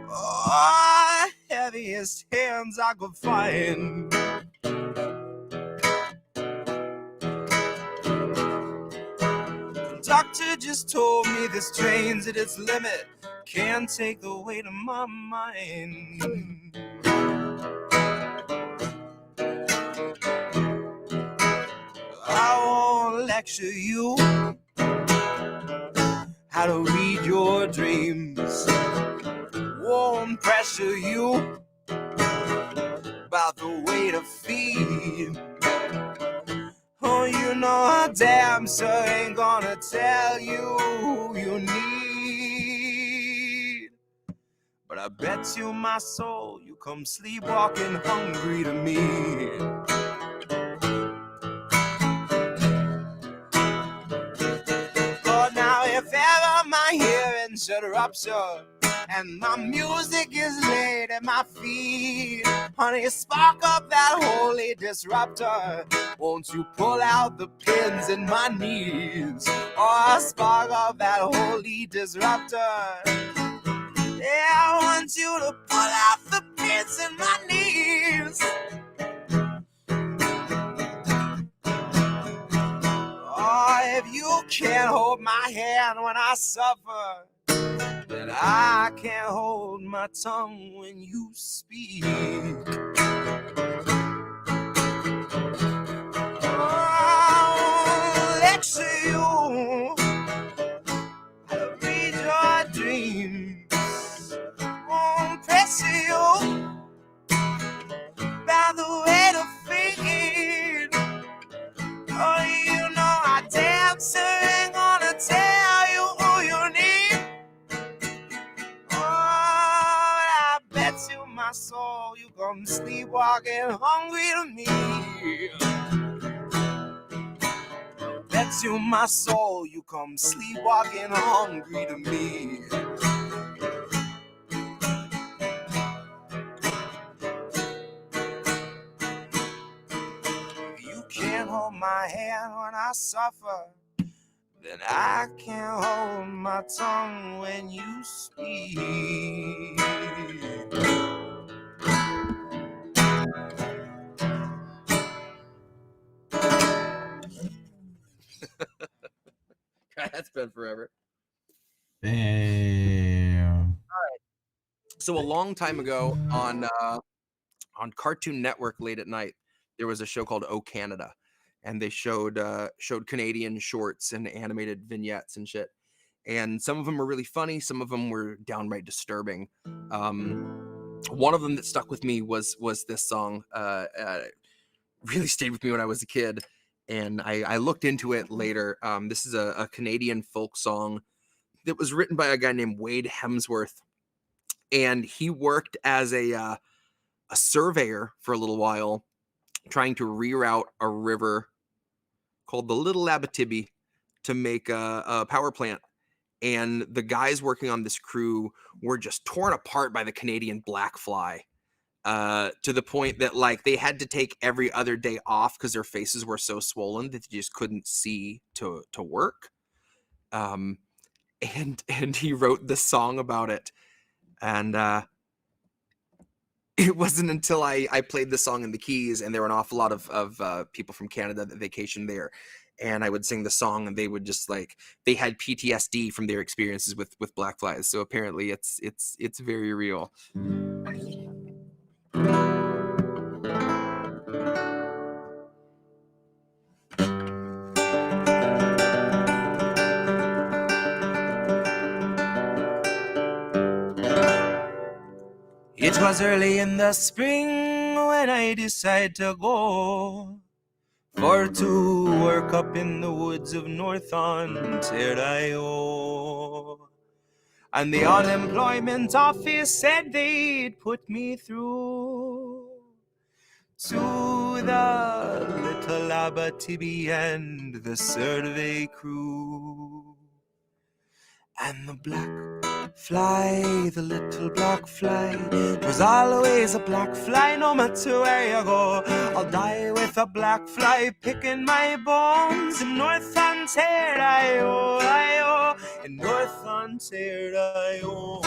oh, heaviest hands I could find. Doctor just told me this train's at its limit, can't take the weight of my mind. I won't lecture you how to read your dreams, won't pressure you about the way to feed. Oh, you know I damn sure ain't gonna tell you who you need. But I bet you my soul you come sleepwalking hungry to me. Oh, now if ever my hearing should rupture and my music is laid at my feet, honey, spark up that holy disruptor. Won't you pull out the pins in my knees? Or spark up that holy disruptor. Yeah, I want you to pull out the pins in my knees. Oh, if you can't hold my hand when I suffer, then I can't hold my tongue when you speak. Oh, lecture you how to read your dreams, won't press you by the way to feed. Oh, you know I damn sure ain't gonna tell you who you need. Oh, I bet you my soul you come sleepwalking hungry to me. Bet you my soul you come sleepwalking hungry to me. You can't hold my hand when I suffer, then I can't hold my tongue when you speak. That's been forever. Damn. So a long time ago on Cartoon Network late at night, there was a show called Oh Canada, and they showed Canadian shorts and animated vignettes and shit. And some of them were really funny, some of them were downright disturbing. One of them that stuck with me was this song. Really stayed with me when I was a kid, and I looked into it later. This is a Canadian folk song that was written by a guy named Wade Hemsworth, and he worked as a surveyor for a little while, trying to reroute a river called the Little Abitibi to make a power plant. And the guys working on this crew were just torn apart by the Canadian black fly. to the point that like they had to take every other day off because their faces were so swollen that they just couldn't see to work. And he wrote this song about it, and it wasn't until I played the song in the Keys, and there were an awful lot of people from Canada that vacationed there, and I would sing the song, and they would just like, they had PTSD from their experiences with black flies. So apparently it's very real. It was early in the spring when I decided to go for to work up in the woods of North Ontario. And the unemployment office said they'd put me through to the little Abitibi and the survey crew. And the black fly, the little black fly, 'twas always a black fly, no matter where you go. I'll die with a black fly picking my bones in North Ontario, in North Ontario.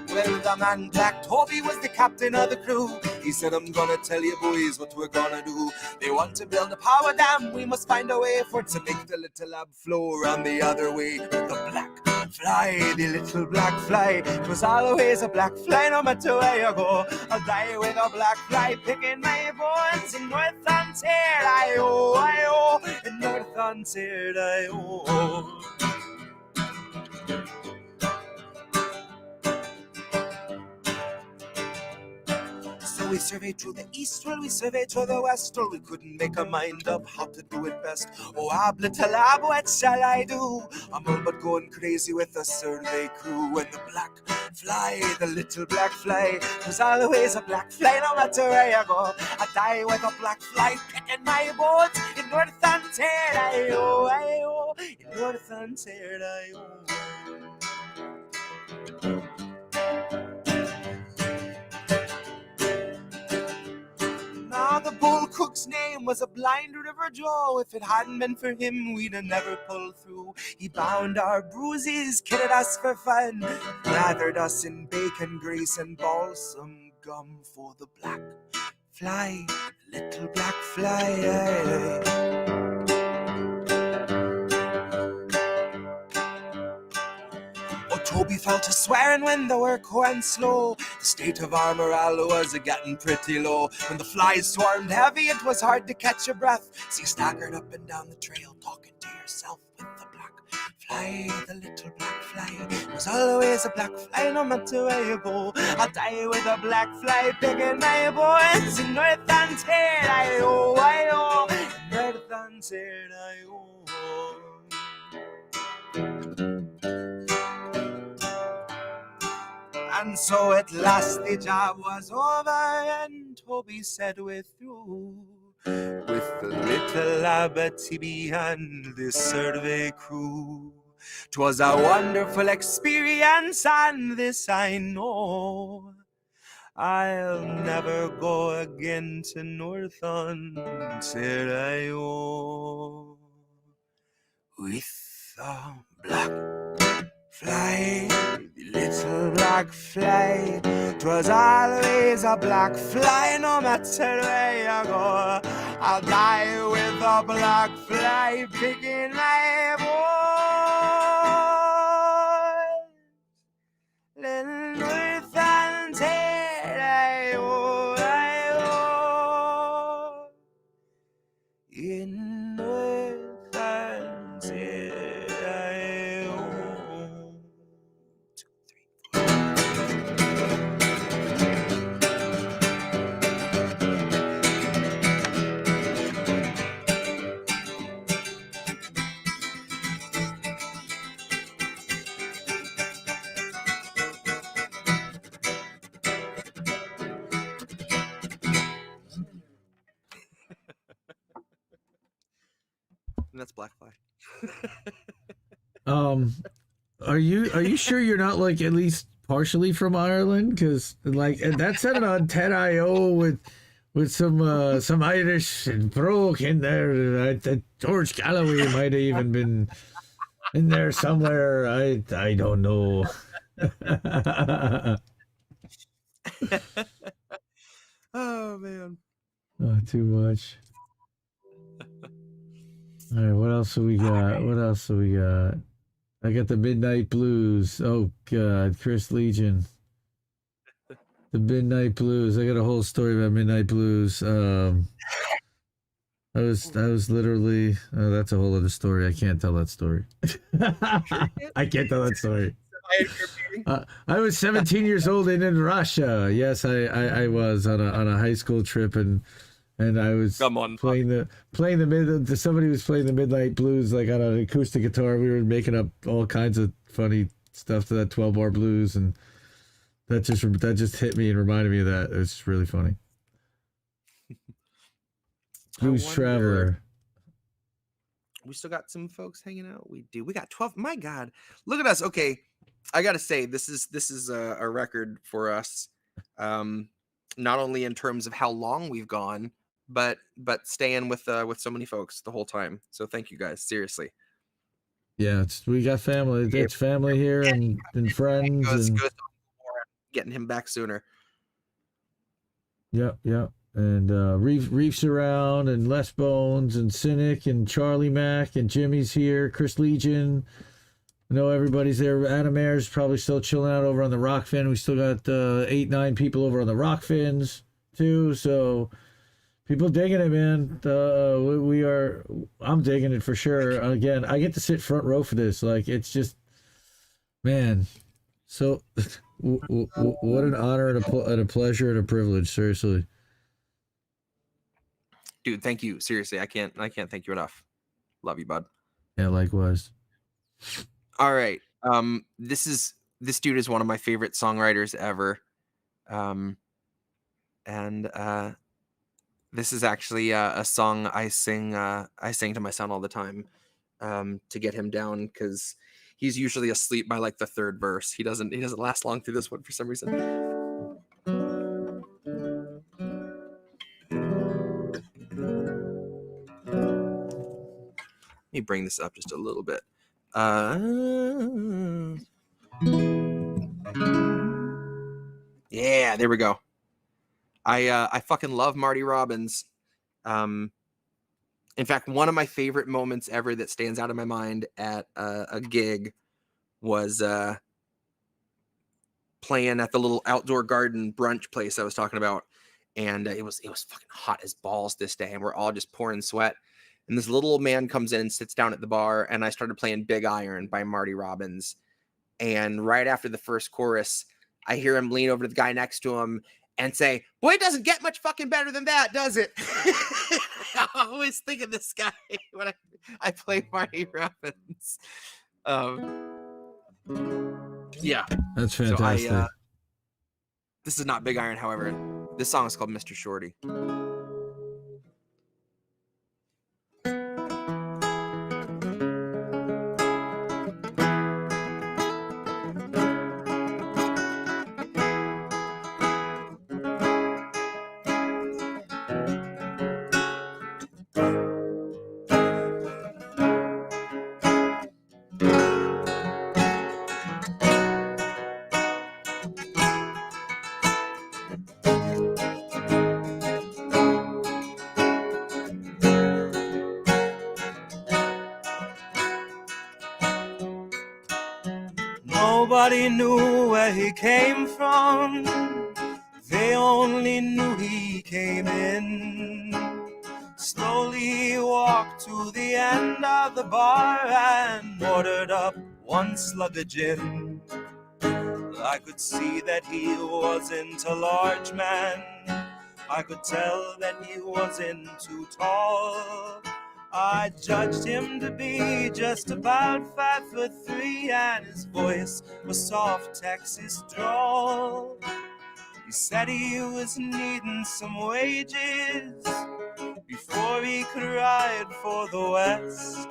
Well, the man Black Toby was the captain of the crew. He said, I'm gonna tell you boys what we're gonna do. They want to build a power dam, we must find a way for it to make the little lab flow around the other way. With the black fly, the little black fly, it was always a black fly, no matter where you go. I'll die with a black fly picking my bones in North Ontario, in North Ontario. We surveyed to the east, well, we surveyed to the west, well, we couldn't make a mind up how to do it best. Oh, ab, what shall I do? I'm all but going crazy with the survey crew. And the black fly, the little black fly, was always a black fly, no matter where you go. I die with a black fly picking my bones in North Ontario, in North Ontario. Now the bull cook's name was a blind River Joe. If it hadn't been for him, we'd have never pulled through. He bound our bruises, kidded us for fun, lathered us in bacon grease and balsam gum for the black fly, little black fly. Toby fell to swearing when the work went slow. The state of our morale was getting pretty low. When the flies swarmed heavy, it was hard to catch your breath. So you staggered up and down the trail, talking to yourself with the black fly, the little black fly. It was always a black fly, no matter where you go. I'll die with a black fly picking my bones in North Ontario, North Ontario. And so at last the job was over, and Toby said we're through with the little Abitibi and the survey crew. 'Twas a wonderful experience, and this I know, I'll never go again to North Ontario with a black fly, the little black fly. 'Twas always a black fly, no matter where you go. I'll die with a black fly picking my bones in North Ontario, in North Ontario. And that's Black Flag. Are you sure you're not like at least partially from Ireland? Because like that said it on 10IO with some Irish and broke in there. George Calloway might have even been in there somewhere. I don't know. Oh man. Oh, too much. All right, what else do we got? I got the Midnight Blues. Oh God, Chris Legion. The Midnight Blues. I got a whole story about Midnight Blues. I was literally. Oh, that's a whole other story. I can't tell that story. I can't tell that story. I was 17 years old and in Russia. Yes, I was on a high school trip and I was playing the somebody was playing the Midnight Blues like on an acoustic guitar. We were making up all kinds of funny stuff to that 12-bar blues, and that just hit me and reminded me of that. It's really funny. Blues Traveler. We still got some folks hanging out. We do. We got 12. My God, look at us. Okay, I gotta say this is a record for us. Not only in terms of how long we've gone, but staying with so many folks the whole time. So thank you guys, seriously. Yeah, we got family. It's family here and friends. And getting him back sooner. Yep. And Reef's around, and Les Bones, and Cynic, and Charlie Mack, and Jimmy's here. Chris Legion. I know everybody's there. Adam Ayer's probably still chilling out over on the Rockfin. We still got 8-9 people over on the Rockfins too. So people digging it, man. I'm digging it for sure. Again, I get to sit front row for this. Like, it's just, man. So what an honor and a pleasure and a privilege. Seriously. Dude, thank you. Seriously, I can't thank you enough. Love you, bud. Yeah, likewise. All right. This dude is one of my favorite songwriters ever. This is actually a song I sing to my son all the time, to get him down, because he's usually asleep by like the third verse. He doesn't last long through this one for some reason. Let me bring this up just a little bit. Yeah, there we go. I fucking love Marty Robbins. In fact, one of my favorite moments ever that stands out in my mind at a gig was playing at the little outdoor garden brunch place I was talking about, and it was fucking hot as balls this day, and we're all just pouring sweat. And this little old man comes in and sits down at the bar, and I started playing Big Iron by Marty Robbins. And right after the first chorus, I hear him lean over to the guy next to him and say, "Boy, it doesn't get much fucking better than that, does it?" I always think of this guy when I play Marty Robbins. Yeah. That's fantastic. So this is not Big Iron, however. This song is called Mr. Shorty. Nobody knew where he came from. They only knew he came in. Slowly walked to the end of the bar and ordered up one slug of gin. I could see that he wasn't a large man. I could tell that he wasn't too tall. I judged him to be just about 5'3", and his voice was soft Texas drawl. He said he was needing some wages, before he could ride for the West.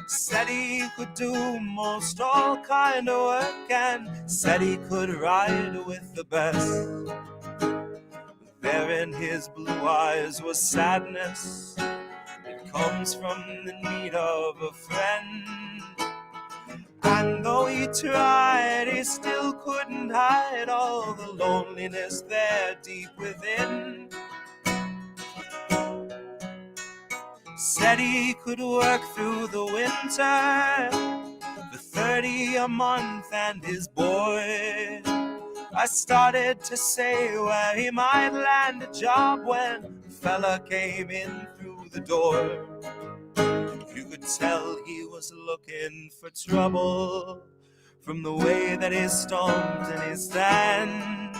Said he could do most all kind of work, and said he could ride with the best. There in his blue eyes was sadness. It comes from the need of a friend. And though he tried, he still couldn't hide all the loneliness there deep within. Said he could work through the winter for 30 a month and his boy. I started to say where he might land a job when a fella came in through the door. You could tell he was looking for trouble from the way that he stomped and he stands.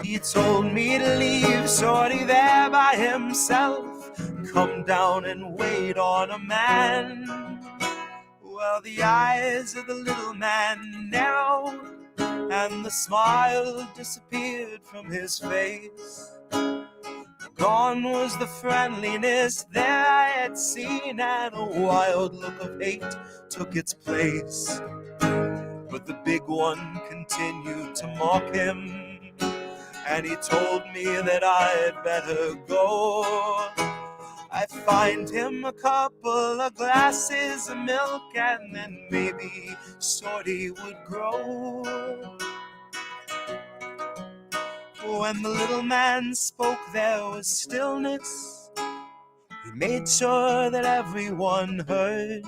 He told me to leave Shorty there by himself, come down and wait on a man. Well, the eyes of the little man narrowed and the smile disappeared from his face. Gone was the friendliness there I had seen, and a wild look of hate took its place. But the big one continued to mock him, and he told me that I'd better go. I'd find him a couple of glasses of milk, and then maybe Shorty would grow. When the little man spoke, there was stillness. He made sure that everyone heard.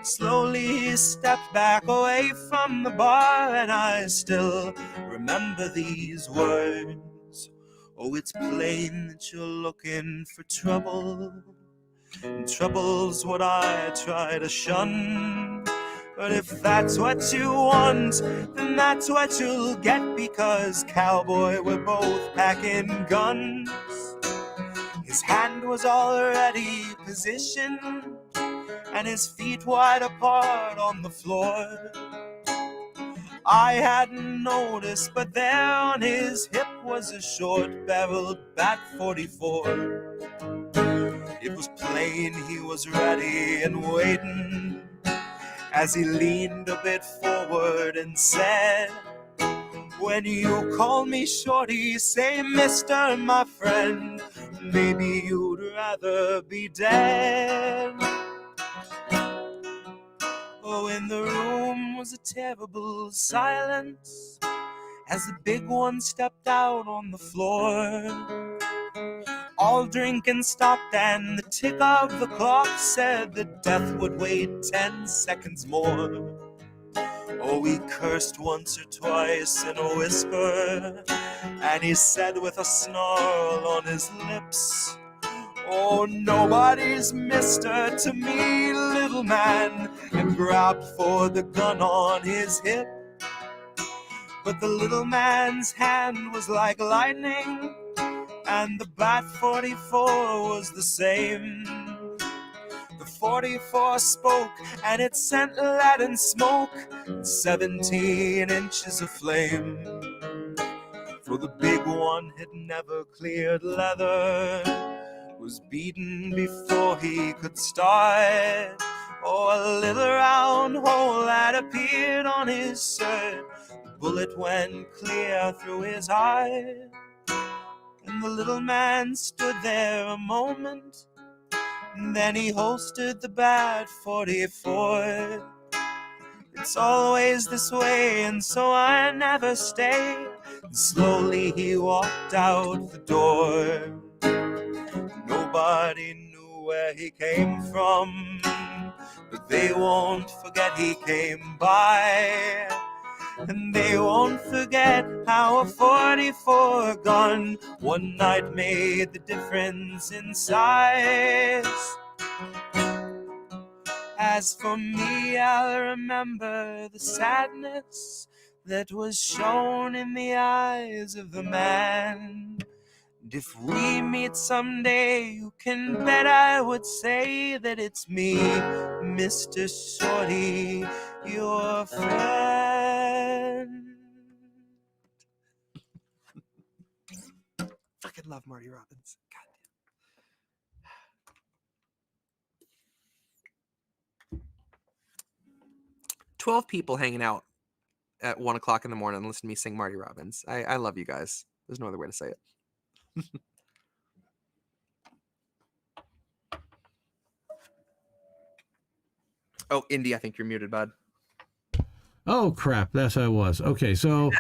Slowly he stepped back away from the bar, and I still remember these words. Oh, it's plain that you're looking for trouble, and trouble's what I try to shun. But if that's what you want, then that's what you'll get, because Cowboy, we're both packing guns. His hand was already positioned, and his feet wide apart on the floor. I hadn't noticed, but there on his hip was a short-barreled Bat 44. It was plain he was ready and waiting, as he leaned a bit forward and said, when you call me Shorty, say Mister, my friend, maybe you'd rather be dead. Oh, in the room was a terrible silence as the big one stepped out on the floor. All drinking stopped, and the tick of the clock said that death would wait 10 seconds more. Oh, he cursed once or twice in a whisper, and he said with a snarl on his lips, oh, nobody's mister to me, little man, and grabbed for the gun on his hip. But the little man's hand was like lightning, and the Bat 44 was the same. The 44 spoke, and it sent lead and smoke, and 17 inches of flame. For the big one had never cleared leather, was beaten before he could start. Oh, a little round hole that appeared on his shirt, the bullet went clear through his heart. And the little man stood there a moment, and then he holstered the Bat 44. It's always this way, and so I never stay. And slowly he walked out the door. Nobody knew where he came from, but they won't forget he came by. And they won't forget how a 44 gun one night made the difference in size. As for me, I'll remember the sadness that was shown in the eyes of the man. And if we meet someday, you can bet I would say that it's me, Mr. Shorty, your friend. Fucking love Marty Robbins. God 12 people hanging out at 1 o'clock in the morning and listen to me sing Marty Robbins. I love you guys. There's no other way to say it. Oh, Indy, I think you're muted, bud. Oh crap, that's how it was. Okay, so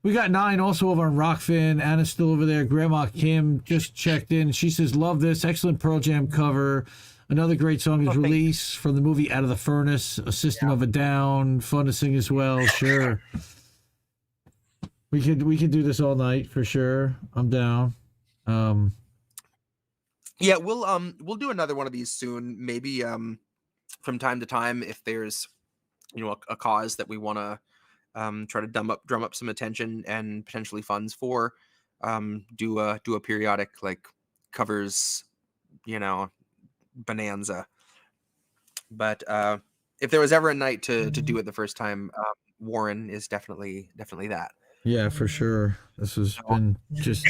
we got 9 also over on Rockfin. Anna's still over there. Grandma Kim just checked in. She says, love this. Excellent Pearl Jam cover. Another great song is Release from the movie Out of the Furnace, A System of a Down. Fun to sing as well. Sure. We could do this all night for sure. I'm down. Yeah, we'll do another one of these soon. Maybe from time to time, if there's a cause that we want to try to drum up some attention and potentially funds for, do a periodic like covers, bonanza. But if there was ever a night to do it the first time, Warren is definitely that. Yeah, for sure. This has been just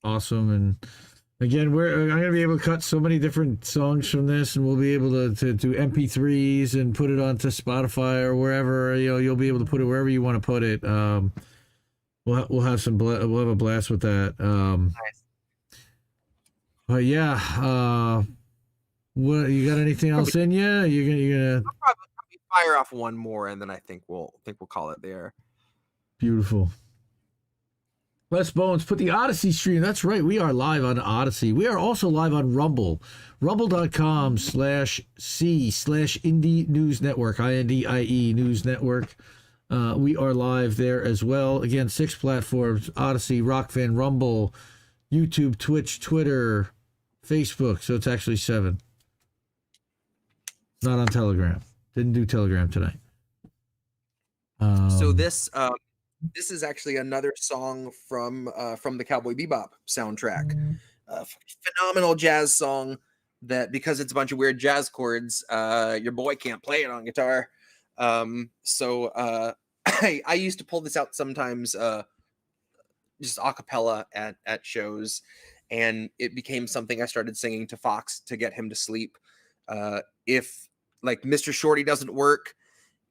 awesome. And again, I'm going to be able to cut so many different songs from this, and we'll be able to do MP3s and put it onto Spotify or wherever. You'll be able to put it wherever you want to put it. We'll have we'll have a blast with that. Nice. But yeah, what you got? Anything else in you? You're gonna I'll probably fire off one more, and then I think we'll call it there. Beautiful. Les Bones put the Odyssey stream. That's right. We are live on Odyssey. We are also live on Rumble. Rumble.com/C/Indie News Network. INDIE News Network. We are live there as well. Again, 6 platforms: Odyssey, Rockfan, Rumble, YouTube, Twitch, Twitter, Facebook. So it's actually 7. Not on Telegram. Didn't do Telegram tonight. So this is actually another song from the Cowboy BeBop soundtrack. Phenomenal jazz song that, because it's a bunch of weird jazz chords, your boy can't play it on guitar. So I used to pull this out sometimes just a cappella at shows, and it became something I started singing to Fox to get him to sleep. If like Mr. Shorty doesn't work,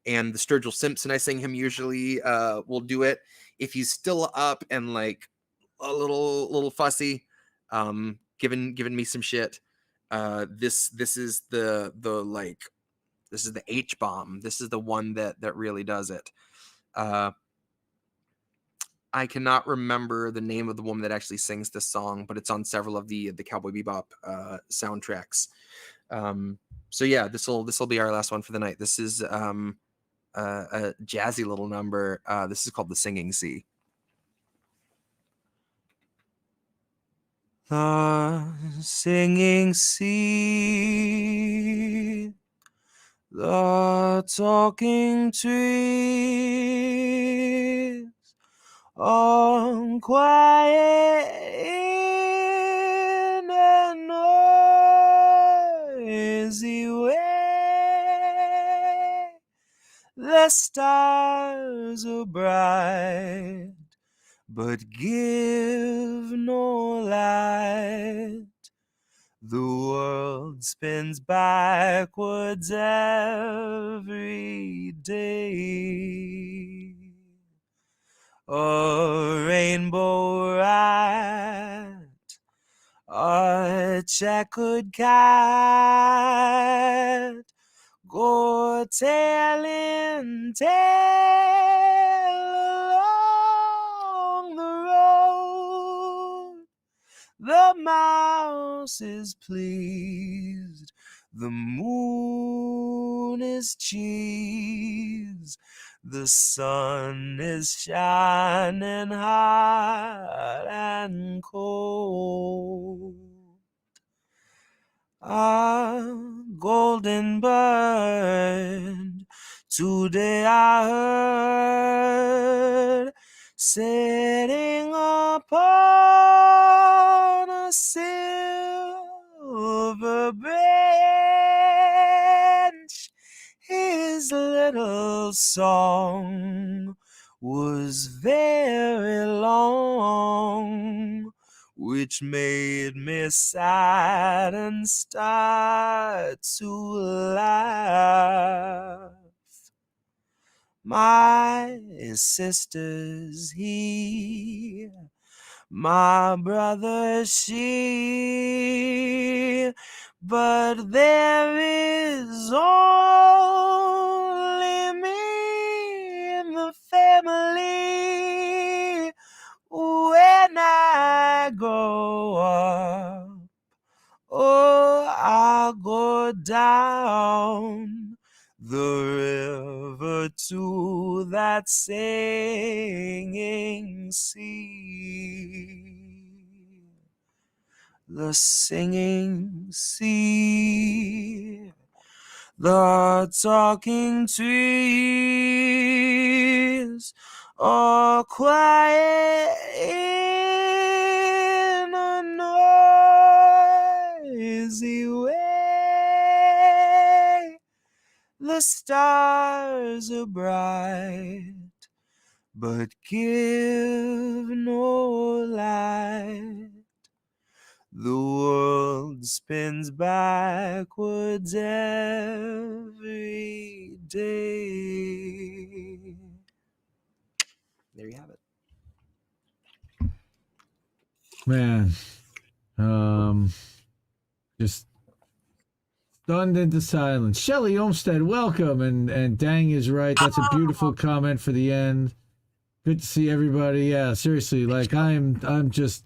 and the Sturgill Simpson I sing him usually will do it. If he's still up and like a little fussy, giving me some shit, this is the H bomb. This is the one that really does it. I cannot remember the name of the woman that actually sings this song, but it's on several of the Cowboy BeBop soundtracks. So yeah, this will be our last one for the night. This is a jazzy little number. This is called The Singing Sea. The singing sea, the talking trees, all quiet in a noisy way. The stars are bright, but give no light. The world spins backwards every day. A rainbow ride, a checkered cat, go tailing tail along the road. The mouse is pleased, the moon is cheese, the sun is shining hot and cold. A golden bird today I heard, sitting upon a silver branch. His little song was very long, which made me sad and start to laugh. My sister's he, my brother she, but there is only me in the family. When I go up, oh, I'll go down the river to that singing sea. The singing sea, the talking trees, all quiet in a noisy way. The stars are bright, but give no light. The world spins backwards every day. There you have it. Man, just stunned into silence. Shelley Olmsted, welcome, and dang is right. That's a beautiful comment for the end. Good to see everybody. Yeah, seriously, like I'm just,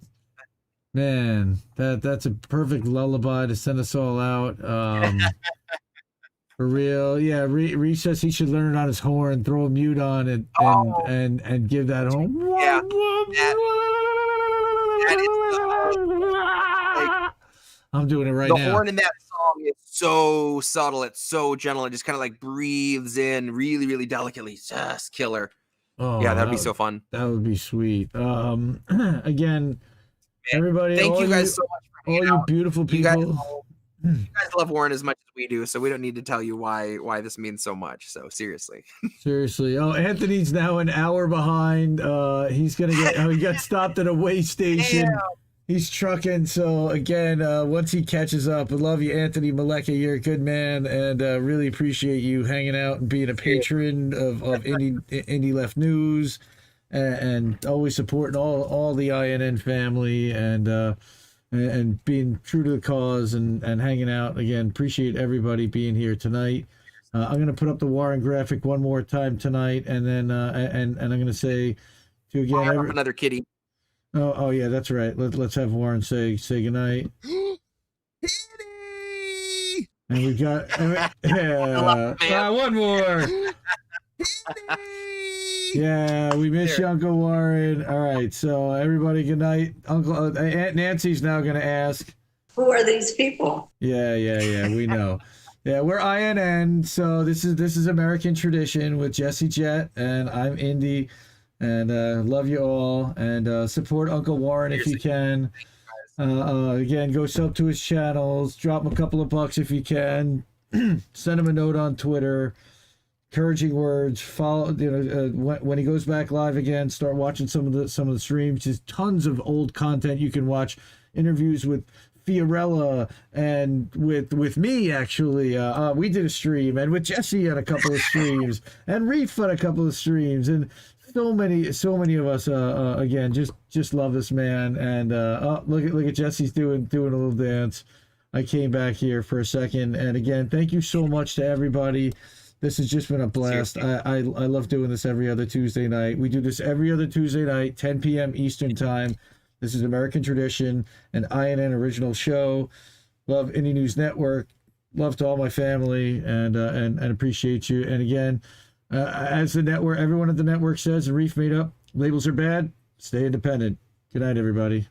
man, that's a perfect lullaby to send us all out. For real, yeah. Reese says he should learn it on his horn, throw a mute on it, and give that horn. Yeah, I'm doing it right now. now. The horn in that song is so subtle. It's so gentle. It just kind of like breathes in really, really delicately. Just killer. Oh, yeah, that'd be so fun. That would be sweet. Again, everybody, thank you guys so much for all you beautiful people. You guys love Warren as much as we do, so we don't need to tell you why this means so much. So seriously. Oh, Anthony's now an hour behind. He's gonna he got stopped at a way station. Damn. He's trucking. So again, once he catches up, I love you, Anthony Maleka. You're a good man, and really appreciate you hanging out and being a patron of Indie Left News, and always supporting all the INN family, and being true to the cause and hanging out. Again, appreciate everybody being here tonight. I'm going to put up the Warren graphic one more time tonight, and then and I'm going to say to again another kitty. Oh yeah, that's right. Let's have Warren say goodnight. And we got one more. Yeah, we miss you, Uncle Warren. All right, so everybody, good night. Uncle Aunt Nancy's now going to ask, who are these people? Yeah, we know. Yeah, we're INN, so this is American Tradition with Jett, and I'm Indy, and love you all, and support Uncle Warren if you can. Again, go sub to his channels, drop him a couple of bucks if you can, send him a note on Twitter. Encouraging words. Follow, when he goes back live again, start watching some of the streams. There's tons of old content you can watch. Interviews with Fiorella and with me actually. We did a stream, and with Jesse on a couple of streams, and Reef on a couple of streams, and so many of us. Again, just love this man. And look at Jesse's doing a little dance. I came back here for a second, and again, thank you so much to everybody. This has just been a blast. I love doing this every other Tuesday night. We do this every other Tuesday night, 10 p.m. Eastern time. This is American Tradition, an INN original show. Love Indie News Network. Love to all my family, and appreciate you. And again, as the network, everyone at the network says, and Reef made up, labels are bad. Stay independent. Good night, everybody.